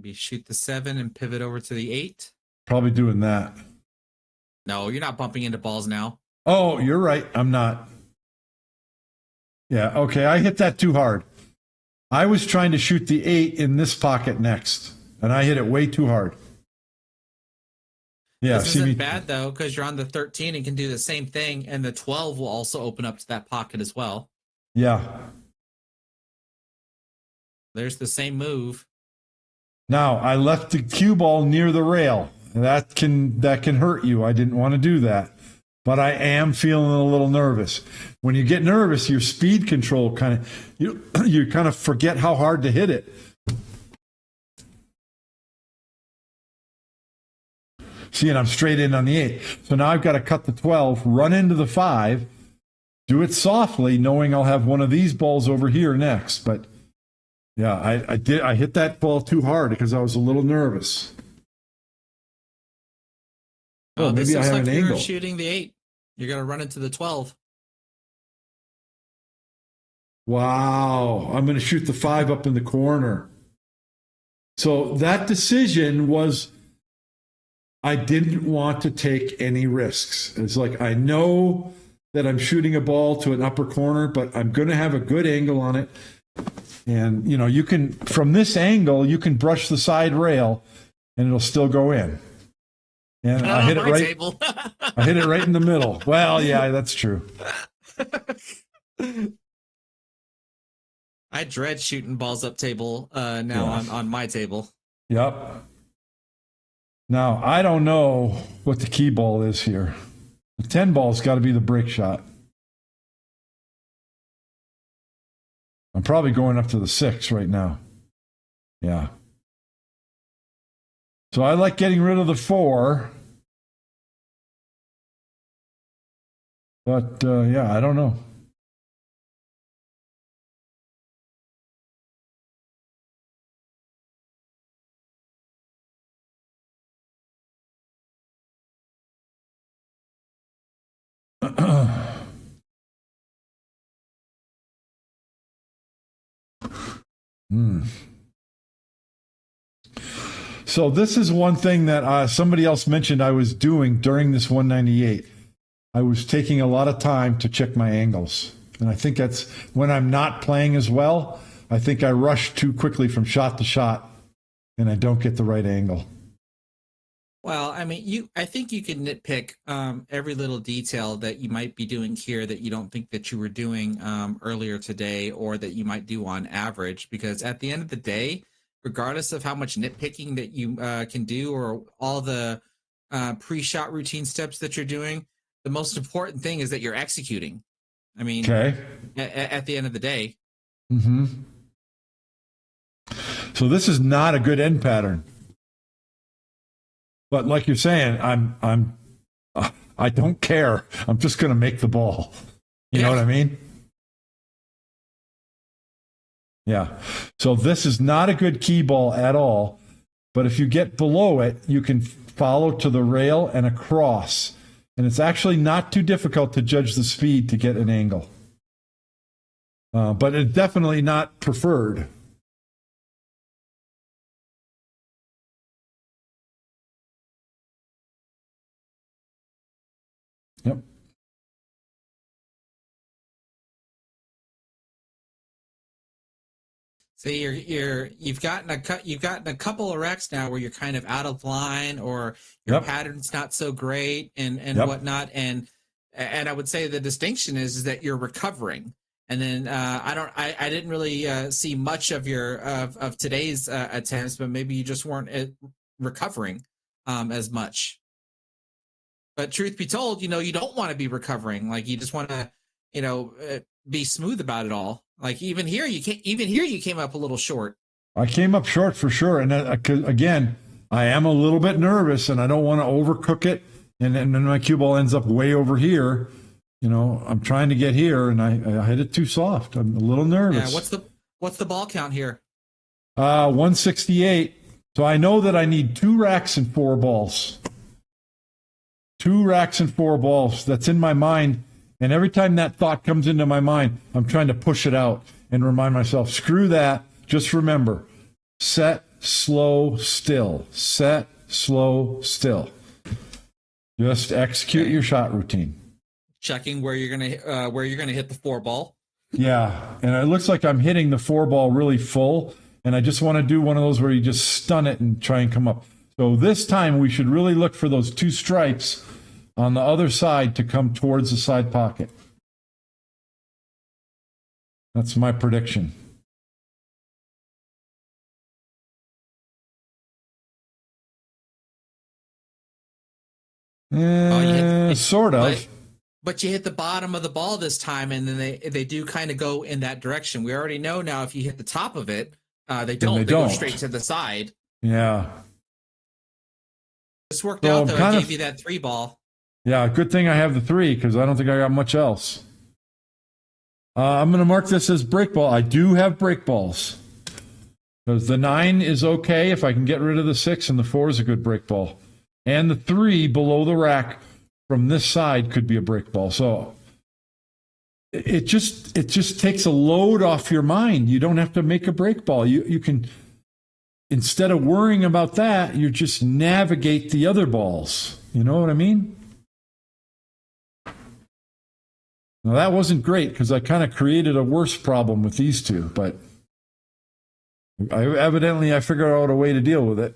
Maybe shoot the 7 and pivot over to the 8. Probably doing that. No, you're not bumping into balls now. Oh, you're right. I'm not. Yeah, okay. I hit that too hard. I was trying to shoot the 8 in this pocket next, and I hit it way too hard. Yeah, this isn't bad, though, because you're on the 13 and can do the same thing, and the 12 will also open up to that pocket as well. Yeah. There's the same move. Now, I left the cue ball near the rail. That can hurt you. I didn't want to do that. But I am feeling a little nervous. When you get nervous, your speed control you kind of forget how hard to hit it. See, and I'm straight in on the 8. So now I've got to cut the 12, run into the 5, do it softly, knowing I'll have one of these balls over here next. But yeah, I hit that ball too hard because I was a little nervous. Oh, maybe I have an angle. You're shooting the 8. You're going to run into the 12. Wow. I'm going to shoot the 5 up in the corner. So that decision was, I didn't want to take any risks. It's like, I know that I'm shooting a ball to an upper corner, but I'm going to have a good angle on it. And, you can, from this angle, you can brush the side rail and it'll still go in. And I hit it right. I hit it right in the middle. Well, yeah, that's true. I dread shooting balls up table now on my table. Yep. Now, I don't know what the key ball is here. The 10 ball's got to be the break shot. I'm probably going up to the 6 right now. Yeah. So I like getting rid of the 4. But, yeah, I don't know. Hmm. So this is one thing that somebody else mentioned I was doing during this 198. I was taking a lot of time to check my angles. And I think that's when I'm not playing as well. I think I rush too quickly from shot to shot and I don't get the right angle. Well, I mean, I think you can nitpick every little detail that you might be doing here that you don't think that you were doing earlier today, or that you might do on average. Because at the end of the day, regardless of how much nitpicking that you can do, or all the pre-shot routine steps that you're doing, the most important thing is that you're executing. I mean, Okay. at the end of the day. Mm-hmm. So this is not a good end pattern. But like you're saying, I don't care. I'm just going to make the ball. You know what I mean? Yeah. So this is not a good key ball at all. But if you get below it, you can follow to the rail and across. And it's actually not too difficult to judge the speed to get an angle. But it's definitely not preferred. Yep. So you've gotten a couple of wrecks now where you're kind of out of line, or your pattern's not so great, and whatnot, and I would say the distinction is that you're recovering. And then I didn't really see much of your of today's attempts, but maybe you just weren't recovering as much. But truth be told, you don't want to be recovering. Like, you just want to, be smooth about it all. Like, even here you came up a little short. I came up short for sure, and again, I am a little bit nervous, and I don't want to overcook it, and then my cue ball ends up way over here. I'm trying to get here, and I hit it too soft. I'm a little nervous. Yeah. What's the ball count here? 168. So I know that I need 2 racks and 4 balls. 2 racks and 4 balls. That's in my mind. And every time that thought comes into my mind, I'm trying to push it out and remind myself, screw that. Just remember, set, slow, still. Set, slow, still. Just execute your shot routine. Checking where you're gonna hit the 4 ball. Yeah, and it looks like I'm hitting the 4 ball really full, and I just want to do one of those where you just stun it and try and come up. So this time we should really look for those 2 stripes on the other side to come towards the side pocket. That's my prediction. Sort of. But you hit the bottom of the ball this time, and then they do kind of go in that direction. We already know now if you hit the top of it, they don't. They go straight to the side. Yeah. This worked out, though. It gave you that 3 ball. Yeah, good thing I have the 3, because I don't think I got much else. I'm going to mark this as break ball. I do have break balls. Because the 9 is okay if I can get rid of the 6, and the 4 is a good break ball. And the 3 below the rack from this side could be a break ball. So it just takes a load off your mind. You don't have to make a break ball. You can, instead of worrying about that, you just navigate the other balls. You know what I mean? Now, that wasn't great because I kind of created a worse problem with these 2, but I figured out a way to deal with it.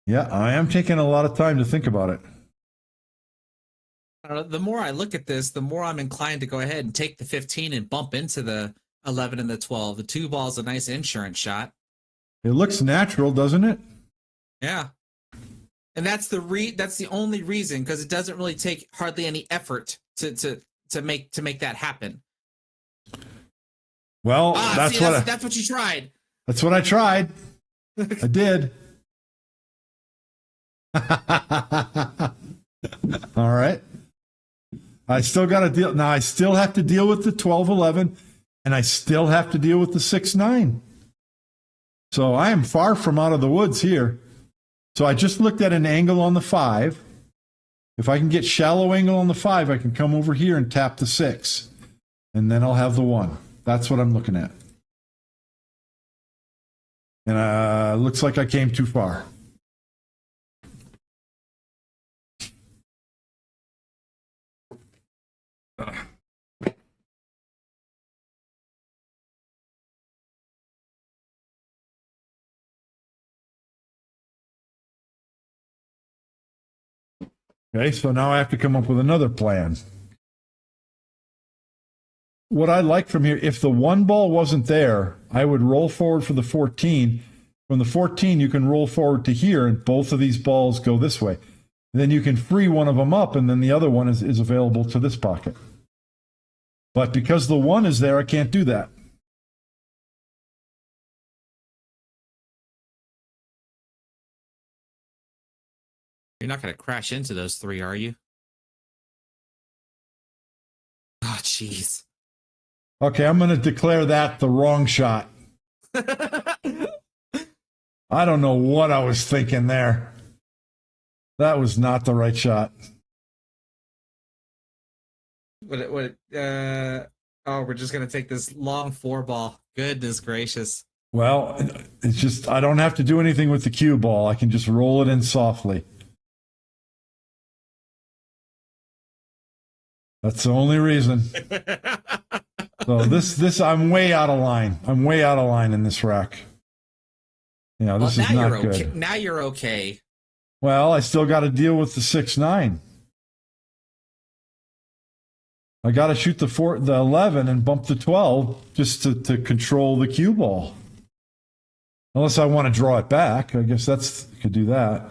Yeah, I am taking a lot of time to think about it. The more I look at this, the more I'm inclined to go ahead and take the 15 and bump into the 11 and the 12. The 2 ball's a nice insurance shot. It looks natural, doesn't it? Yeah. And that's the only reason, because it doesn't really take hardly any effort to make that happen. Well, that's what you tried. That's what I tried. I did. All right. I still got to deal. Now I still have to deal with the 12-11, and I still have to deal with the 6-9. So I am far from out of the woods here. So I just looked at an angle on the 5. If I can get shallow angle on the 5, I can come over here and tap the 6. And then I'll have the 1. That's what I'm looking at. And looks like I came too far. Okay, so now I have to come up with another plan. What I like from here, if the 1 ball wasn't there, I would roll forward for the 14. From the 14, you can roll forward to here, and both of these balls go this way. Then you can free one of them up, and then the other one is available to this pocket. But because the 1 is there, I can't do that. You're not going to crash into those 3, are you? Oh, jeez. Okay, I'm going to declare that the wrong shot. I don't know what I was thinking there. That was not the right shot. We're just going to take this long 4 ball. Goodness gracious. Well, it's just, I don't have to do anything with the cue ball. I can just roll it in softly. That's the only reason. So this, I'm way out of line. I'm way out of line in this rack. Yeah, this is not good. Okay. Now you're okay. Well, I still got to deal with the 6-9. I got to shoot the 11 and bump the 12 just to control the cue ball. Unless I want to draw it back, I guess could do that.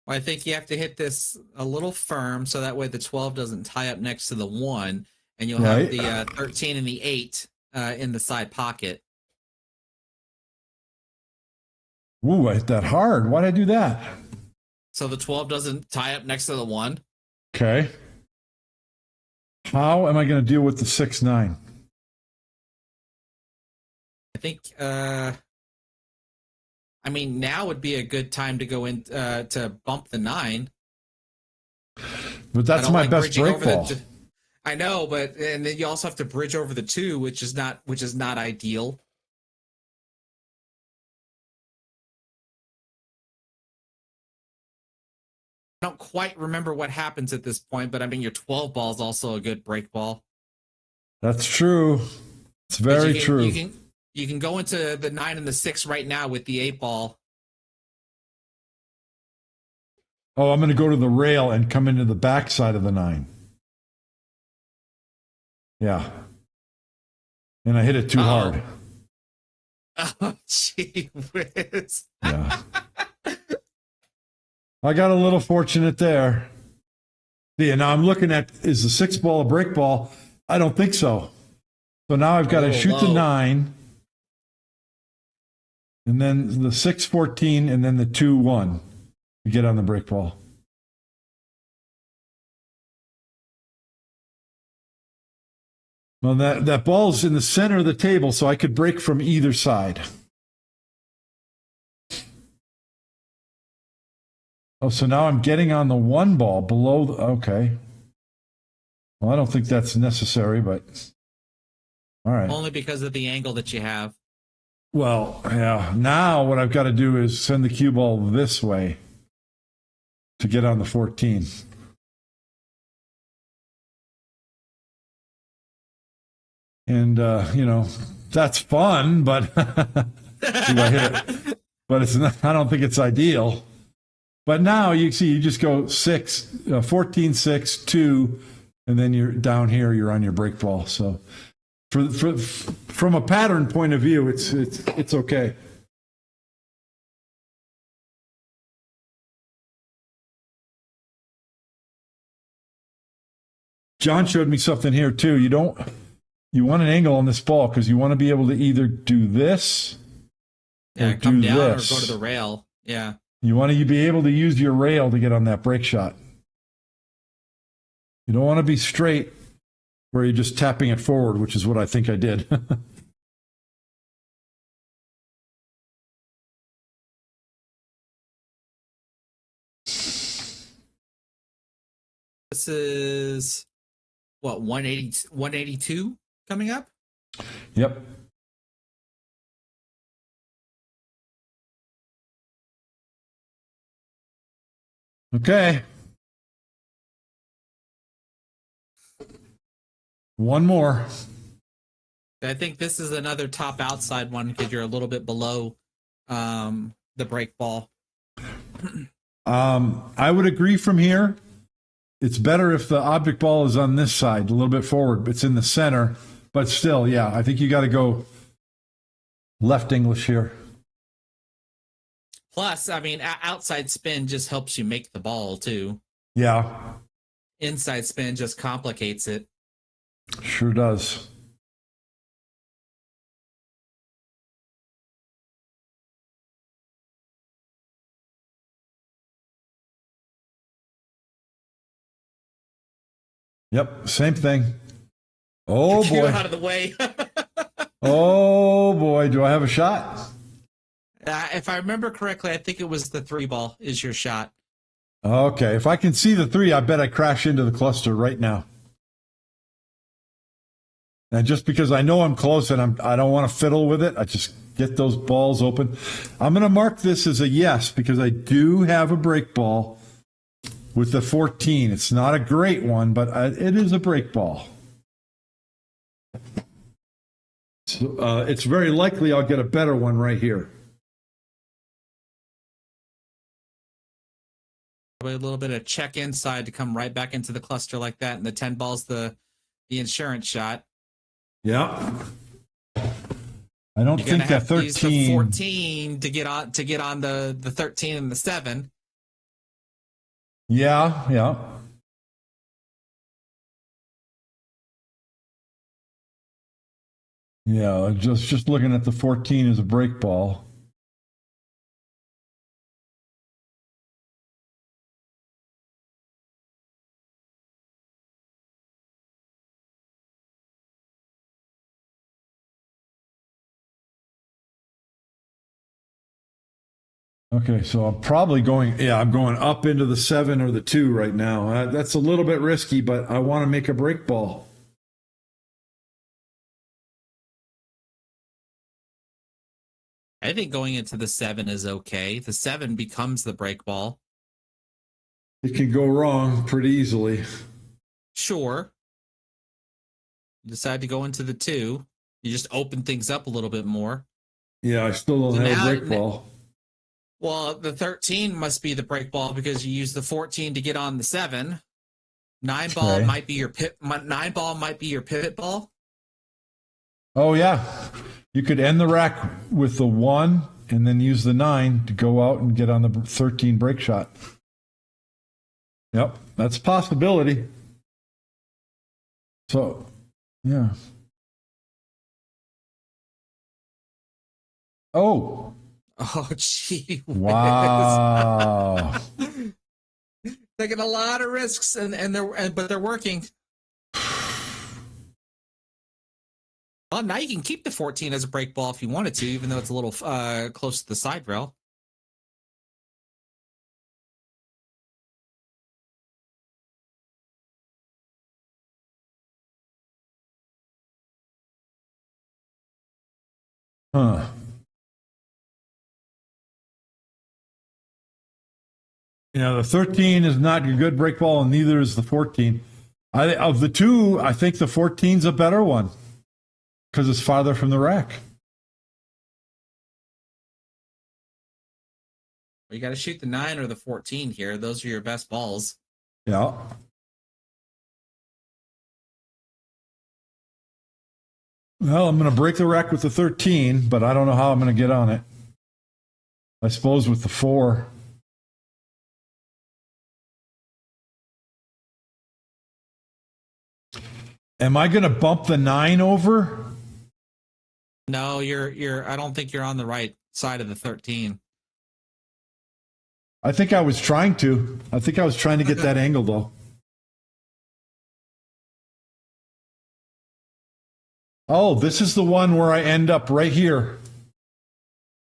Well, I think you have to hit this a little firm so that way the 12 doesn't tie up next to the 1, and you'll have the 13 and the 8 in the side pocket. Ooh, I hit that hard. Why'd I do that? So the 12 doesn't tie up next to the 1. Okay. How am I going to deal with the 6-9? I think, I mean, now would be a good time to go in to bump the 9. But that's my best break ball. I know, but and then you also have to bridge over the 2, which is not ideal. I don't quite remember what happens at this point, but I mean, your 12 ball is also a good break ball. That's true. It's very true. You can go into the 9 and the 6 right now with the 8 ball. Oh, I'm going to go to the rail and come into the backside of the 9. Yeah. And I hit it too hard. Oh, gee whiz. Yeah. I got a little fortunate there. Yeah, now I'm looking at, is the 6 ball a break ball? I don't think so. So now I've got to shoot the 9, and then the 6-14, and then the 2-1 to get on the break ball. Well, that ball's in the center of the table, so I could break from either side. Oh, so now I'm getting on the 1 ball below. Okay. Well, I don't think that's necessary, but all right. Only because of the angle that you have. Well, yeah. Now what I've got to do is send the cue ball this way to get on the 14. And, that's fun, but I hit it. But it's not, I don't think it's ideal. But now you see, you just go 14, 6, 2, and then you're down here, you're on your break ball. So from a pattern point of view, it's okay. John showed me something here too. You want an angle on this ball because you want to be able to either do this Yeah, or come do down this. or go to the rail. Yeah. You want to be able to use your rail to get on that brake shot. You don't want to be straight where you're just tapping it forward, which is what I think I did. This is what, 182 coming up? Yep. Okay. One more. I think this is another top outside one because you're a little bit below the brake ball. I would agree from here. It's better if the object ball is on this side, a little bit forward. It's in the center, but still, yeah, I think you got to go left English here. Plus, I mean, outside spin just helps you make the ball too. Yeah. Inside spin just complicates it. Sure does. Yep, same thing. Oh Get boy. out of the way. Oh boy, do I have a shot? If I remember correctly, I think it was the 3 ball is your shot. Okay, if I can see the 3, I bet I crash into the cluster right now. And just because I know I'm close and I don't want to fiddle with it, I just get those balls open. I'm going to mark this as a yes because I do have a brake ball with the 14. It's not a great one, but it is a brake ball. So, it's very likely I'll get a better one right here. Probably a little bit of check inside to come right back into the cluster like that, and the 10 ball's the insurance shot. Yeah. I don't You're think gonna that have to 13 use the 14 to get on the 13 and the 7. Yeah, yeah. Yeah, just looking at the 14 as a brake ball. Okay, so I'm probably I'm going up into the 7 or the 2 right now. That's a little bit risky, but I want to make a brake ball. I think going into the 7 is okay. The 7 becomes the brake ball. It can go wrong pretty easily. Sure. Decide to go into the 2. You just open things up a little bit more. Yeah, I still don't have a brake ball. Well, the 13 must be the brake ball because you use the 14 to get on the 7. 9 ball might be your 9 ball might be your pivot ball. Oh yeah, you could end the rack with the 1 and then use the 9 to go out and get on the 13 brake shot. Yep, that's a possibility. So, yeah. Oh. Oh, gee. Wow. Taking a lot of risks, but they're working. Well, now you can keep the 14 as a brake ball if you wanted to, even though it's a little close to the side rail. Huh. Yeah, the 13 is not a good brake ball, and neither is the 14. Of the 2, I think the 14's a better one because it's farther from the rack. You got to shoot the 9 or the 14 here. Those are your best balls. Yeah. Well, I'm going to break the rack with the 13, but I don't know how I'm going to get on it. I suppose with the 4. Am I going to bump the 9 over? No, you're I don't think you're on the right side of the 13. I think I was trying to. I think I was trying to get that angle, though. Oh, this is the one where I end up right here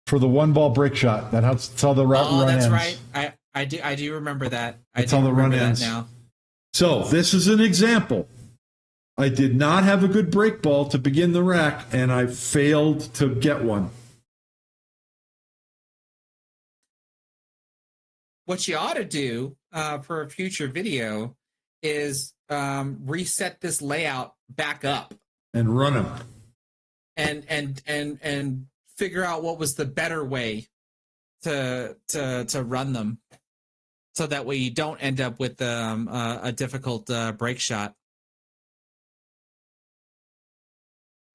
for the one ball break shot. That's how the route run ends. Oh, that's right. I do remember that. That's how the run ends now. So this is an example. I did not have a good break ball to begin the rack, and I failed to get one. What you ought to do for a future video is reset this layout back up And run them. and figure out what was the better way to run them, so that way you don't end up with a difficult break shot.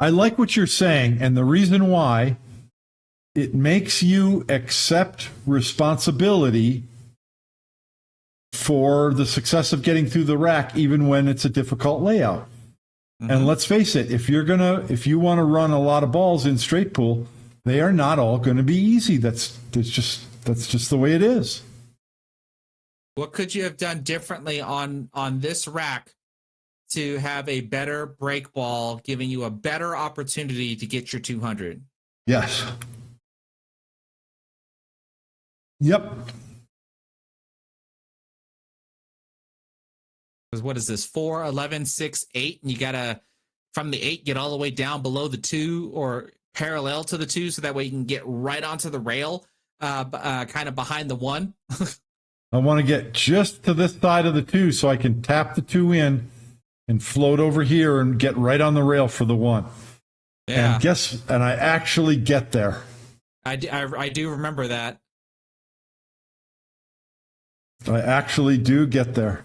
I like what you're saying, and the reason why, it makes you accept responsibility for the success of getting through the rack, even when it's a difficult layout. Mm-hmm. And let's face it, if you want to run a lot of balls in straight pool, they are not all going to be easy. That's just the way it is. What could you have done differently on this rack to have a better break ball, giving you a better opportunity to get your 200? Yes. Yep. Because what is this? 4, 11, 6, 8, and you gotta from the 8 get all the way down below the 2 or parallel to the 2, so that way you can get right onto the rail, kind of behind the 1. I want to get just to this side of the 2 so I can tap the 2 in and float over here and get right on the rail for the 1. Yeah. And I actually get there. I do remember that. I actually do get there.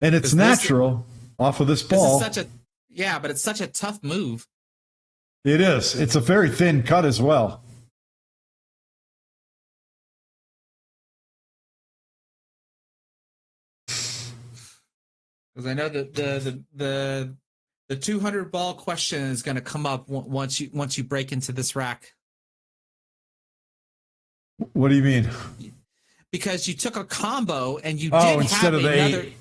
And it's natural off of this ball. But it's such a tough move. It is. It's a very thin cut as well. Because I know that the 200 ball question is going to come up once you break into this rack. What do you mean? Because you took a combo and you instead of another. 8.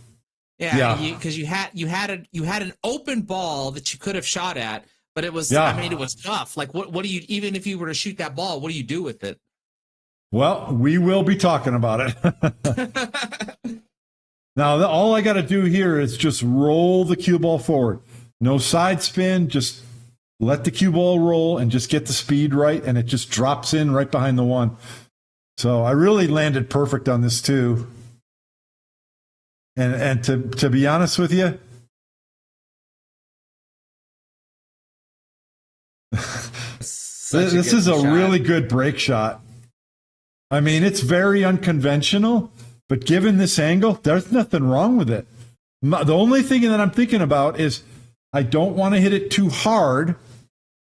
Yeah, because you had an open ball that you could have shot at, but it was it was tough. Like what do you, even if you were to shoot that ball, what do you do with it? Well, we will be talking about it. Now, all I got to do here is just roll the cue ball forward. No side spin, just let the cue ball roll and just get the speed right, and it just drops in right behind the 1. So I really landed perfect on this too. And to be honest with you, this is a really good break shot. I mean, it's very unconventional, but given this angle, there's nothing wrong with it. The only thing that I'm thinking about is I don't want to hit it too hard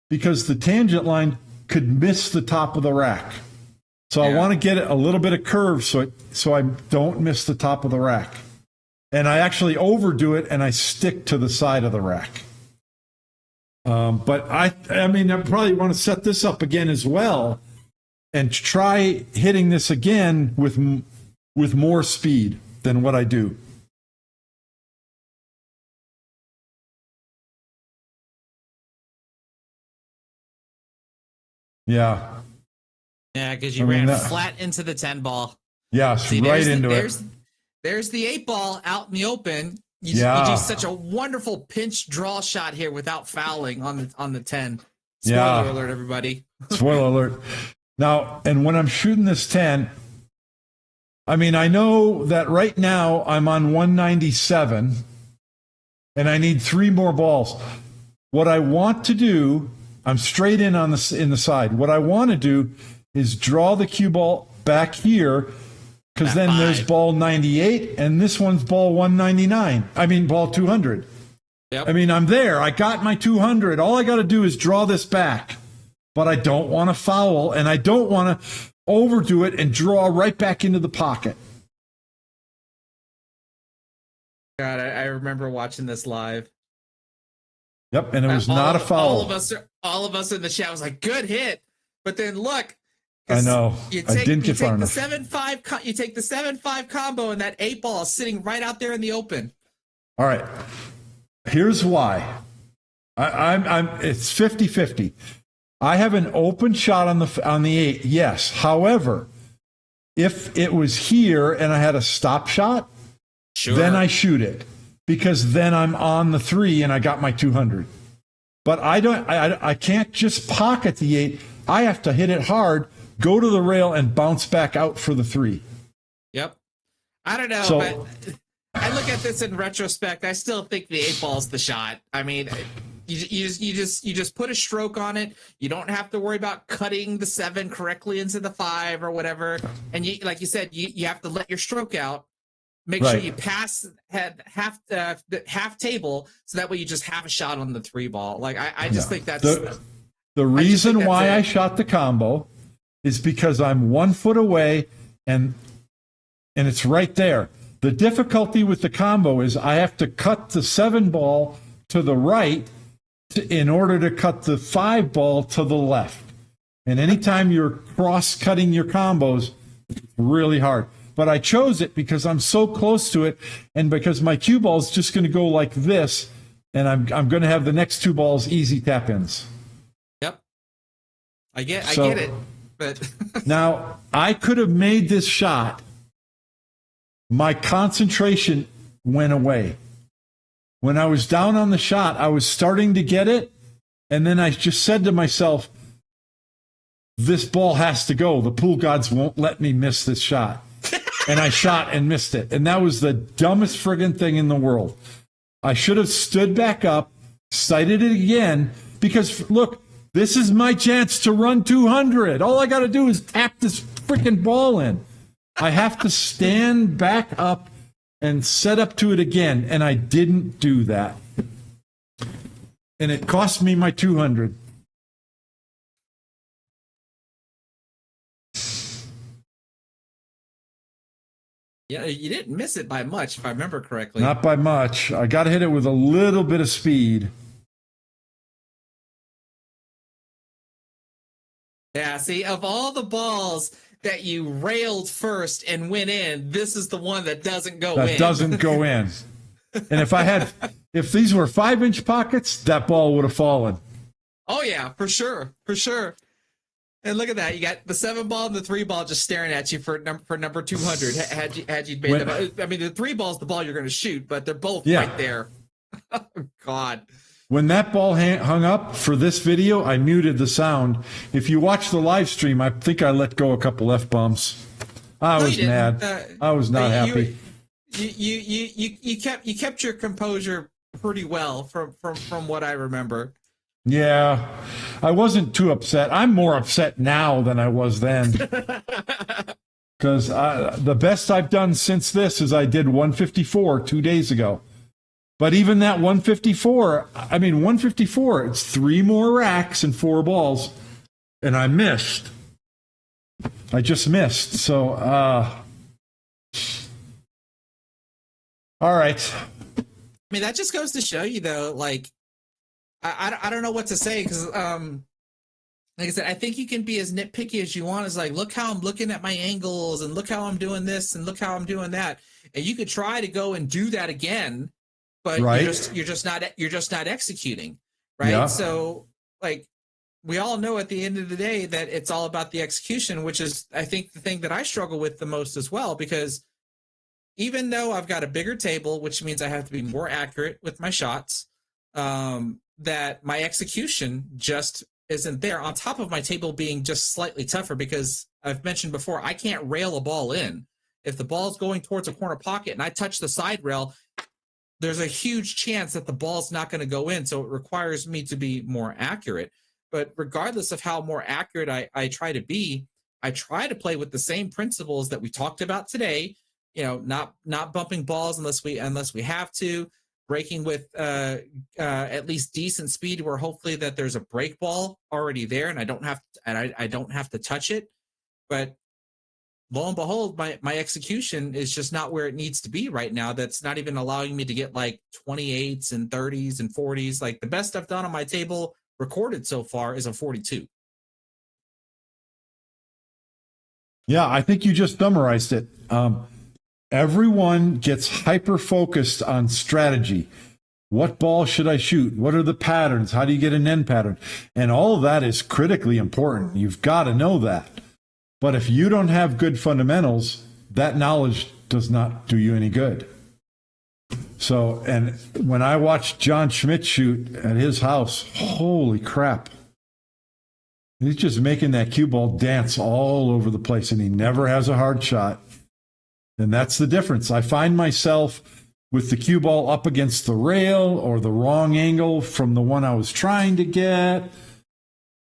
because the tangent line could miss the top of the rack. So I want to get it a little bit of curve so I don't miss the top of the rack. And I actually overdo it and I stick to the side of the rack. But I mean, I probably want to set this up again as well and try hitting this again with more speed than what I do. Yeah. Yeah, because you ran flat into the 10 ball. Yeah, right into it. There's the 8 ball out in the open. You do such a wonderful pinch draw shot here without fouling on the 10. Spoiler alert, everybody. Spoiler alert. Now, and when I'm shooting this 10, I mean, I know that right now I'm on 197 and I need 3 more balls. What I want to do, I'm straight in on in the side. What I want to do is draw the cue ball back here, because then there's ball 98 and this one's ball 199. I mean, ball 200. Yep. I mean, I'm there. I got my 200. All I got to do is draw this back, but I don't want to foul and I don't want to overdo it and draw right back into the pocket. God, I remember watching this live. Yep, and it was not a foul. All of us in the chat was like, good hit. But then look, I know. I didn't get far enough. You take the 7-5 combo, and that 8 ball is sitting right out there in the open. All right. Here's why. It's 50-50. I have an open shot on the 8, yes. However, if it was here and I had a stop shot, sure, then I shoot it, because then I'm on the 3 and I got my 200. But I can't just pocket the 8. I have to hit it hard, go to the rail, and bounce back out for the 3. Yep. I don't know, but I look at this in retrospect. I still think the 8 ball is the shot. I mean, you just put a stroke on it. You don't have to worry about cutting the 7 correctly into the 5 or whatever. And you, like you said, you have to let your stroke out. Make sure you pass half table, so that way you just have a shot on the 3 ball. Like I just think that's the reason why I shot the combo is because I'm 1 foot away and it's right there. The difficulty with the combo is I have to cut the 7 ball to the right in order to cut the 5 ball to the left. And anytime you're cross-cutting your combos, it's really hard. But I chose it because I'm so close to it, and because my cue ball is just going to go like this, and I'm going to have the next 2 balls easy tap-ins. Yep. I get it. But now, I could have made this shot. My concentration went away. When I was down on the shot, I was starting to get it, and then I just said to myself, this ball has to go. The pool gods won't let me miss this shot. And I shot and missed it. And that was the dumbest friggin' thing in the world. I should have stood back up, sighted it again, because, look, this is my chance to run 200. All I got to do is tap this freaking ball in. I have to stand back up and set up to it again, and I didn't do that. And it cost me my 200. Yeah, you didn't miss it by much, if I remember correctly. Not by much. I got to hit it with a little bit of speed. Yeah, see, of all the balls that you railed first and went in, this is the one that doesn't go in. That doesn't go in. And if these were 5-inch pockets, that ball would have fallen. Oh yeah, for sure, for sure. And look at that, you got the 7 ball and the 3 ball just staring at you for number 200. Had you made them, I mean, the 3 ball's the ball you're going to shoot, but they're both right there. Oh God. When that ball hung up for this video, I muted the sound. If you watch the live stream, I think I let go a couple F-bombs. I was mad. I was not happy. You kept your composure pretty well from what I remember. Yeah, I wasn't too upset. I'm more upset now than I was then. Because the best I've done since this is I did 154 2 days ago. But even that 154, I mean, 154, it's 3 more racks and 4 balls. And I missed. I just missed. So, all right. I mean, that just goes to show you, though, like, I don't know what to say, because, like I said, I think you can be as nitpicky as you want. It's like, look how I'm looking at my angles, and look how I'm doing this, and look how I'm doing that. And you could try to go and do that again, but you're just not executing, right? Yeah. So, like, we all know at the end of the day that it's all about the execution, which is, I think, the thing that I struggle with the most as well, because even though I've got a bigger table, which means I have to be more accurate with my shots, that my execution just isn't there, on top of my table being just slightly tougher, because I've mentioned before, I can't rail a ball in. If the ball's going towards a corner pocket and I touch the side rail, there's a huge chance that the ball's not going to go in. So it requires me to be more accurate. But regardless of how more accurate I try to be, I try to play with the same principles that we talked about today. You know, not bumping balls unless we have to, breaking with at least decent speed, where hopefully that there's a break ball already there and I don't have to touch it. But lo and behold, my execution is just not where it needs to be right now. That's not even allowing me to get like 28s and 30s and 40s. Like, the best I've done on my table recorded so far is a 42. Yeah, I think you just summarized it. Everyone gets hyper focused on strategy. What ball should I shoot? What are the patterns? How do you get an end pattern? And all of that is critically important. You've got to know that. But if you don't have good fundamentals, that knowledge does not do you any good. So, and when I watched John Schmidt shoot at his house, holy crap. He's just making that cue ball dance all over the place, and he never has a hard shot. And that's the difference. I find myself with the cue ball up against the rail or the wrong angle from the one I was trying to get.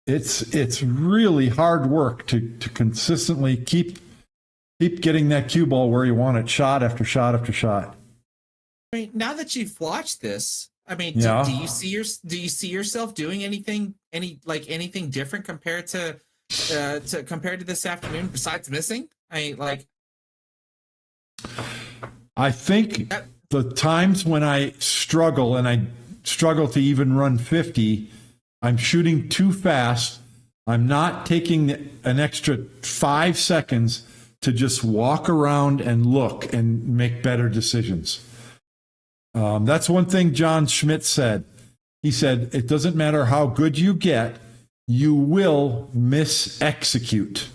It's really hard work to consistently keep getting that cue ball where you want it, shot after shot after shot. I mean, now that you've watched this, I mean, Yeah. do you see yourself doing anything different compared to this afternoon besides missing? I mean, like, I think the times when I struggle and I struggle to even run 50, I'm shooting too fast. I'm not taking an extra 5 seconds to just walk around and look and make better decisions. That's one thing John Schmidt said. He said, it doesn't matter how good you get, you will mis-execute.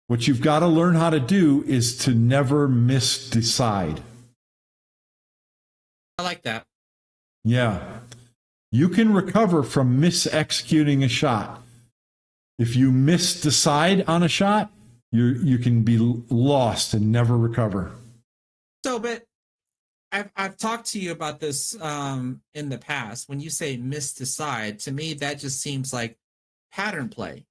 What you've got to learn how to do is to never misdecide. I like that. Yeah. You can recover from mis-executing a shot. If you misdecide on a shot, you can be lost and never recover. So, but I've talked to you about this in the past. When you say misdecide, to me that just seems like pattern play,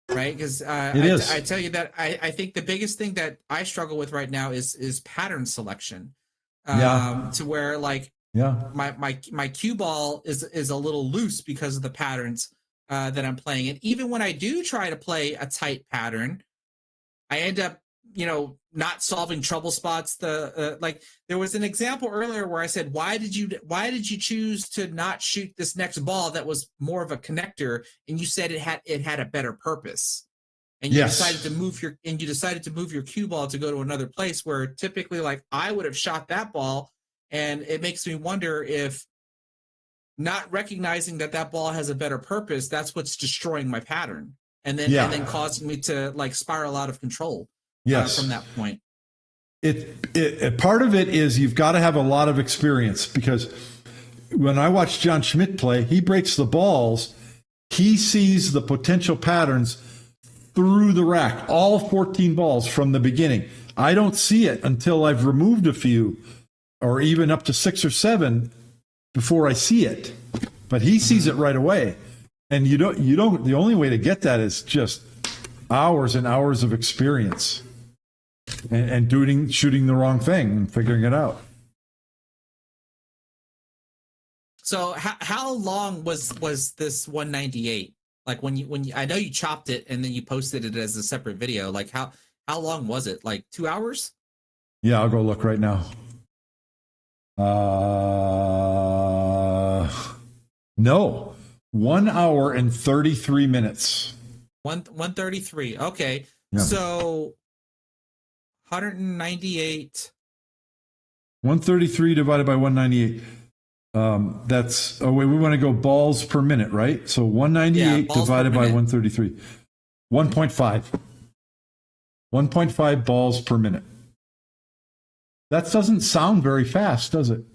right? Because I tell you that I think the biggest thing that I struggle with right now is pattern selection. To where like my cue ball is a little loose because of the patterns that I'm playing, and even when I do try to play a tight pattern, I end up not solving trouble spots. Like there was an example earlier where I said, why did you choose to not shoot this next ball that was more of a connector? And you said it had a better purpose. And you decided to move your cue ball to go to another place where typically like I would have shot that ball. And it makes me wonder if not recognizing that ball has a better purpose, that's what's destroying my pattern. And then causing me to like spiral out of control. From that point. Part of it is you've got to have a lot of experience, because when I watch John Schmidt play, he breaks the balls. He sees the potential patterns through the rack, all 14 balls from the beginning. I don't see it until I've removed a few, or even up to 6 or 7 before I see it. But he sees it right away. And you don't, the only way to get that is just hours and hours of experience. And shooting the wrong thing and figuring it out. So how long was this 198? Like when you I know you chopped it and then you posted it as a separate video. Like how long was it? Like 2 hours? Yeah, I'll go look right now. No, 1 hour and 33 minutes. 133. Okay, yeah. So 198. 133 divided by 198. That's, we want to go balls per minute, right? So 198 divided by 133. 1.5. 1.5 balls per minute. That doesn't sound very fast, does it?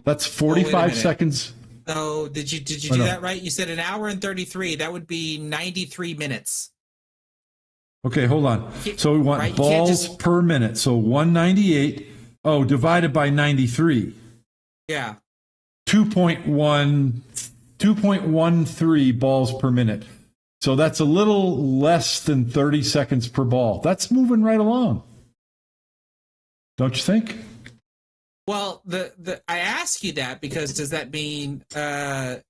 That's 45 seconds. So did you do that right? You said 1 hour and 33. That would be 93 minutes. Okay, hold on. So we want balls per minute. So 198, divided by 93. Yeah. 2.13 balls per minute. So that's a little less than 30 seconds per ball. That's moving right along. Don't you think? Well, I ask you that because does that mean that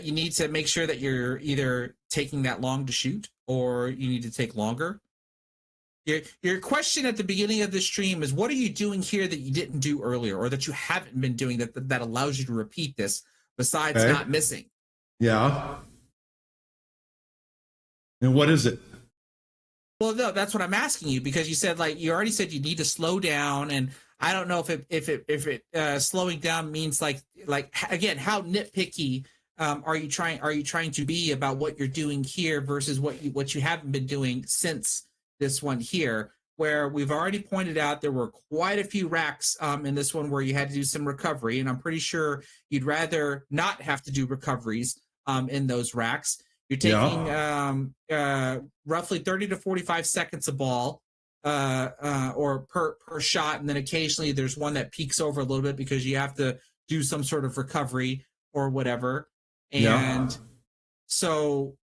you need to make sure that you're either taking that long to shoot or you need to take longer? Your question at the beginning of the stream is, what are you doing here that you didn't do earlier or that you haven't been doing that allows you to repeat this besides not missing? Yeah. And what is it? Well, no, that's what I'm asking you, because you said, like, you already said you need to slow down, and I don't know if it slowing down means like again, how nitpicky are you trying to be about what you're doing here versus what you haven't been doing since this one here, where we've already pointed out there were quite a few racks in this one where you had to do some recovery, and I'm pretty sure you'd rather not have to do recoveries in those racks. You're taking roughly 30 to 45 seconds a ball or per shot, and then occasionally there's one that peaks over a little bit because you have to do some sort of recovery or whatever. And so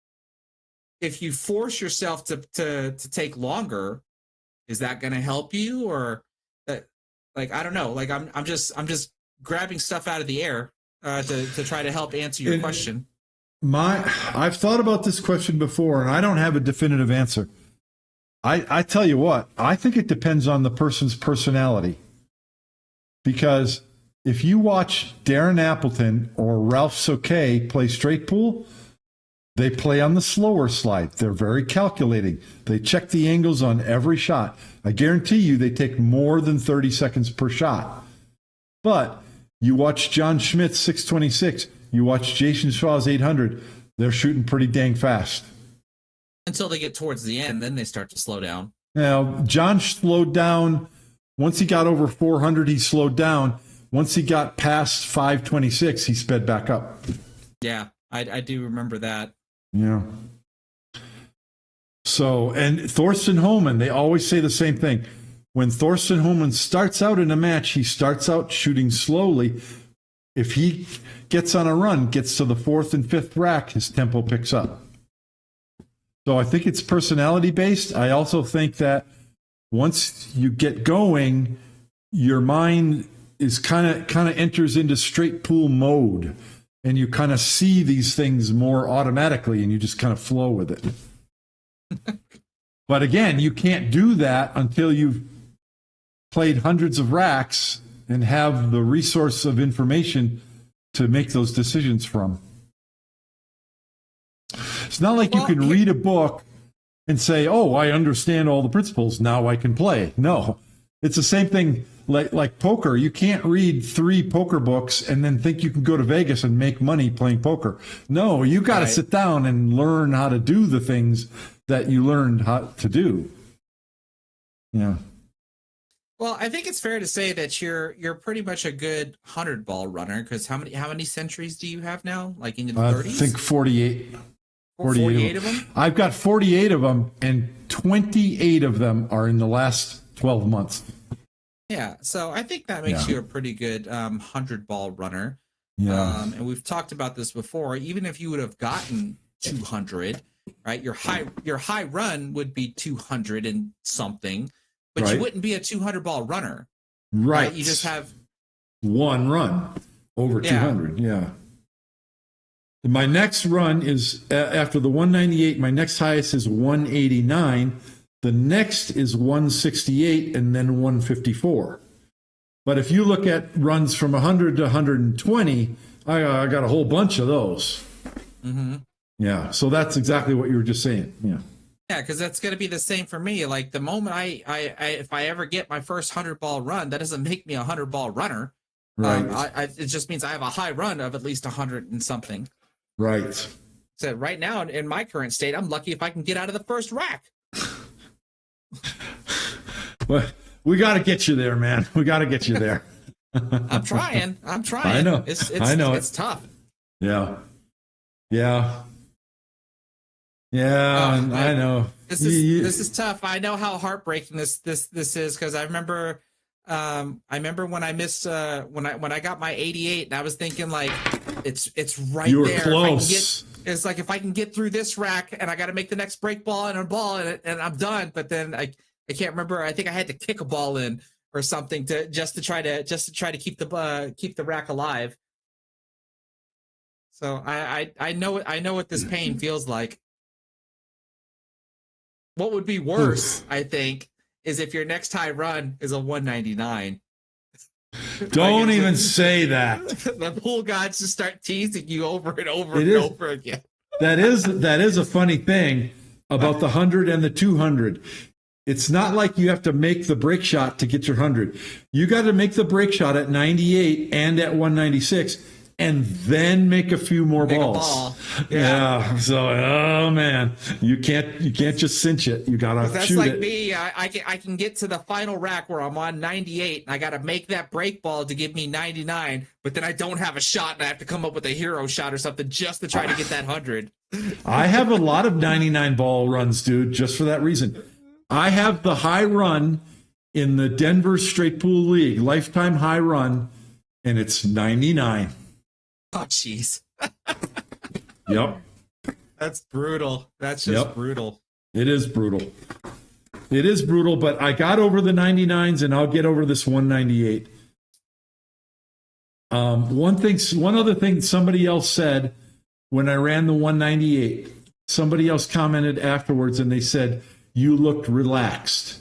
if you force yourself to take longer, is that going to help you, or that, like, I don't know, like I'm just grabbing stuff out of the air to try to help answer your question. I've thought about this question before, and I don't have a definitive answer. I tell you what, I think it depends on the person's personality. Because if you watch Darren Appleton or Ralph Souquet play straight pool, they play on the slower slide. They're very calculating. They check the angles on every shot. I guarantee you they take more than 30 seconds per shot. But you watch John Schmidt's 626, you watch Jason Shaw's 800, they're shooting pretty dang fast. Until they get towards the end, then they start to slow down. Now, John slowed down. Once he got over 400, he slowed down. Once he got past 526, he sped back up. Yeah, I do remember that. Yeah. So, and Thorsten Hohmann, they always say the same thing. When Thorsten Hohmann starts out in a match, he starts out shooting slowly. If he gets on a run, gets to the fourth and fifth rack, his tempo picks up. So I think it's personality based. I also think that once you get going, your mind is kind of enters into straight pool mode, and you kind of see these things more automatically, and you just kind of flow with it. But again, you can't do that until you've played hundreds of racks and have the resource of information to make those decisions from. It's not like you can read a book and say, oh, I understand all the principles, now I can play. No, it's the same thing like poker. You can't read 3 poker books and then think you can go to Vegas and make money playing poker. No, you got to sit down and learn how to do the things that you learned how to do. Yeah. Well, I think it's fair to say that you're pretty much a good 100-ball runner, because how many centuries do you have now? Like in the 30s? I think 48. 48 of them? I've got 48 of them, and 28 of them are in the last 12 months. Yeah, so I think that makes you a pretty good 100-ball runner. Yeah. And we've talked about this before. Even if you would have gotten 200, right? Your high run would be 200 and something, but you wouldn't be a 200-ball runner. Right. You just have one run over 200. Yeah. My next run is after the 198. My next highest is 189. The next is 168 and then 154. But if you look at runs from 100 to 120, I got a whole bunch of those. Mm-hmm. Yeah. So that's exactly what you were just saying. Yeah. Yeah, because that's going to be the same for me. Like the moment I if I ever get my first 100-ball run, that doesn't make me a 100-ball runner. Right. It just means I have a high run of at least 100 and something. Right. So right now, in my current state, I'm lucky if I can get out of the first rack. Well, we got to get you there, man. We got to get you there. I'm trying. I know. It's tough. Yeah. Yeah. Yeah, I know. This is tough. I know how heartbreaking this is, because I remember when I missed when I got my 88, and I was thinking, like, it's right you were there. Close. It's like if I can get through this rack, and I got to make the next break ball and a ball, and I'm done. But then I can't remember. I think I had to kick a ball in or something to try to keep the rack alive. So I know what this pain feels like. What would be worse, I think, is if your next high run is a 199. Don't even say that. The pool gods just start teasing you over and over and over again. That is a funny thing. about the 100 and the 200. It's not like you have to make the break shot to get your 100. You got to make the break shot at 98 and at 196 and then make a few more Make balls. a ball. Yeah. So, oh man, you can't just cinch it. You got to That's shoot like it. me. I can get to the final rack where I'm on 98 and I got to make that break ball to give me 99, but then I don't have a shot and I have to come up with a hero shot or something just to try to get that 100. I have a lot of 99 ball runs, dude, just for that reason. I have the high run in the Denver Straight Pool League, lifetime high run, and it's 99. Oh, jeez. Yep. That's brutal. That's just brutal. It is brutal. It is brutal, but I got over the 99s and I'll get over this 198. One other thing somebody else said when I ran the 198, somebody else commented afterwards and they said, you looked relaxed.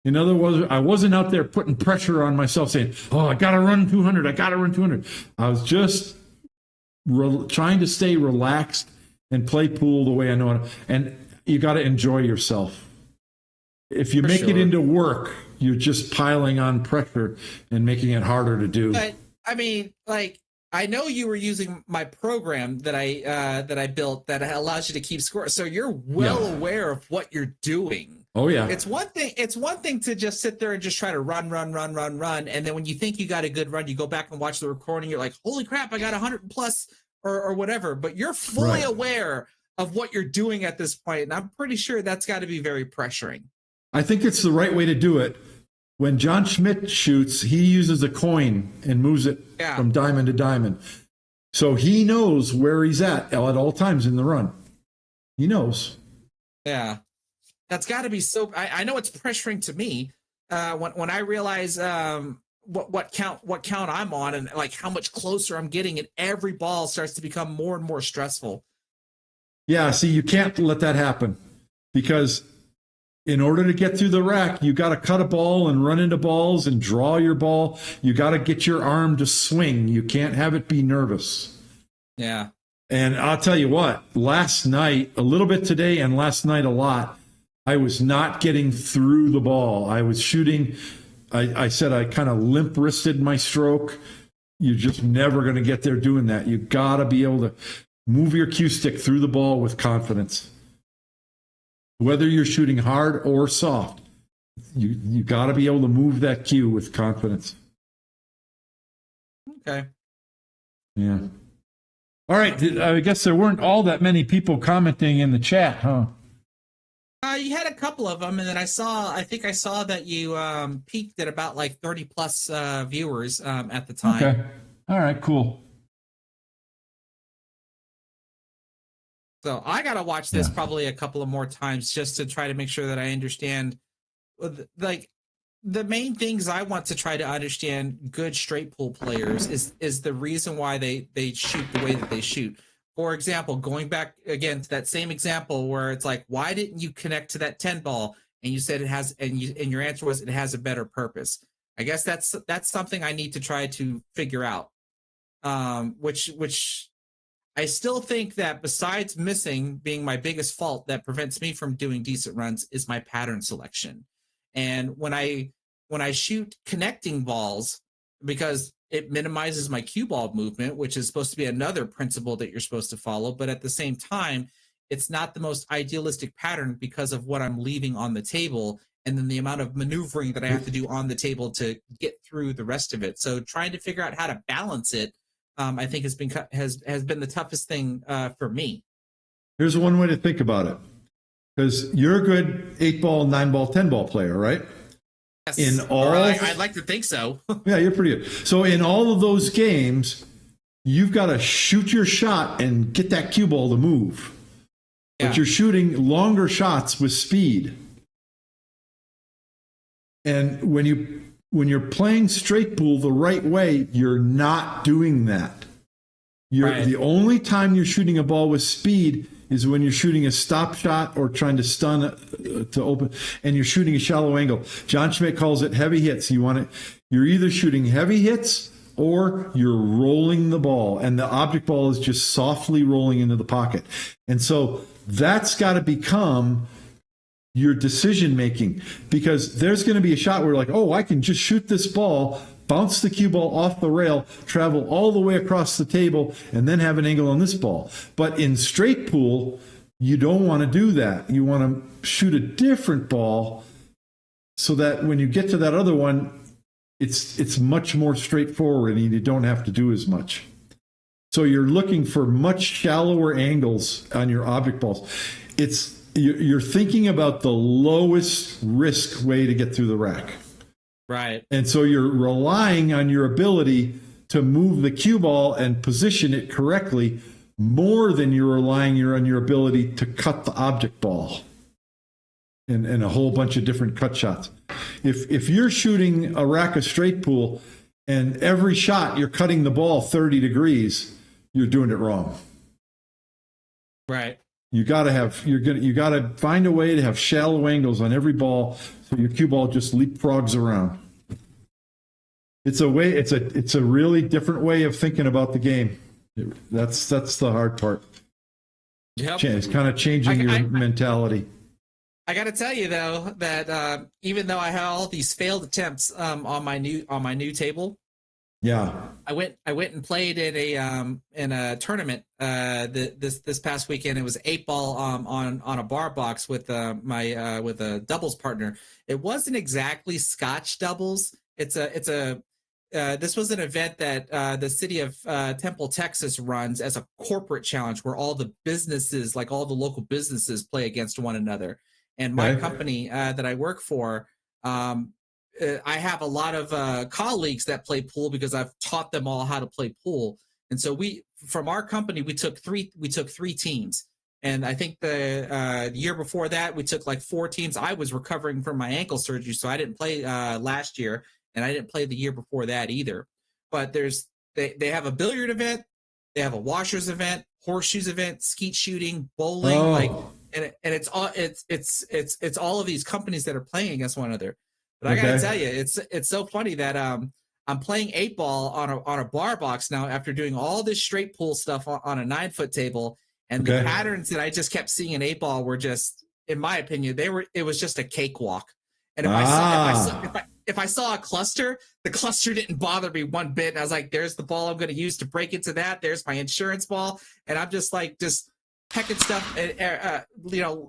In other words, I wasn't out there putting pressure on myself saying, oh, I got to run 200. I got to run 200. I was just trying to stay relaxed and play pool the way I know it. And you got to enjoy yourself. If you make it into work, you're just piling on pressure and making it harder to do. But I mean, like, I know you were using my program that I built that allows you to keep score. So you're well aware of what you're doing. Oh yeah. It's one thing to just sit there and just try to run. And then when you think you got a good run, you go back and watch the recording. You're like, holy crap, I got 100 plus or whatever. But you're fully aware of what you're doing at this point. And I'm pretty sure that's got to be very pressuring. I think it's the right way to do it. When John Schmidt shoots, he uses a coin and moves it from diamond to diamond. So he knows where he's at all times in the run. He knows. Yeah. That's got to be so. I know it's pressuring to me when I realize what count I'm on and like how much closer I'm getting, and every ball starts to become more and more stressful. Yeah, see, you can't let that happen because in order to get through the rack, you got to cut a ball and run into balls and draw your ball. You got to get your arm to swing. You can't have it be nervous. Yeah. And I'll tell you what, last night, a little bit today and last night a lot, I was not getting through the ball. I was shooting. I said I kind of limp wristed my stroke. You're just never going to get there doing that. You got to be able to move your cue stick through the ball with confidence. Whether you're shooting hard or soft, you got to be able to move that cue with confidence. Okay. Yeah. All right. I guess there weren't all that many people commenting in the chat, huh? You had a couple of them, and then I think I saw that you peaked at about like 30 plus viewers at the time. Okay. All right, cool. So I got to watch this probably a couple of more times just to try to make sure that I understand, like, the main things I want to try to understand good straight pool players is the reason why they shoot the way that they shoot. For example, going back again to that same example where it's like, why didn't you connect to that 10 ball? And you said it has, and your answer was it has a better purpose. I guess that's something I need to try to figure out. Which I still think that besides missing being my biggest fault that prevents me from doing decent runs is my pattern selection. And when I shoot connecting balls, because it minimizes my cue ball movement, which is supposed to be another principle that you're supposed to follow. But at the same time, it's not the most idealistic pattern because of what I'm leaving on the table and then the amount of maneuvering that I have to do on the table to get through the rest of it. So trying to figure out how to balance it, I think has been the toughest thing for me. Here's one way to think about it, because you're a good 8-ball, 9-ball, 10-ball player, right? Yes. In all, I'd like to think so. Yeah, you're pretty good. So in all of those games, you've got to shoot your shot and get that cue ball to move. Yeah. But you're shooting longer shots with speed. And when you're playing straight pool the right way, you're not doing that. The only time you're shooting a ball with speed is when you're shooting a stop shot or trying to stun to open, and you're shooting a shallow angle. John Schmidt calls it heavy hits. You're either shooting heavy hits or you're rolling the ball, and the object ball is just softly rolling into the pocket. And so that's got to become your decision making, because there's going to be a shot where like, oh, I can just shoot this ball, bounce the cue ball off the rail, travel all the way across the table, and then have an angle on this ball. But in straight pool, you don't want to do that. You want to shoot a different ball so that when you get to that other one, it's much more straightforward and you don't have to do as much. So you're looking for much shallower angles on your object balls. You're thinking about the lowest risk way to get through the rack. Right. And so you're relying on your ability to move the cue ball and position it correctly more than you're relying on your ability to cut the object ball and a whole bunch of different cut shots. If you're shooting a rack of straight pool and every shot you're cutting the ball 30 degrees, you're doing it wrong. Right. You gotta find a way to have shallow angles on every ball so your cue ball just leapfrogs around. It's a really different way of thinking about the game. That's the hard part. Yep. It's kind of changing your mentality. I got to tell you though that even though I had all these failed attempts on my new table, yeah, I went and played in a tournament this past weekend. It was 8-ball on a bar box with my with a doubles partner. It wasn't exactly Scotch doubles. This was an event that the city of Temple, Texas runs as a corporate challenge where all the businesses, like all the local businesses, play against one another. And my company that I work for, I have a lot of colleagues that play pool because I've taught them all how to play pool. And so from our company, we took three teams. And I think the year before that, we took like 4 teams. I was recovering from my ankle surgery, so I didn't play last year, and I didn't play the year before that either. But they have a billiard event, they have a washers event, horseshoes event, skeet shooting, bowling, and it's all of these companies that are playing against one another. But I gotta tell you, it's so funny that I'm playing 8-ball on a bar box now after doing all this straight pool stuff on a 9-foot table, and the patterns that I just kept seeing in 8-ball were just, in my opinion, it was just a cakewalk. And if I saw a cluster, the cluster didn't bother me one bit. And I was like, there's the ball I'm going to use to break into that. There's my insurance ball, and I'm just pecking stuff,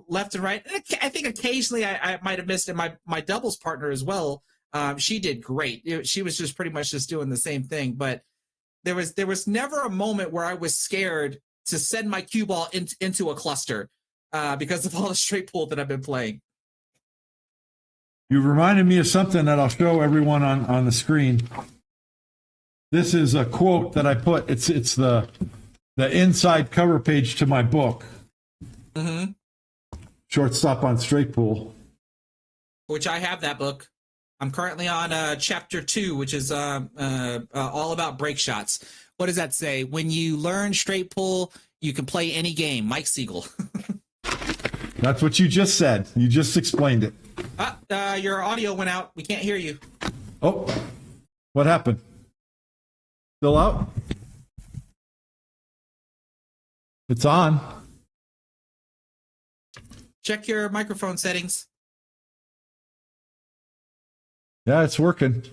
left and right. And I think occasionally I might have missed it. My doubles partner as well. She did great. She was just pretty much just doing the same thing. But there was never a moment where I was scared to send my cue ball into a cluster because of all the straight pool that I've been playing. You've reminded me of something that I'll show everyone on the screen. This is a quote that I put. It's the inside cover page to my book. Mm-hmm. Shortstop on Straight Pool. Which I have that book. I'm currently on chapter 2, which is all about break shots. What does that say? When you learn straight pool, you can play any game. Mike Siegel. That's what you just said. You just explained it. Your audio went out. We can't hear you. Oh, what happened? Still out? It's on. Check your microphone settings. Yeah, it's working.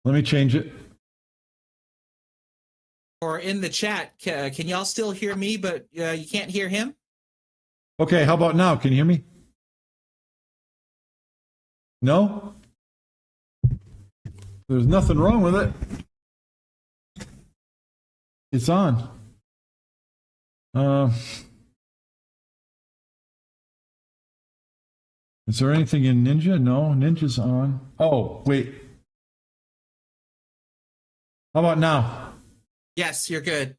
Let me change it. Or in the chat, can y'all still hear me, but you can't hear him? Okay, how about now? Can you hear me? No? There's nothing wrong with it. It's on. Is there anything in Ninja? No, Ninja's on. Oh, wait. How about now? Yes, you're good.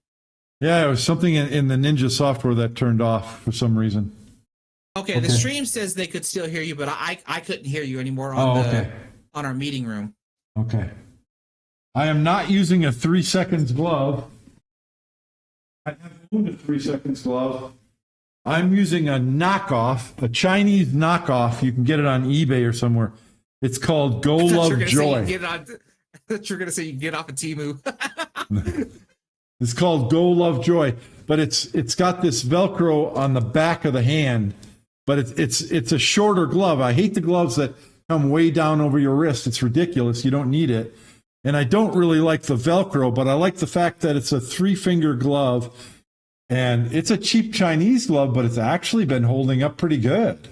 Yeah, it was something in the Ninja software that turned off for some reason. Okay, the stream says they could still hear you, but I couldn't hear you anymore on our meeting room. Okay. I am not using a 3 seconds glove. I have owned a 3 seconds glove. I'm using a knockoff, a Chinese knockoff. You can get it on eBay or somewhere. It's called Go Love Joy. I thought you were going to say you can get off of Temu. It's called Go Love Joy. but it's got this Velcro on the back of the hand, but it's a shorter glove. I hate the gloves that come way down over your wrist. It's ridiculous. You don't need it. And I don't really like the Velcro, but I like the fact that it's a 3-finger glove, and it's a cheap Chinese glove, but it's actually been holding up pretty good.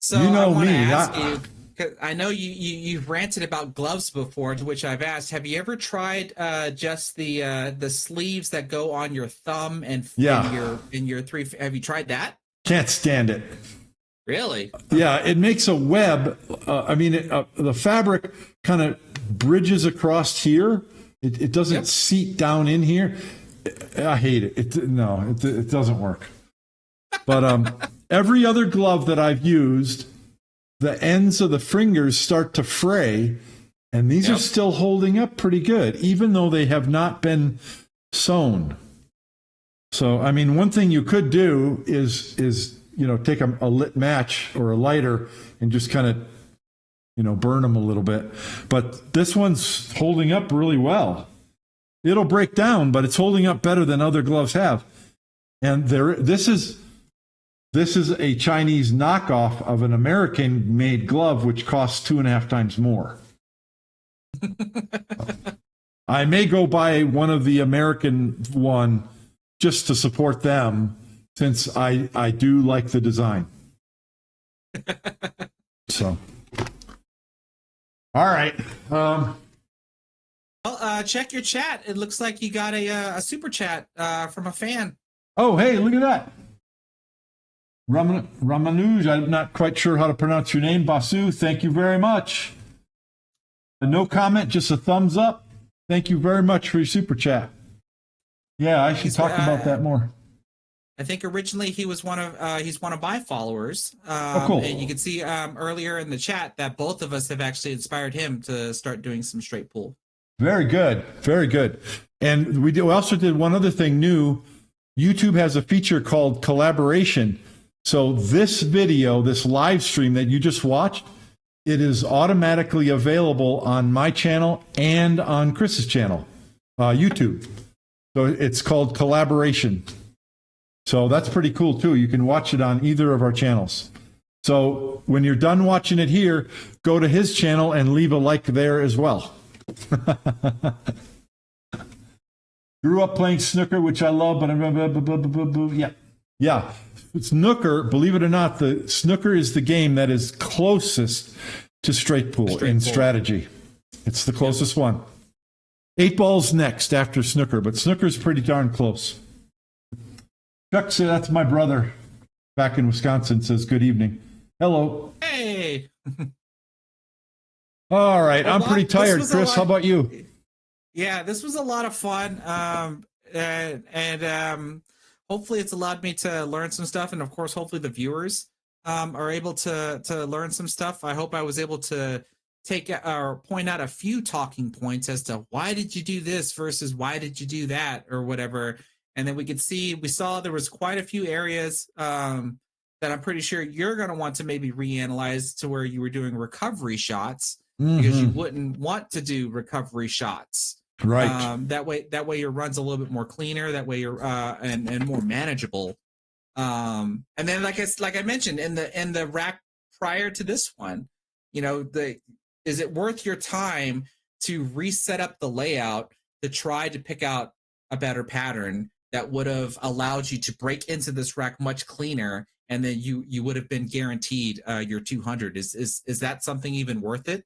So you know I want to me. ask you, 'cause I know you've ranted about gloves before, to which I've asked, have you ever tried just the sleeves that go on your thumb and in your three? Have you tried that? Can't stand it. Really? Yeah, it makes a web. The fabric kind of bridges across here. It doesn't seat down in here. I hate it. It doesn't work. But every other glove that I've used, the ends of the fingers start to fray, and these are still holding up pretty good, even though they have not been sewn. So, I mean, one thing you could do is take a lit match or a lighter and just kind of, burn them a little bit. But this one's holding up really well. It'll break down, but it's holding up better than other gloves have. And this is a Chinese knockoff of an American-made glove, which costs 2.5 times more. I may go buy one of the American one just to support them, since I do like the design. So, all right. Well, check your chat. It looks like you got a super chat from a fan. Oh, hey, look at that. Ramanuj, I'm not quite sure how to pronounce your name. Basu, thank you very much. No comment, just a thumbs up. Thank you very much for your super chat. Yeah, I should talk about that more. I think originally he's one of my followers. Cool. And you can see earlier in the chat that both of us have actually inspired him to start doing some straight pull. Very good. Very good. And we also did one other thing new. YouTube has a feature called collaboration. So this video, this live stream that you just watched, it is automatically available on my channel and on Chris's channel, YouTube. So it's called collaboration. So that's pretty cool too. You can watch it on either of our channels. So when you're done watching it here, go to his channel and leave a like there as well. Grew up playing snooker, which I love, but yeah. Snooker, believe it or not, the snooker is the game that is closest to straight pool in strategy. It's the closest one. 8 ball's next after snooker, but snooker's pretty darn close. Chuck said that's my brother back in Wisconsin, says good evening. Hello. Hey. All right, I'm pretty tired. Chris, how about you? Yeah, this was a lot of fun. Hopefully it's allowed me to learn some stuff. And of course, hopefully the viewers are able to learn some stuff. I hope I was able to point out a few talking points as to why did you do this versus why did you do that or whatever. And then we saw there was quite a few areas that I'm pretty sure you're going to want to maybe reanalyze to where you were doing recovery shots because you wouldn't want to do recovery shots. Right. That way your run's a little bit more cleaner. That way you're and more manageable. And then like I mentioned in the rack prior to this one, is it worth your time to reset up the layout to try to pick out a better pattern that would have allowed you to break into this rack much cleaner, and then you would have been guaranteed your 200? Is that something even worth it?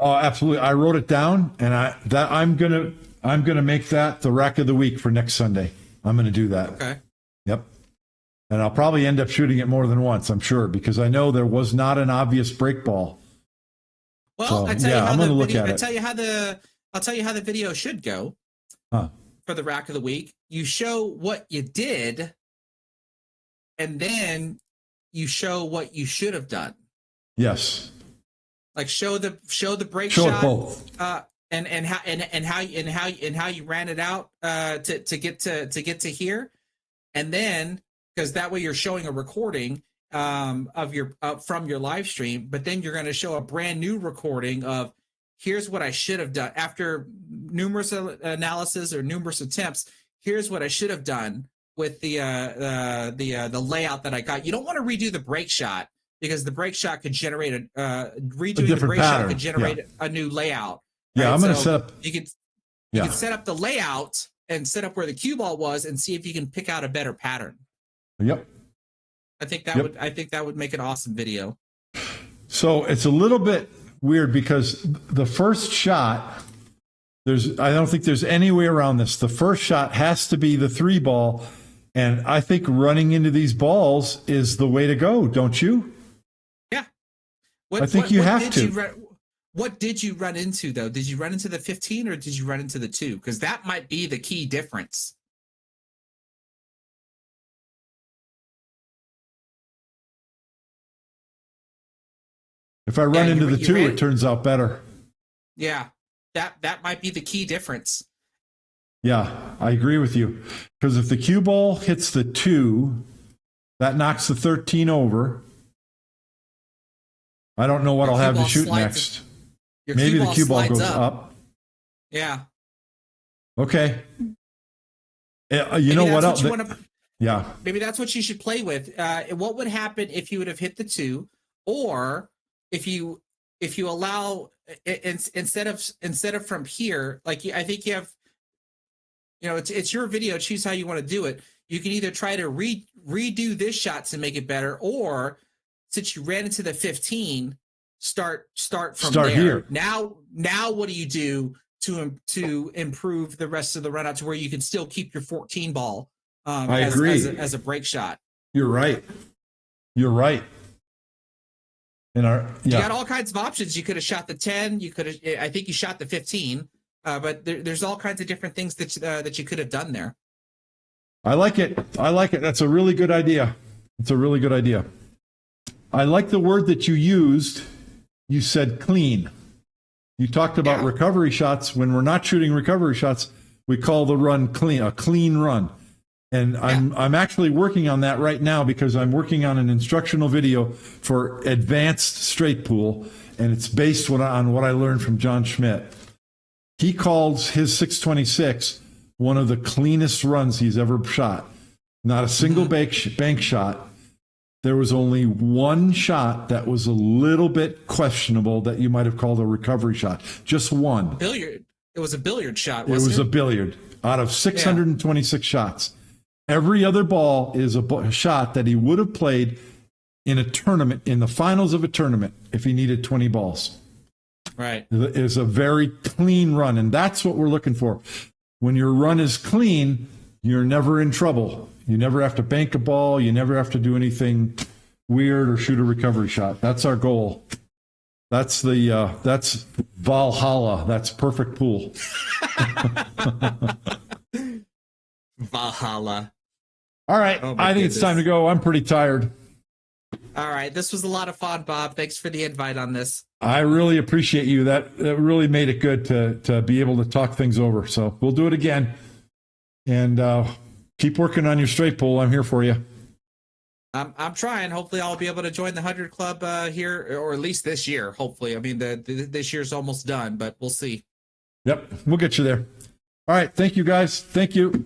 Oh, absolutely. I wrote it down, and I'm gonna make that the rack of the week for next Sunday. I'm gonna do that. Okay. Yep. And I'll probably end up shooting it more than once, I'm sure, because I know there was not an obvious break ball. Well, so, I tell you how I'm gonna the look video, at it. I'll tell you how the video should go. For the rack of the week. You show what you did, and then you show what you should have done. Yes. Like show the break shot. Show both. And how you ran it out to get to here, and then because that way you're showing a recording of your from your live stream, but then you're going to show a brand new recording of here's what I should have done after numerous analysis or numerous attempts. here's what I should have done with the layout that I got. You don't want to redo the break shot because the break shot could generate redoing the break shot could generate a new layout. Yeah, right? I'm going to set up. You could set up the layout and set up where the cue ball was and see if you can pick out a better pattern. Yep. I think that would make an awesome video. So it's a little bit weird because the first shot, I don't think there's any way around this. The first shot has to be the 3 ball. And I think running into these balls is the way to go, don't you? Yeah. I think you have to. What did you run into, though? Did you run into the 15 or did you run into the 2? Because that might be the key difference. If I run into the 2, it turns out better. Yeah, that might be the key difference. Yeah, I agree with you. Because if the cue ball hits the 2, that knocks the 13 over. I don't know what I'll have to shoot next. Maybe the cue ball goes up. Yeah. Okay. You know what else? Yeah. Maybe that's what you should play with. What would happen if you would have hit the 2, or if you allow instead of from here, like I think you have, it's your video. Choose how you want to do it. You can either try to redo this shot to make it better, or since you ran into the 15, start from there. Here. Now, what do you do to improve the rest of the run out to where you can still keep your 14 ball? I agree. As a break shot. You're right. You got all kinds of options. You could have shot the 10. You could have. I think you shot the 15. But there's all kinds of different things that you could have done there. I like it. That's a really good idea. I like the word that you used. You said clean. You talked about recovery shots. When we're not shooting recovery shots, we call the run clean, a clean run. And I'm actually working on that right now because I'm working on an instructional video for advanced straight pool, and it's based on what I learned from John Schmidt. He calls his 626 one of the cleanest runs he's ever shot. Not a single bank shot. There was only one shot that was a little bit questionable that you might have called a recovery shot. Just one. Billiard. It was a billiard shot, wasn't it? It was a billiard out of 626 shots. Every other ball is a shot that he would have played in a tournament, in the finals of a tournament, if he needed 20 balls. Right. It is a very clean run, and that's what we're looking for. When your run is clean, you're never in trouble. You never have to bank a ball. You never have to do anything weird or shoot a recovery shot. That's our goal. That's that's Valhalla. That's perfect pool. Valhalla. All right. I think it's time to go. I'm pretty tired. All right. This was a lot of fun, Bob. Thanks for the invite on this. I really appreciate you. That really made it good to be able to talk things over. So we'll do it again. And keep working on your straight pool. I'm here for you. I'm trying. Hopefully I'll be able to join the 100 Club here, or at least this year. Hopefully. I mean, this year's almost done, but we'll see. Yep. We'll get you there. All right. Thank you, guys. Thank you.